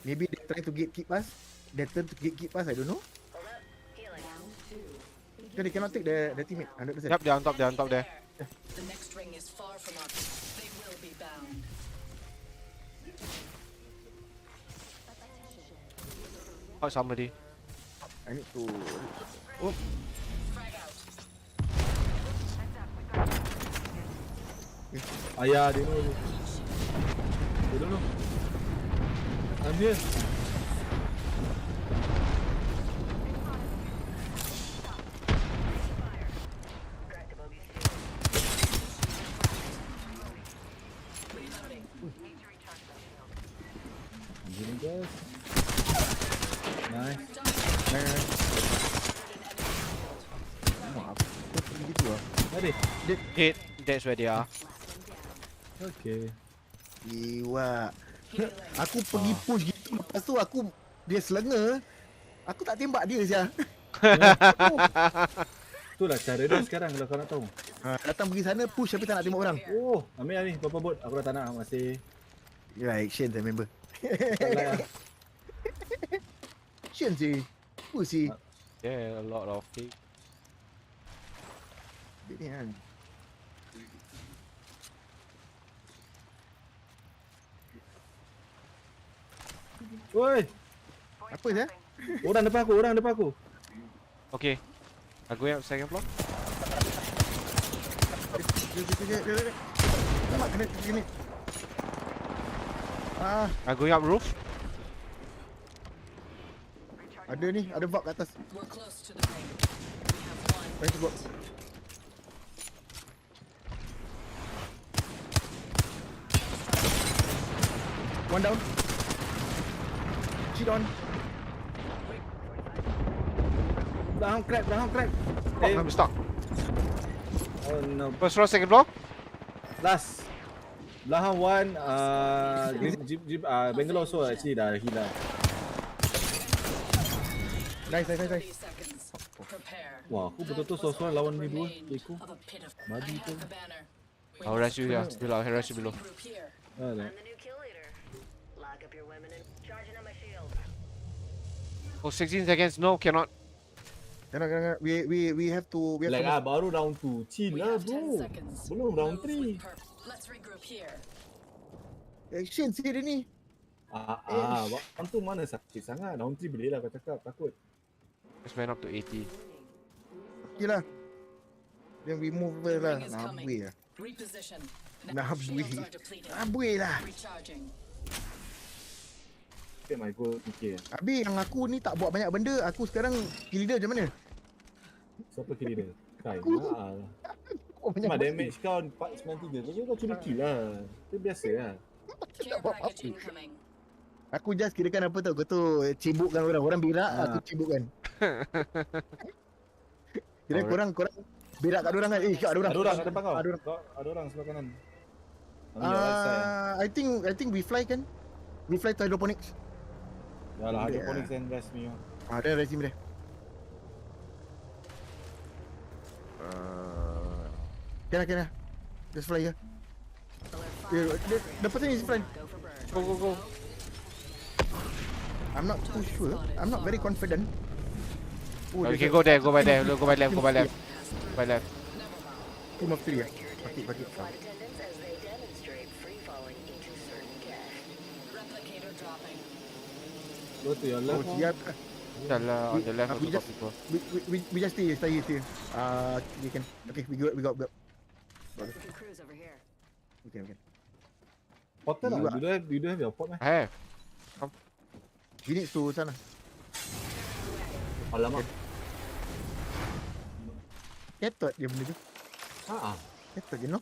Maybe they try to gatekeep us. They turn to gatekeep us. I don't know. Hold up. Healing. So they cannot take the teammate 100%. Yep, they're on top. There. The next ring is far from us. They will be bound. Oh, somebody. I need to. Oh, Frag out. Ayah, they know. They don't know. I'm here. I'm getting gas. Ready? Hit. That's where they are. Okay. Iwa. Aku pergi push gitu. Lepas tu aku dia selenga. Aku tak tembak dia sia. Itulah cara dia sekarang kalau kau nak tahu. Datang pergi sana push tapi tak nak tembak orang. Oh, ambil ni berapa bot? Aku dah tak nak, masih. Ya, action saya member. Tak like lah. Action sih. Apa sih? Yeah, a lot of things. Ini kan. Woi. Apa sia? Orang depan aku. Okay. I'm going up second floor. Kena. I'm going up roof. Ada ni, ada bug kat atas. We're close to the ring. We have one. Thanks bug. One down. Cheat on. Belakang crack. I'm stuck. Oh no. First floor, second floor. Last. Belakang one, Jeep, Bangalore so actually dah hilang. Nice. Wah, aku betul-betul seorang lawan ni dua. Aku. Madi tu. I'll rush you here. Below. I'll rush you below. I'm the new kill leader. Lock up your women and charging on my shield. Oh, 16 seconds. No, cannot. Cannot. We have to. Like baru round 2. Chill lah bro. Belum round 3. Let's regroup here. Action sih dia ni. Round 2 mana sakit sangat. Round 3 boleh lah kau cakap. Takut. Just went up to 80. Okay lah. Then we move lah. Nabui lah. Reposition. Nabui lah. Recharging. Okay, my goal fikir. Habis yang aku ni tak buat banyak benda. Aku sekarang kill leader macam mana? Siapa kill leader? Kai. Cuma damage kau 493. Kau curi kill lah. Itu biasa lah. Care package incoming. Aku just kirakan apa tau. Kau tu cibukkan orang. Orang berak, aku cibukkan. Kira korang berak kat orang kan? Ada orang. Ada orang kat depan kau. Ada orang sebelah kanan. I think we fly kan? We fly to hydroponics. Yalah, hydroponics and rest me. Ada rest me dia. Kena. Just fly ya. The person is flying. Go. I'm not too sure. I'm not very confident. You can go there. Go by there. Go by left. By left. Team of 3 ya. Pakai. Flight attendants as they demonstrate free falling into certain cache. Replicator dropping. Go to your left. Siap. Salah on the left also got people. We just stay here. We can. Okay, we go. Cruise over here. Okay. Portal lah. You don't have your port meh? I have. We need to sana. Alamak. Ketot dia benda tu. Ketot je no.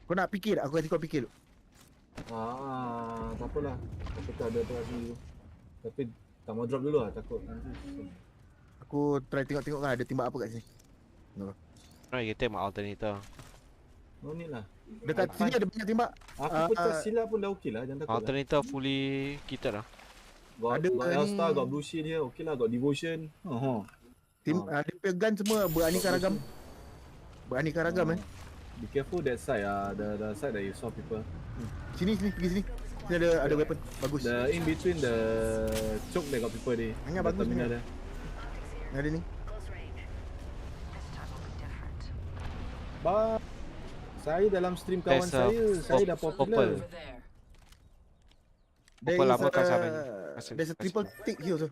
Kau nak fikir tak? Aku kasi kau fikir tu. Tak apalah. Aku tak ada apa lagi tu. Tapi tak mau drop dulu lah. Takut nanti. Aku try tengok kan ada timbak apa kat sini. No, you can take my alternator. No need lah. Dekat sini ada banyak timbak. Aku pecah silap pun dah okey lah. Jangan takut alternator lah. Fully kitted lah. Got L-Star, got Blue Shield here. Okey lah, got Devotion. Dia punya gun semua beraneka ragam. Be careful that side the side that you saw people. Sini pergi sini. Sini ada weapon. Bagus. The in between the choke there got people there. Hanya bagus ni. Ada ni. Saya dalam stream kawan saya dah popular. Purple apa kat sana? There's a triple tick here also.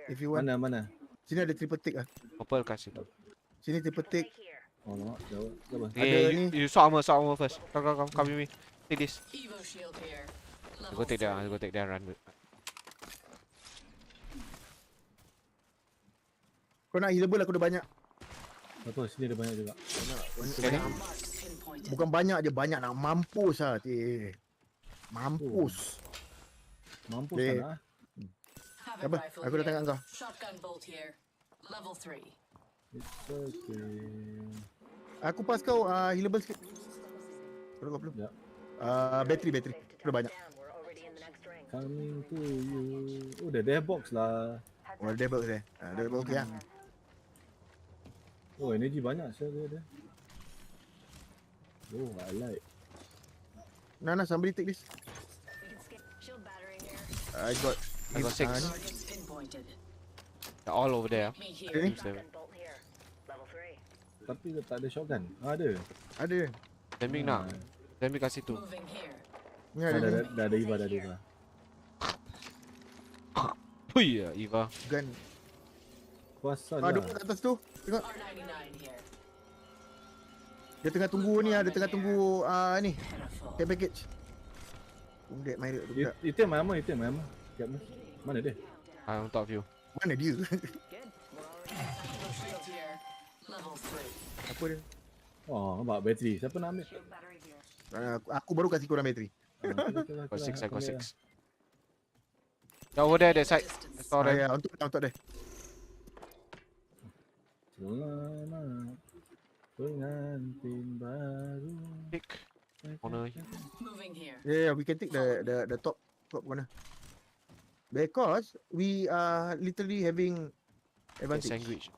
If you want. Mana? Sini ada triple tick ah. Purple kasih. Sini triple tick. Oh, no. Jauh. Okay, you saw armor first. Come with me. Take this. Evo shield here. Go take that run. Kau nak healable aku dah banyak. Apa? Sini ada banyak juga. Bukan banyak je, banyak nak mampus lah. Mampus Mampus lah. Havoc Apa? rifle Aku dah tengok here. kau. Shotgun bolt here. Level 3. It's okay. Aku pas kau healable sikit. Belum. Ya. Bateri. Sudah banyak. Coming to you. Oh, dah death box lah. Oh, ada box dia. Ada box ya. Oh, energy banyak saya dia. Oh, I like. Nah, somebody take this. I got 6. Targets pinpointed. They're all over there. Me here. Okay. Tapi tak ada shotgun. Ada. Ada. Demi nak. Demi kat situ. Moving here. Ni ada. Dah ada Eva. Hui ya, Eva. Gun. Kuasa Ada lah. kat atas tu. Tengok. R99 here. Dia tengah tunggu ni, dia tengah tunggu ni. Care package. Undet my budak. Itu yang mana? Kat mana dia? On top of you. Mana dia? Shield here. Level 3. Apa dia? Oh, nampak bateri. Siapa nak ambil? Aku baru kasih korang bateri. I got 6. Yeah, over there, that side. Sorry. Ya, untuk dia. Selamat pengantin baru. Pick. Corner. Moving here. Yeah, we can take the top corner. Because we are literally having advantage. Sandwich.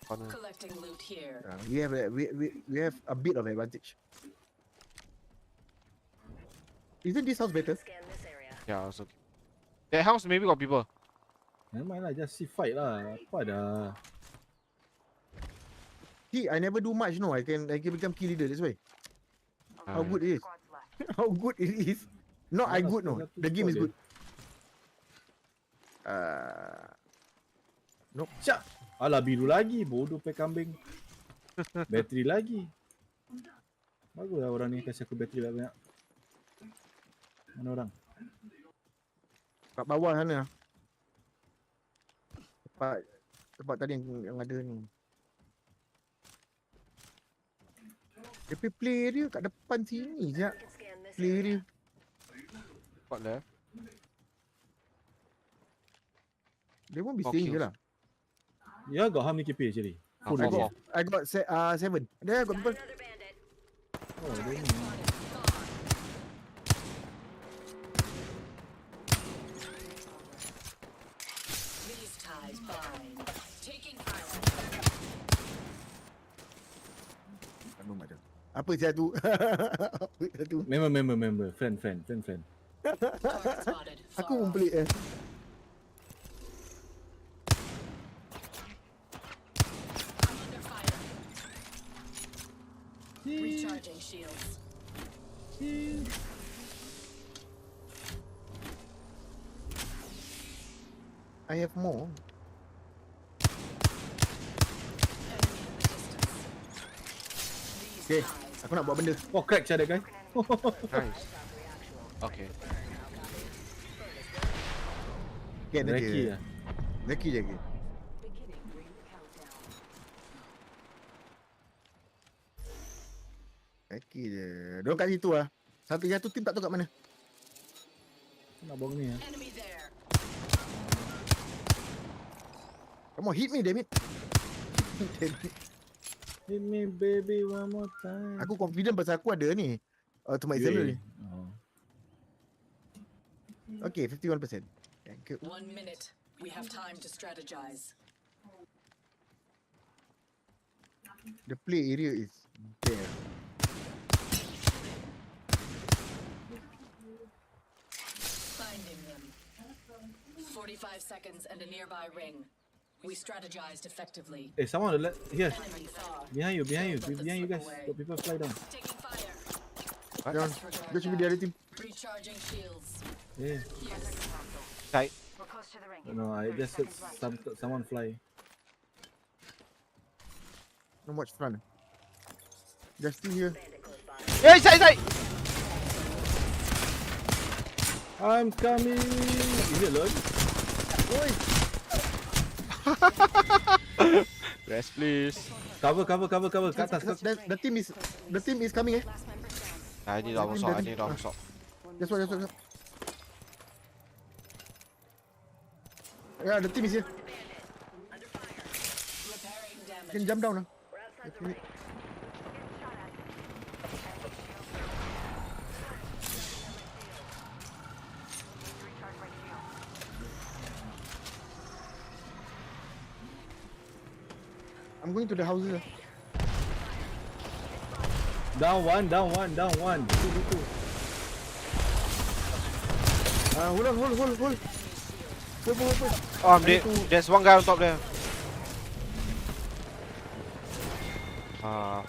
Corner. Collecting loot here. We have a bit of advantage. Isn't this house better? Yeah, it's okay. That house maybe got people. Never mind lah, just see fight lah. Apa dah? I never do much, no. I can become key leader. That's why. How good it is. How good it is. Not I good, no. The game is good. Nope. Cak. Alah, biru lagi. Bodoh pe kambing. Bateri lagi. Baguslah orang ni kasih aku bateri banyak. Mana orang? Kat bawah sana. Tempat tadi yang ada ni. Dia play dia kat depan sini je. Play dia. What left? They won't be staying je lah. Yeah, got how many KP actually? I got 7. There, got people. Oh, dia ni. These ties bind. Taking fire. Apa satu? Apa satu? Member. Friend. Target spotted. Aku pun pelik I'm under fire. Recharging shields. I have more. Okay, aku nak buat benda. Oh, crack cara guys. Nice. Okay. Okay, Lucky lah. Lucky je. Lucky je. Diorang kat situ lah. Satu tim tak tahu kat mana. Nak buang ni lah. Enemy there. Come on, hit me, damn it. Hit me baby one more time. Aku confident pasal aku ada ni. Automatic salary. Oh. Okay, 51%. Thank you. 1 minute. We have time to strategize. The play area is there. Finding them. 45 seconds and a nearby ring. We strategized effectively. Eh, someone on the left. Here. Enemy far. Behind you guys. Got people fly down. Taking fire. Jangan. Dia cuma dia ada team. Recharging shields. Yeah. Yes. Tight. No, I just heard someone fly. Not much front. Just still here. Hey, side! I'm coming. Is it alone? Oi! Rest please. Cover. Kat atas. The team is coming. I need armor sword. That's what. Yeah, the team is here. You can jump down. I'm going to the houses. Down one. Two. Hold on. Oh, I'm dead. There's one guy on top there.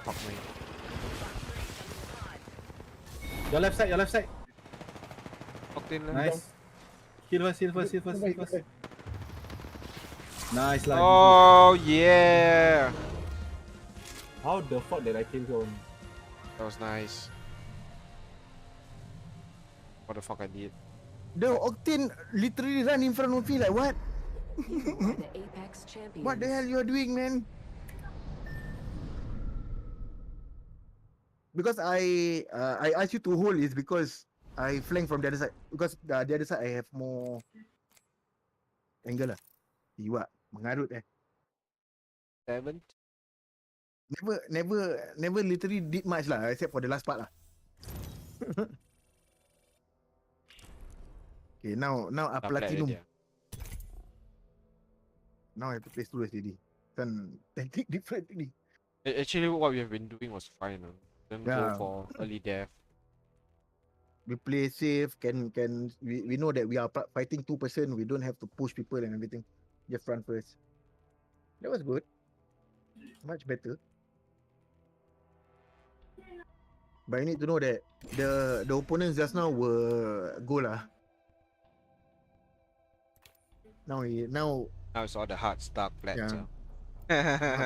Fuck me. Your left side. Octane left. Nice. Heal first. Nice lah. Oh yeah. How the fuck did I kill him? That was nice. What the fuck I did? The Octane literally ran in front of me like what? The Apex champions. What the hell you are doing, man? Because I asked you to hold is because I flank from the other side. Because the other side I have more angle lah. Iwak mengarut 7. Never literally did much lah except for the last part lah. Okay, now I platinum. Now I have to play through STD. Kan tactic different ni. Actually, what we have been doing was fine. Don't go for early death. We play safe. We know that we are fighting 2 person. We don't have to push people and everything. Just run first. That was good. Much better. But you need to know that the opponents just now were goal lah. Now it's all the hard stuck flat. Yeah.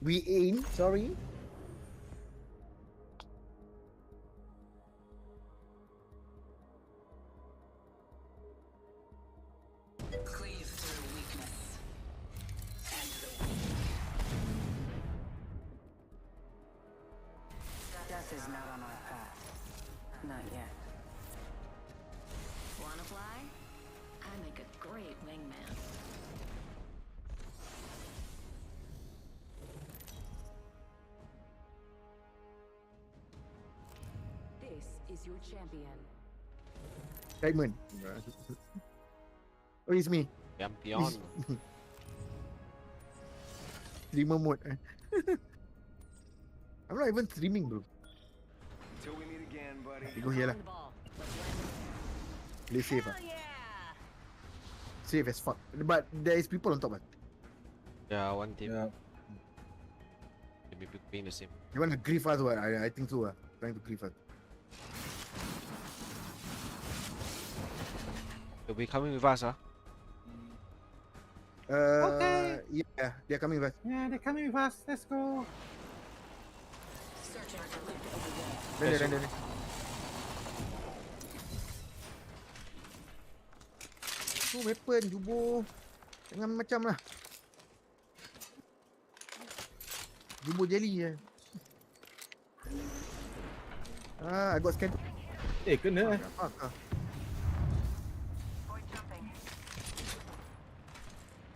We aim. Sorry. Cleave to their weakness. And to the Death is not on our path. Not yet. Wanna fly? I make a great wingman. This is your champion. Diamond. Oh, it's me. Champion. Streamer mode. I'm not even streaming, bro. Till we meet again, buddy. You go here lah. Play safe ah. Safe as fuck. But there is people on top ah. Yeah, one team. Yeah. They be playing the same. You want to grief us or what? I think so ah. Trying to grief us. They'll be coming with us, Okay. Yeah, they're coming with us. Yeah, they're coming with us. Let's go. Render. Oh, weapon, Jubo. Jangan macam lah. Jubo jelly je. I got scan. Kena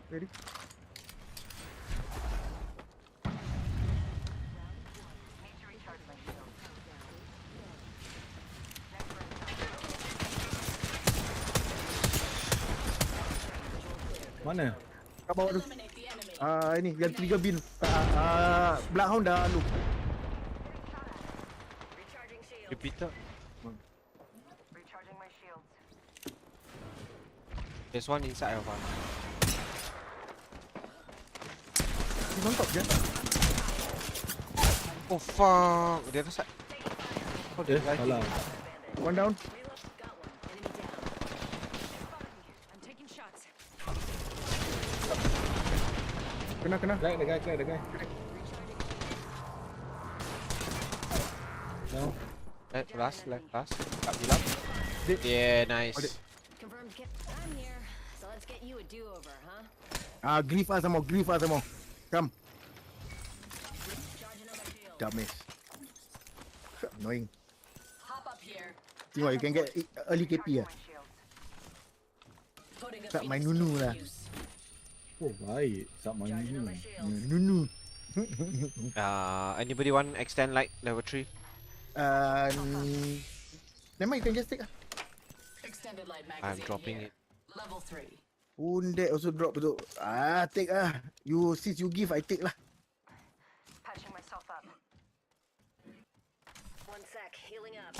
Ready? Mana? Kat bawah tu. Ini yang 3 bin. Bloodhound dah lu. Repeater. There's one inside of us. He's on top je. Oh fuck, the other side. Oh, dia salah. One down. I'm taking shots. Kena. Crack the guy. No. Last. Kat bilang. Yeah, nice. Confirmed. I'm here. So let's get you a do-over, huh? Grief us some more. Come. Dumbass. Annoying. Hop up here. See what you can get early KP ah. Tak main nunu lah. Oh baik, sub main ni. Nunu. Anybody want extend light level 3? Never mind, you can just take lah. Extended light I'm magazine dropping here. it. Level 3. Wounded also drop betul. Take lah. Since you give, I take lah. Patching myself up. One sec, healing up.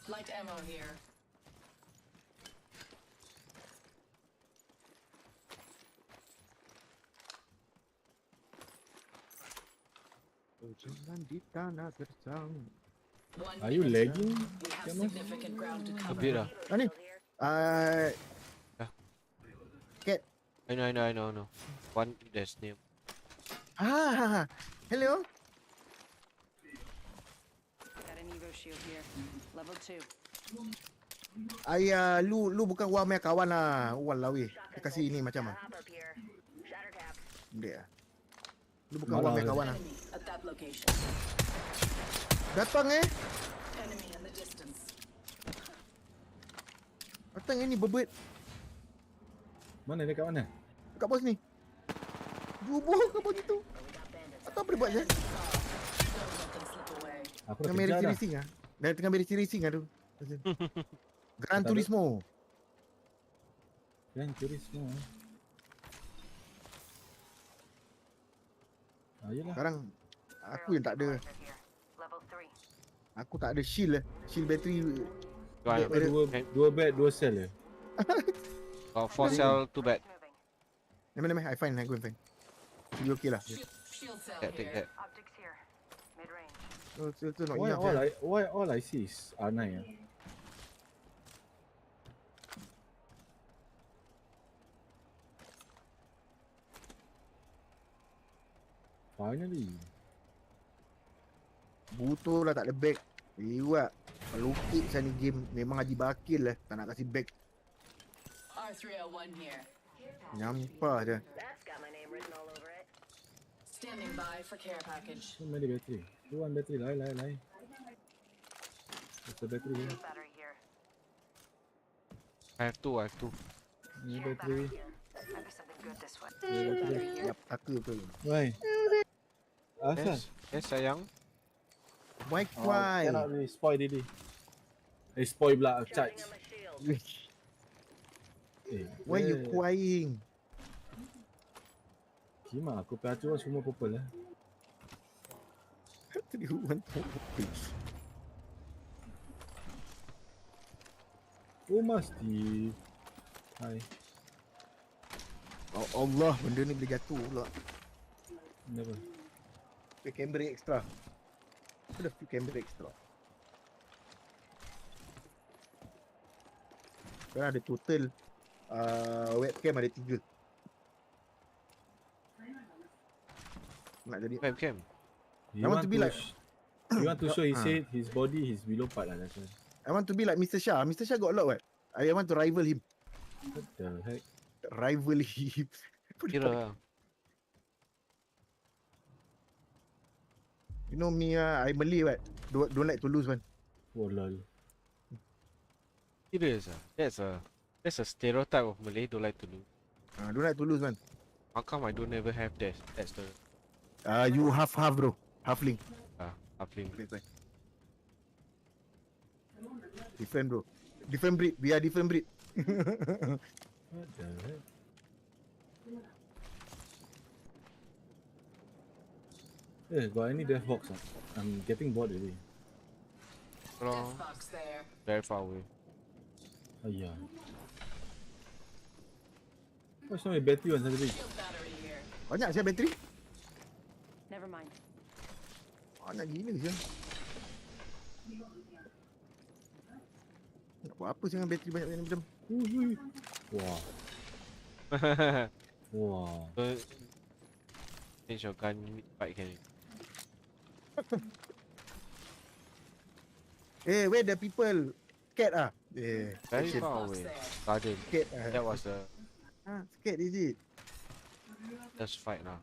Light ammo here. Jangan di tanah gersang. Are you lagging? We have significant ground to A cover. bit lah. Ni. Cat. I know. One, there's new. Hello. Got an Evo shield here. Level 2. Lu bukan Wah punya kawan lah. Walau weh. Dia kasih ini macam mana? Hop up here. Shatter cap. Dia. Lu bukan Wah punya kawan lah. Enemy at that location. Datang Enemy in the distance. Datang ni bebet. Mana dia kat mana? Kat pos ni. Jubuh ke pos itu? Atau apa dia buat je? Don't let them slip away. Aku dah Tengah kejar merisi dah. racing ah. Dah tengah merisi racing ah tu. Gran Turismo. Gran Turismo. Ayolah. Sekarang aku yang tak ada. Level 3. Aku tak ada shield. Shield battery. Dua bed, dua sel je. 4 cell, 2 bed. Never. I find. I go and find. Should be okay lah. Shield cell Take here. that. Optics here. Mid range. Still not Why enough. all I see is R9 ah? Finally. Butuh lah tak ada back. Iwak. Pelukit saya ni game. Memang haji bakil lah. Tak nak kasih back. R301 here. Nyampah je. That's got my name written all over it. Standing by for care package. So many battery. You want battery? Lai. What's the battery here? Battery here. I have two. Ni battery. Might be something good this way. Ni battery. Yap, taka betul. Why? Asal? Yes, sayang. Why Oh, why? cannot really spoil Didi. Spoil pula charge. Why you crying? Gimana aku perhati orang semua purple lah. Oh mesti. Hai. Oh Allah, benda ni boleh jatuh pula. Kenapa? Pakai kamera extra. Ada few kamera extra. Sekarang ada total webcam ada 3. Nak jadi webcam. You want to be like you want to show his head, his body, his below part lah that's why. I want to be like Mr. Shah. Mr. Shah got a lot what? I want to rival him. What the heck? Rival him. Kira. You know me, I Malay what? Don't like to lose one. Oh lol. Serious ah? That's a stereotype of Malay don't like to lose. Don't like to lose one. How come I don't ever have that? That's the You half bro. Halfling. halfling. That's why. Different bro. Different breed. We are different breed. What the heck? Got any death box? I'm getting bored already. Wrong. Death box there. Very far away. Ayah. What's wrong with battery on Saturday? Shield battery here. Banyak saya bateri. Never mind. Banyak gila je. Nak buat apa sih dengan bateri banyak macam? Wah. Wah. So, change your gun fight can you? Where the people? Cat ah. Very action. far away. Garden. Cat That was the scared is it? first fight now.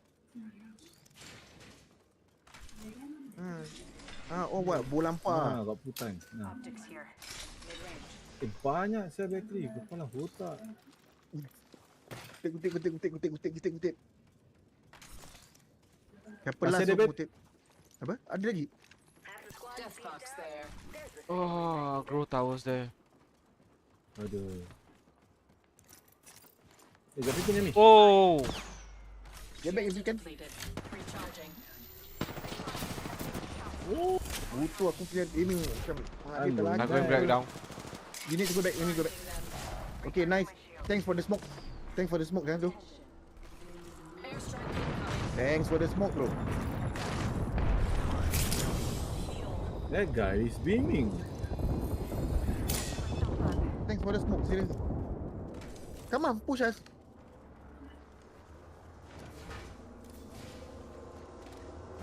Oh buat bola Ah, lampak. kat putan. Nah. Optics here. Mid-range. Banyak saya bateri. Kepala otak. Kutip. Siapa lah Masih ada suruh kutip? Apa? Ada lagi? Death box there. Oh, grow towers there. Aduh. Kat situ ni. Oh. Get back if you can. Depleted. Recharging. Oh, butuh aku punya aiming macam I'm going back down. You need to go back. Let me go back. Okay, nice. Thanks for the smoke. Jangan tu. Thanks for the smoke, bro. That guy is beaming. Thanks for the smoke, seriously. Come on, push us.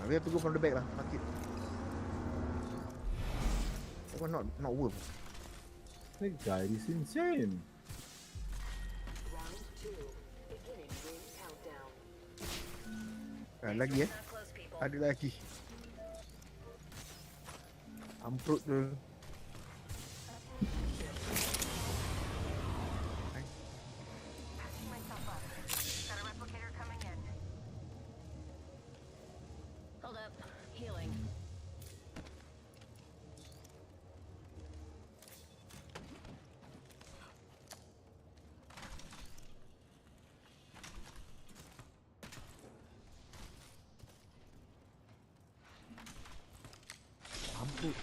We have to go from the back lah. Fuck it. Oh, not worth. That guy is insane. Round 2. Beginning ring countdown. Lagi Ada lagi. Amprut tu. Hold up. Healing. Amprut.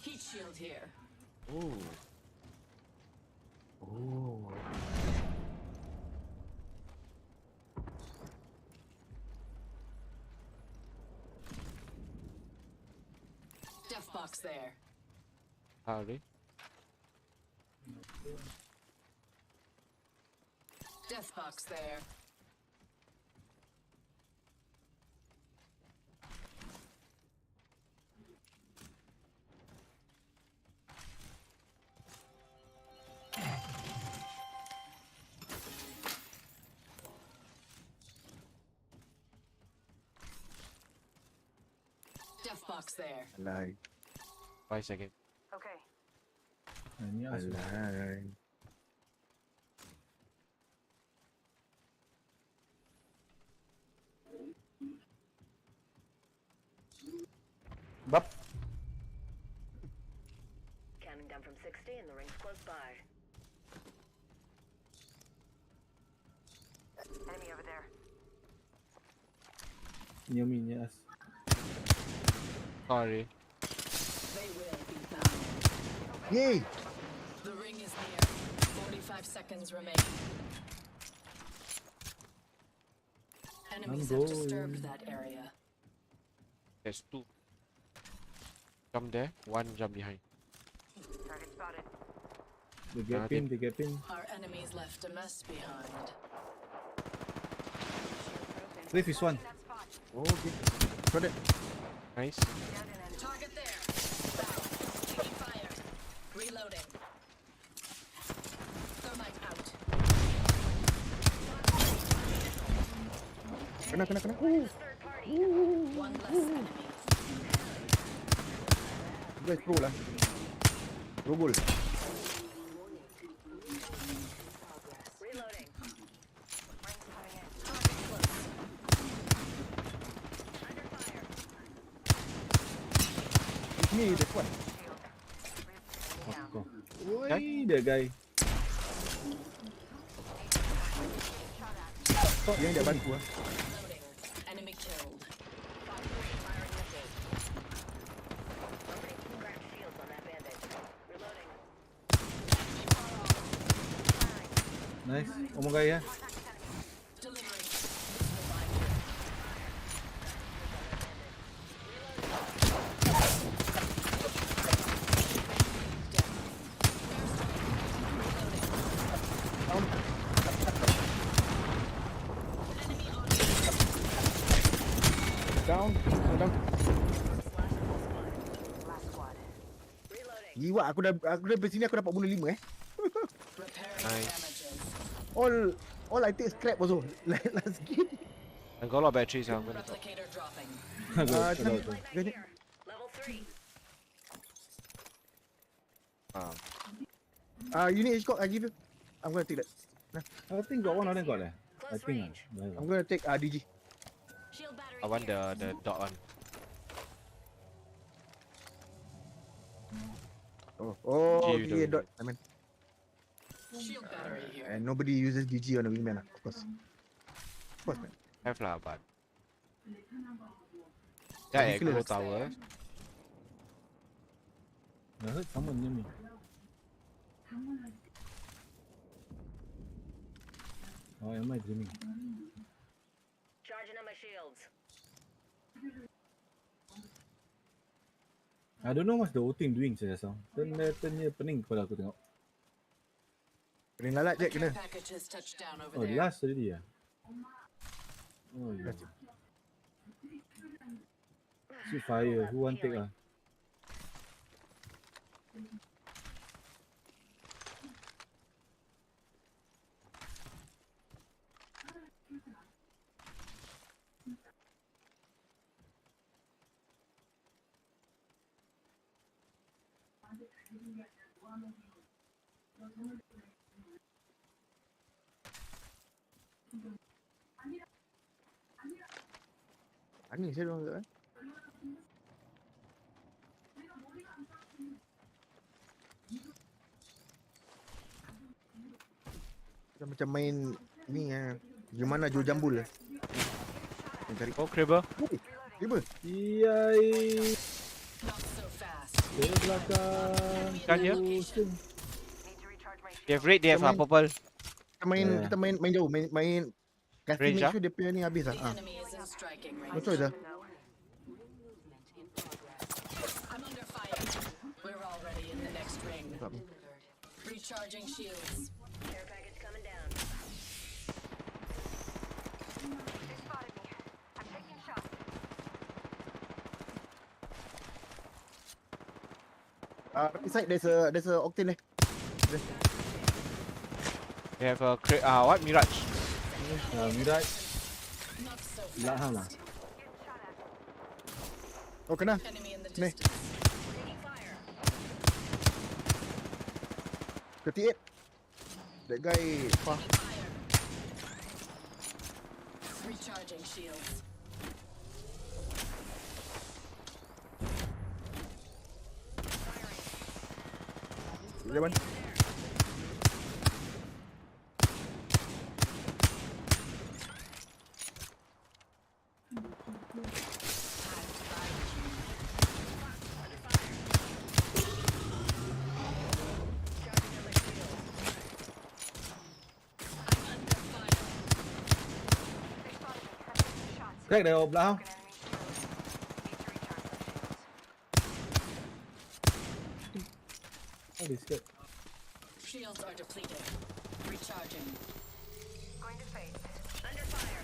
Heat shield here. Oh. Death box there. Howdy. Death box there. Death box there. Alay. 5 seconds. Okay. Ini asal. Alay. Bap. Counting down from 60 and the ring's close by. Enemy over there. Nyominya as. Sorry. They will be found. Yay! The ring is near. 45 seconds remain. Enemies have disturbed that area. There's 2. Jump there, 1 jump behind. Target spotted. They get in. Our enemies left a mess behind. Cliff is one. Oh, okay. Got it. Nice. Target there. Down. Taking fire. Reloading. Thermite out. Kena. One less enemy. Guys, pro lah. Pro goal. Reloading. It's me, this one. Oi, that guy. Kau yang dia bantu ah. Enemy killed. Nice. Omong gaya. Down. Gila, aku dah dari sini aku dapat bunuh 5 Nice. all I take is scrap also. Like last game. I got a lot of batteries. I'm gonna talk. Replicator dropping. Level 3. You need H-Cock, I give you. I'm gonna take that. I think got one of them got there. I think. I'm gonna take DG. Shield battery I want the dot one. Oh, Gee, DG dot. I mean, Shield battery here. and nobody uses DG on the wingman, of course. Of course, man. Have lah, but that aggro tower. I heard someone near me. Oh, am I dreaming? Charging on my shields. I don't know what's the whole thing doing saya rasa. Turnnya pening kepala aku tengok. Pening lalat je kena. Package has touched down over Oh, there. last already ya. Oh yeah. See fire. Who want take ah? Ani saya dong kan. Macam main ni gimana jual jambul lah. Cari Kribber. Kribber. Iyai. Not so fast. Ke belakang. Kan ya? They have red, they have purple. Kita main jauh, main kasi make sure dia punya ni habis lah. Enemy is in striking range. No choice lah. I'm under fire. We're already in the next ring. Recharging shields. Care package coming down. They spotted me. I'm taking shots. Right side there's a octane there. They have a what Mirage? Mirage. Belakang lah. Oh kena. Ni. 38. That guy far. Recharging shields. Jalan. Crack dari belakang. Oh, this good. Shields are depleted. Recharging. Going to face. Under fire.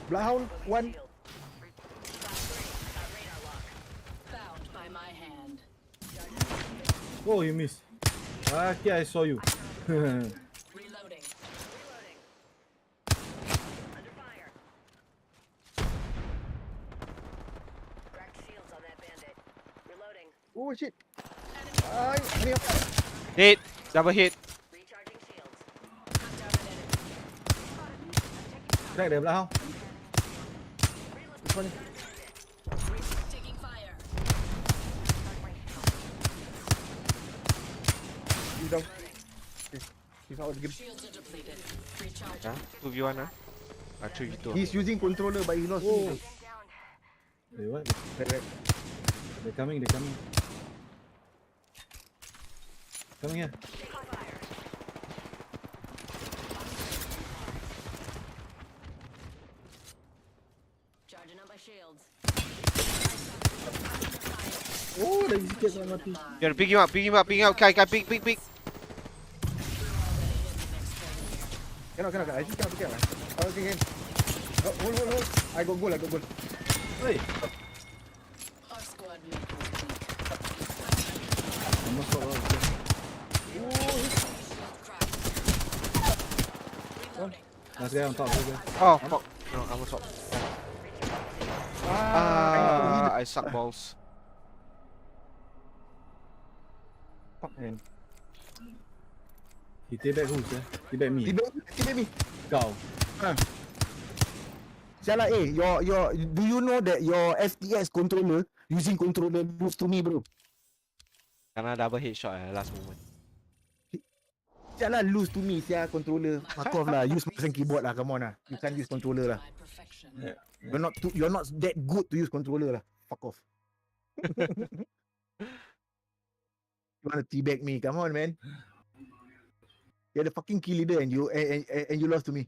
Belakang one. Bound by my hand. Oh, you missed. Okay, I saw you. Reloading. Under fire. Cracked shields on that bandit. Reloading. Oh shit. Ay, ni apa? Hit. Double hit. Recharging shields. Crack dari belakang. Taking fire. You down. Okay. He's out of the game. Shields are depleted. Recharging. 2v1 ah? 3v2. He's using controller but he lost. Oh. Wait, what? Right. They're coming. Coming here. Charging up my shields. Oh, lagi sikit saya mati. You gotta pick him up. Kai, pick. Cannot. I just cannot pick up. Okay. Hold. I got goal. Hey. Our squad mate was weak. Masuk lah. Cracked. Last guy on top. Last guy. Oh fuck. No, I'm on top. I suck balls. Fuck man. He take back who, sir? Take back me. Tiba me. Kau. Sialah, your do you know that your FTX controller using controller lose to me, bro? Karena double headshot last moment. Sialah, lose to me, sia controller. Fuck off lah, use mouse and keyboard lah, come on lah. You can't use controller lah. You're not that good to use controller lah. Fuck off. You wanna teabag me? Come on, man. You're the fucking kill leader and you lost to me.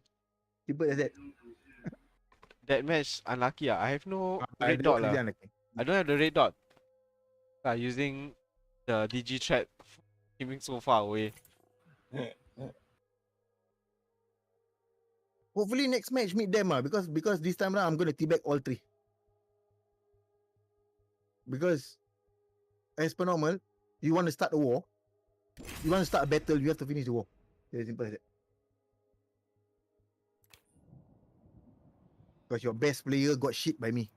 Simple as that. That match unlucky. I have no red dot lah. I don't have the red dot. Using the DG trap, aiming so far away. Hopefully next match meet them because this time round I'm gonna teabag all three. Because as per normal, you want to start a war, you want to start a battle, you have to finish the war. Very simple as that. Because your best player got shit by me.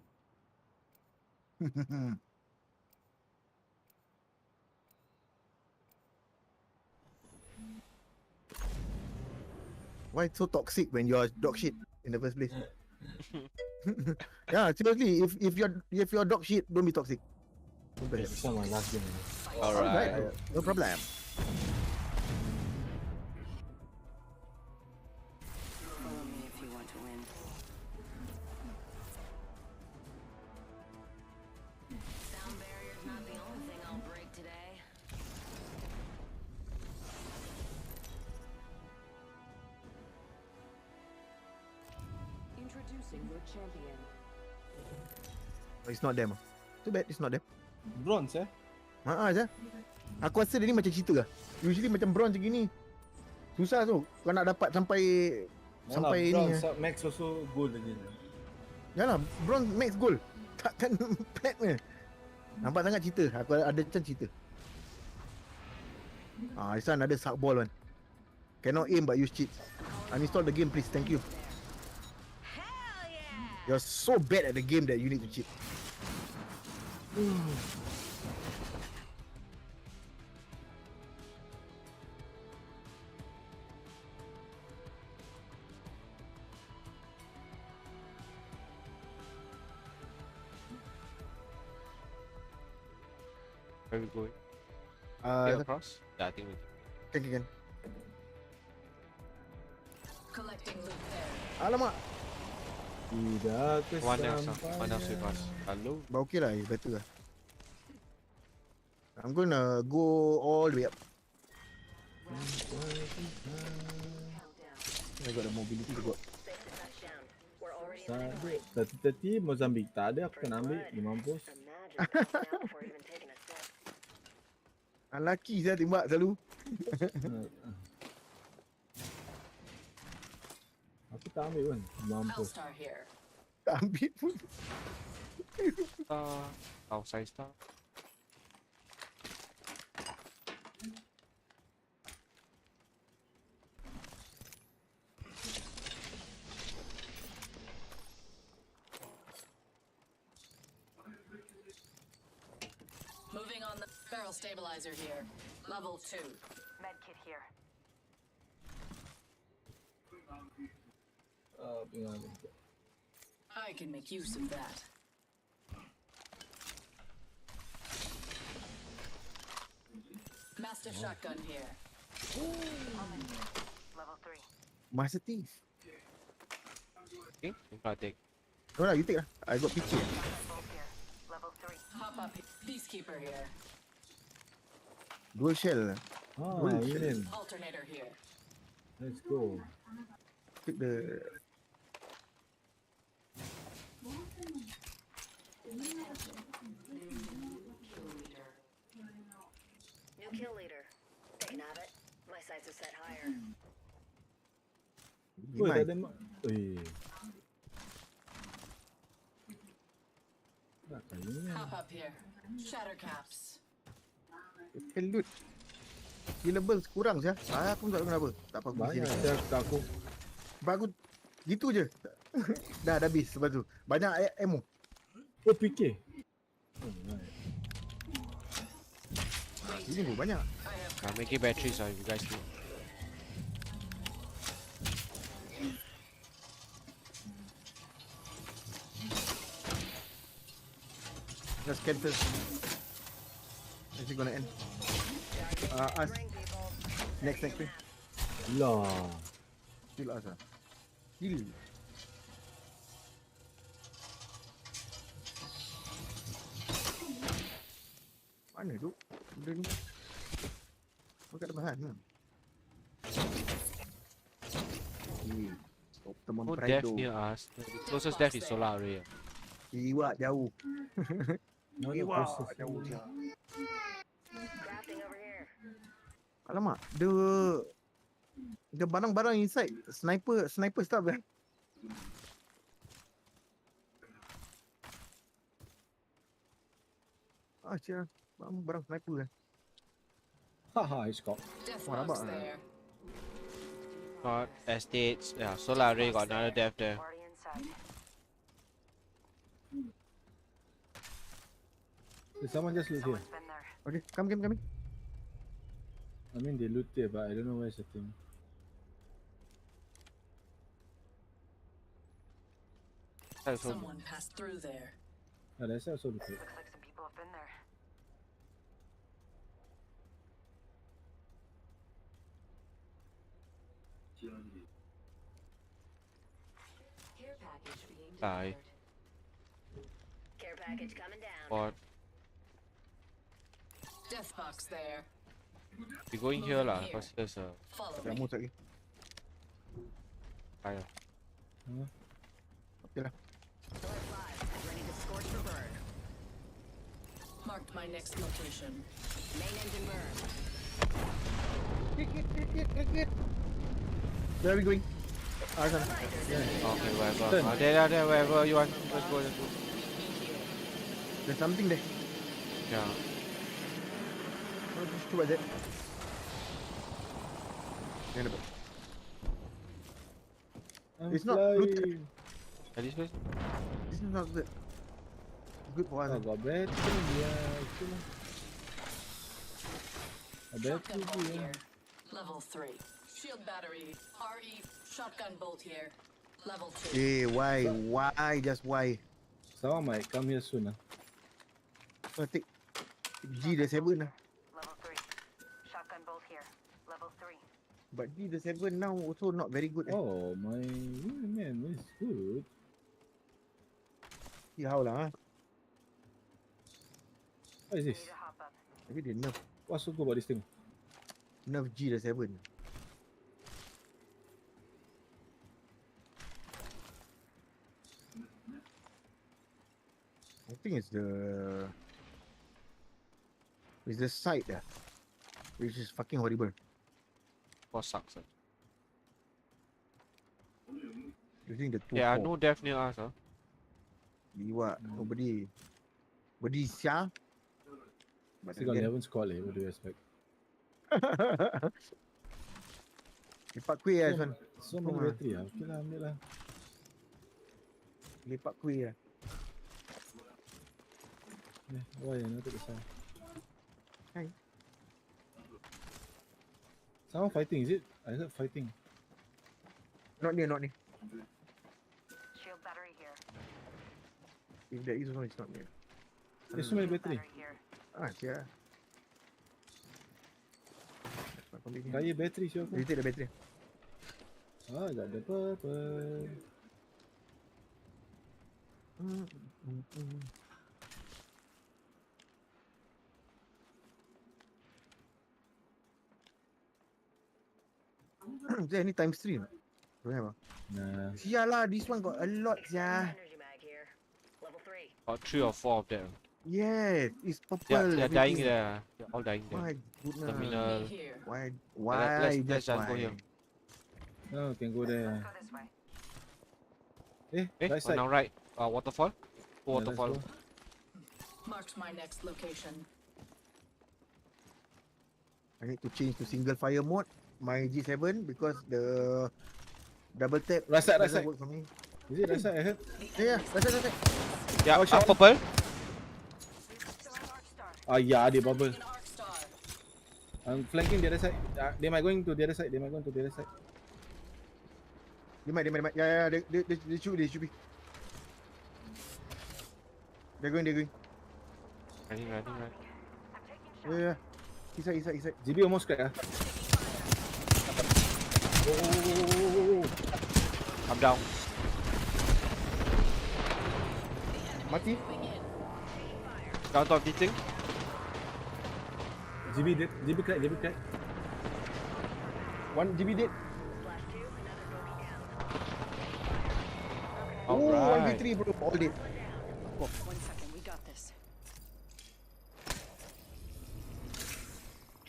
Why so toxic when you're dog shit in the first place? Yeah, seriously, if you're dog shit, don't be toxic. This is my last game. Alright. No problem. Follow me if you want to win. Sound barrier's not the only thing I'll break today. Introducing your champion. It's not them. Too bad, it's not them. Bronze je. Aku rasa dia ni macam cerita lah. Usually macam bronze macam gini. Susah tu. Kau nak dapat sampai ni. Bronze max also gold again. Yalah, bronze max gold. Takkan plat ni. Nampak sangat cerita. Aku ada macam cerita. This one ada suck ball one. Cannot aim but use cheats. Uninstall the game please, thank you. You're so bad at the game that you need to cheat. Where are we going? Across? Yeah, I think we can. Collecting loot there. Alamak. Tidak One else with us. Hello? But okay lah, better lah. I'm gonna go all the way up. I got the mobility to go up. Tadi Mozambik tak ada, aku kena ambil 5 mampus. Unlucky saya tembak selalu. Aku tak ambil pun, mampus. Tak ambil pun. Outside star. Moving on the barrel stabilizer here. Level 2. Medkit here. I can make use of that. Master shotgun here. Level 3. Master Thief. Okay, you gotta take. No lah, you take lah. I got picture. Level 3. Hop up. Peacekeeper here. Dual shell. Alternator here. Let's go. Take the New kill leader. They can have it. My sights are set higher. Hop up here. Shatter caps. loot. Killable kurang sia. Aku pun tak tahu kenapa. Tak apa. Banyak sia aku. Bagus. Gitu je. dah habis lepas tu. Banyak ammo. Oh, PK. Ini pun banyak. I'm making batteries if you guys need. Just scan first. Is it gonna end? Us. Next thing. Lah. Still us ah. Still. Mana tu? Benda ni. Bukan ada bahan kan? Optimum No Pride death near us. The closest death is solar array. Iwak jauh. Iwak jauh je. Alamak, the barang-barang inside sniper stuff kan. Cia, barang sniper kan. Haha, it's got. Wah, nampak kan? Got estates. Yeah, solar array got another death there. Someone just loot here. Okay, come. I mean, they loot there, but I don't know where's the thing. Someone passed through there. Ah, that's also looted. Looks like some people have been there. Care package being Bye. Care package coming down. But Death box there. we going here lah, because there's a Follow Dah me. muat lagi. fire. Okay lah. Ready to scorch for burn. Marked my next location. Main engine burn. Where are we going? Sana. Okay, wherever. There, wherever you want. Let's go. There's something there. Yeah. Just cuba that. Yang dapat. It's not looted. At this place? This is not good. Good for us. Oh, got battery, yeah. Okay lah. A Shotgun battery bolt dia. here. Level 3. Shield battery. RE. Shotgun bolt here. Level 2. Why? Just why? Someone might come here soon lah. Take G the 7 lah. Level 3. Shotgun bolt here. Level 3. But G the 7 now also not very good. Oh, my man, it's good. See how lah. What is this? Need to hop up. Maybe they nerf What's so good about this thing? G the 7. I think it's the side there, which is fucking horrible. What sucks? Using the 2 Yeah, no death near us. Liwak, nobody sia. But Still got 11 squad leh, what do you expect? Lepak kuih lah Suan. So many battery lah, okay lah, ambil lah. Lepak kuih lah. Why you not take the sound? Hi. Someone fighting, is it? I heard fighting. Not near. Shield battery here. If there is one, it's not near. There's so many battery. Here. Sia. Kaya battery siapa? You take the battery. Ah, got the purple. Is there any times 3 or not? Don't have. Nah. Sial lah, this one got a lot sia. Energy mag here. Level 3. About 3 or 4 of them. Yes, it's purple. They're dying everything. there. They're all dying there. My goodness. Terminal. Why? Let's Just just go why? here. No, can go there. Go this way. Right side. Now right. Waterfall. Yeah, Waterfall. let's go. Marked my next location. I need to change to single fire mode my G7 because the Double tap. Right side, right Doesn't side. work for me. Is it right side? I heard. Yeah, right side, right side. Yeah, Oh, shot. purple. Yeah, they bubble. I'm flanking the other side. They might going to the other side. They might going to the other side. They might. Yeah, they should be. They're going. Running. Yeah. East side. GB almost cracked. Oh. I'm down. Mati. Down top beating. GB dead. GB crack. One GB dead. Alright. 1v3 bro, all dead. 1 second, we got this.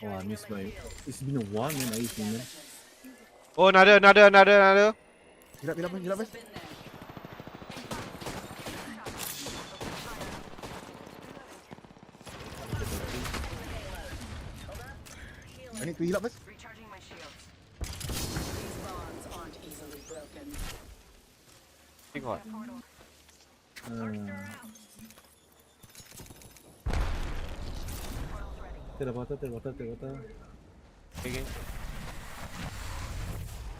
Oh, I missed by. It's been a while, man. I used to, man. Oh, another. Hilap best. I need to heal up first. Recharging my shields. These bonds aren't easily broken. Think what? Terwater. Again.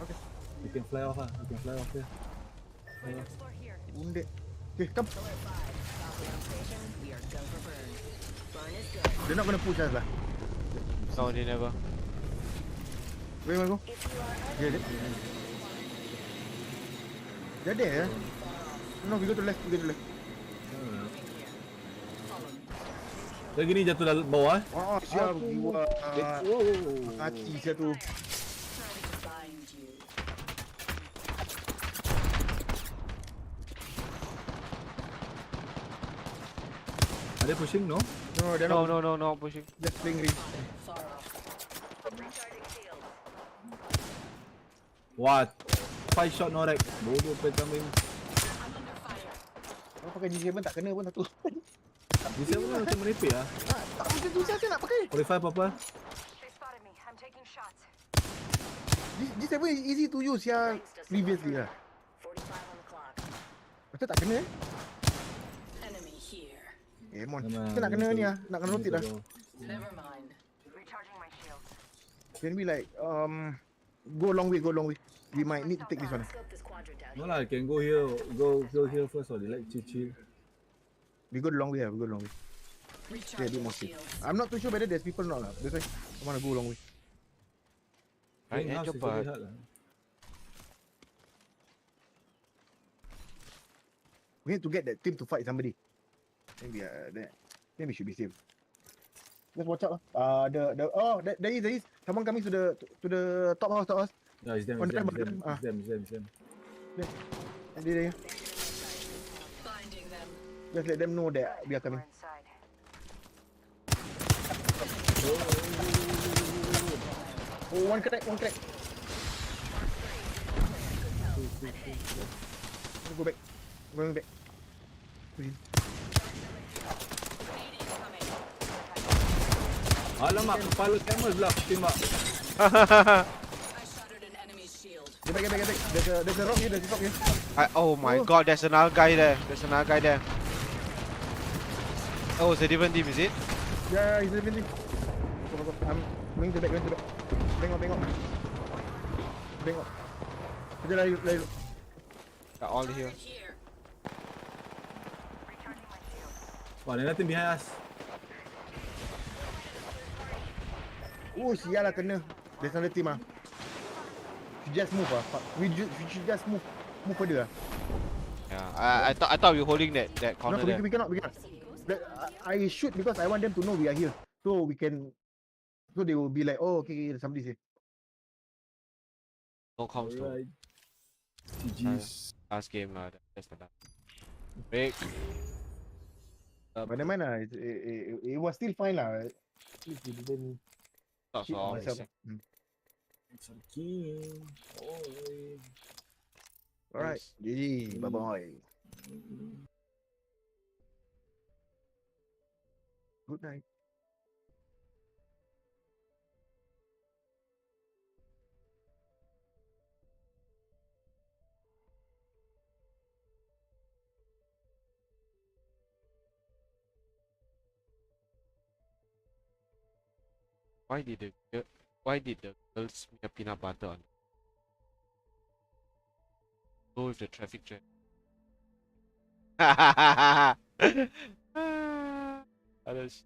Okay. You can fly off, You can fly off here. Wounded. Okay, come. We are go for burn. Burn is good. They're not gonna push us lah. No, they never. Where you wanna go? Yeah, they're there. No, we go to left. Lagi ni jatuh dalam bawah. Oh, siap gua. Mati siap tu. Are they pushing? No? No, they're not. No pushing. Just playing range. What? 5 shot no rack. Bodoh play kambing. Kau pakai G7 tak kena pun satu. G7 pun macam merepek lah. Tak macam tu saja nak pakai. Qualify apa-apa? G7 is easy to use ya previously lah. Macam tak kena Enemy here. Mon. Kita nak kena ni lah. Nak kena rotate lah. Never mind. Recharging my shields. Can we like go long way. We might need to take this one. No lah, can go here. Go here first or they like chill. We go the long way. Yeah, a bit more safe. I'm not too sure whether there's people or not lah. That's why I want to go long way. Right, House is very hard lah. We need to get that team to fight somebody. Then we should be safe. Just watch out. There is someone coming to the top house. Yeah, it's them. There. Binding them. Just let them know that we are coming. Oh, one crack. Go back. Going back. Alamak, kepala camera belah tembak. I shattered an enemy's shield. Get back. There's a rock here. Oh my god, there's another guy there. Oh, it's a different team, is it? Yeah, he's a different team. Go. I'm going to back. Bengok. Kita lari. They're all here. Wah, there's nothing behind us. Oh, sial lah kena. There's another team ah. Just move ah. We should just move further ah. Yeah, I thought we were holding that corner there. We cannot. I shoot because I want them to know we are here. So they will be like, oh, okay, somebody's here. No comms though. Alright. GG's. Last game lah. That's the last. Break. But never mind lah. It was still fine lah. It didn't. That's shit all. myself. It's okay. Alright. GG. Bye-bye. Good night. Why did the girl smear peanut butter on? Go with the traffic jam. Others.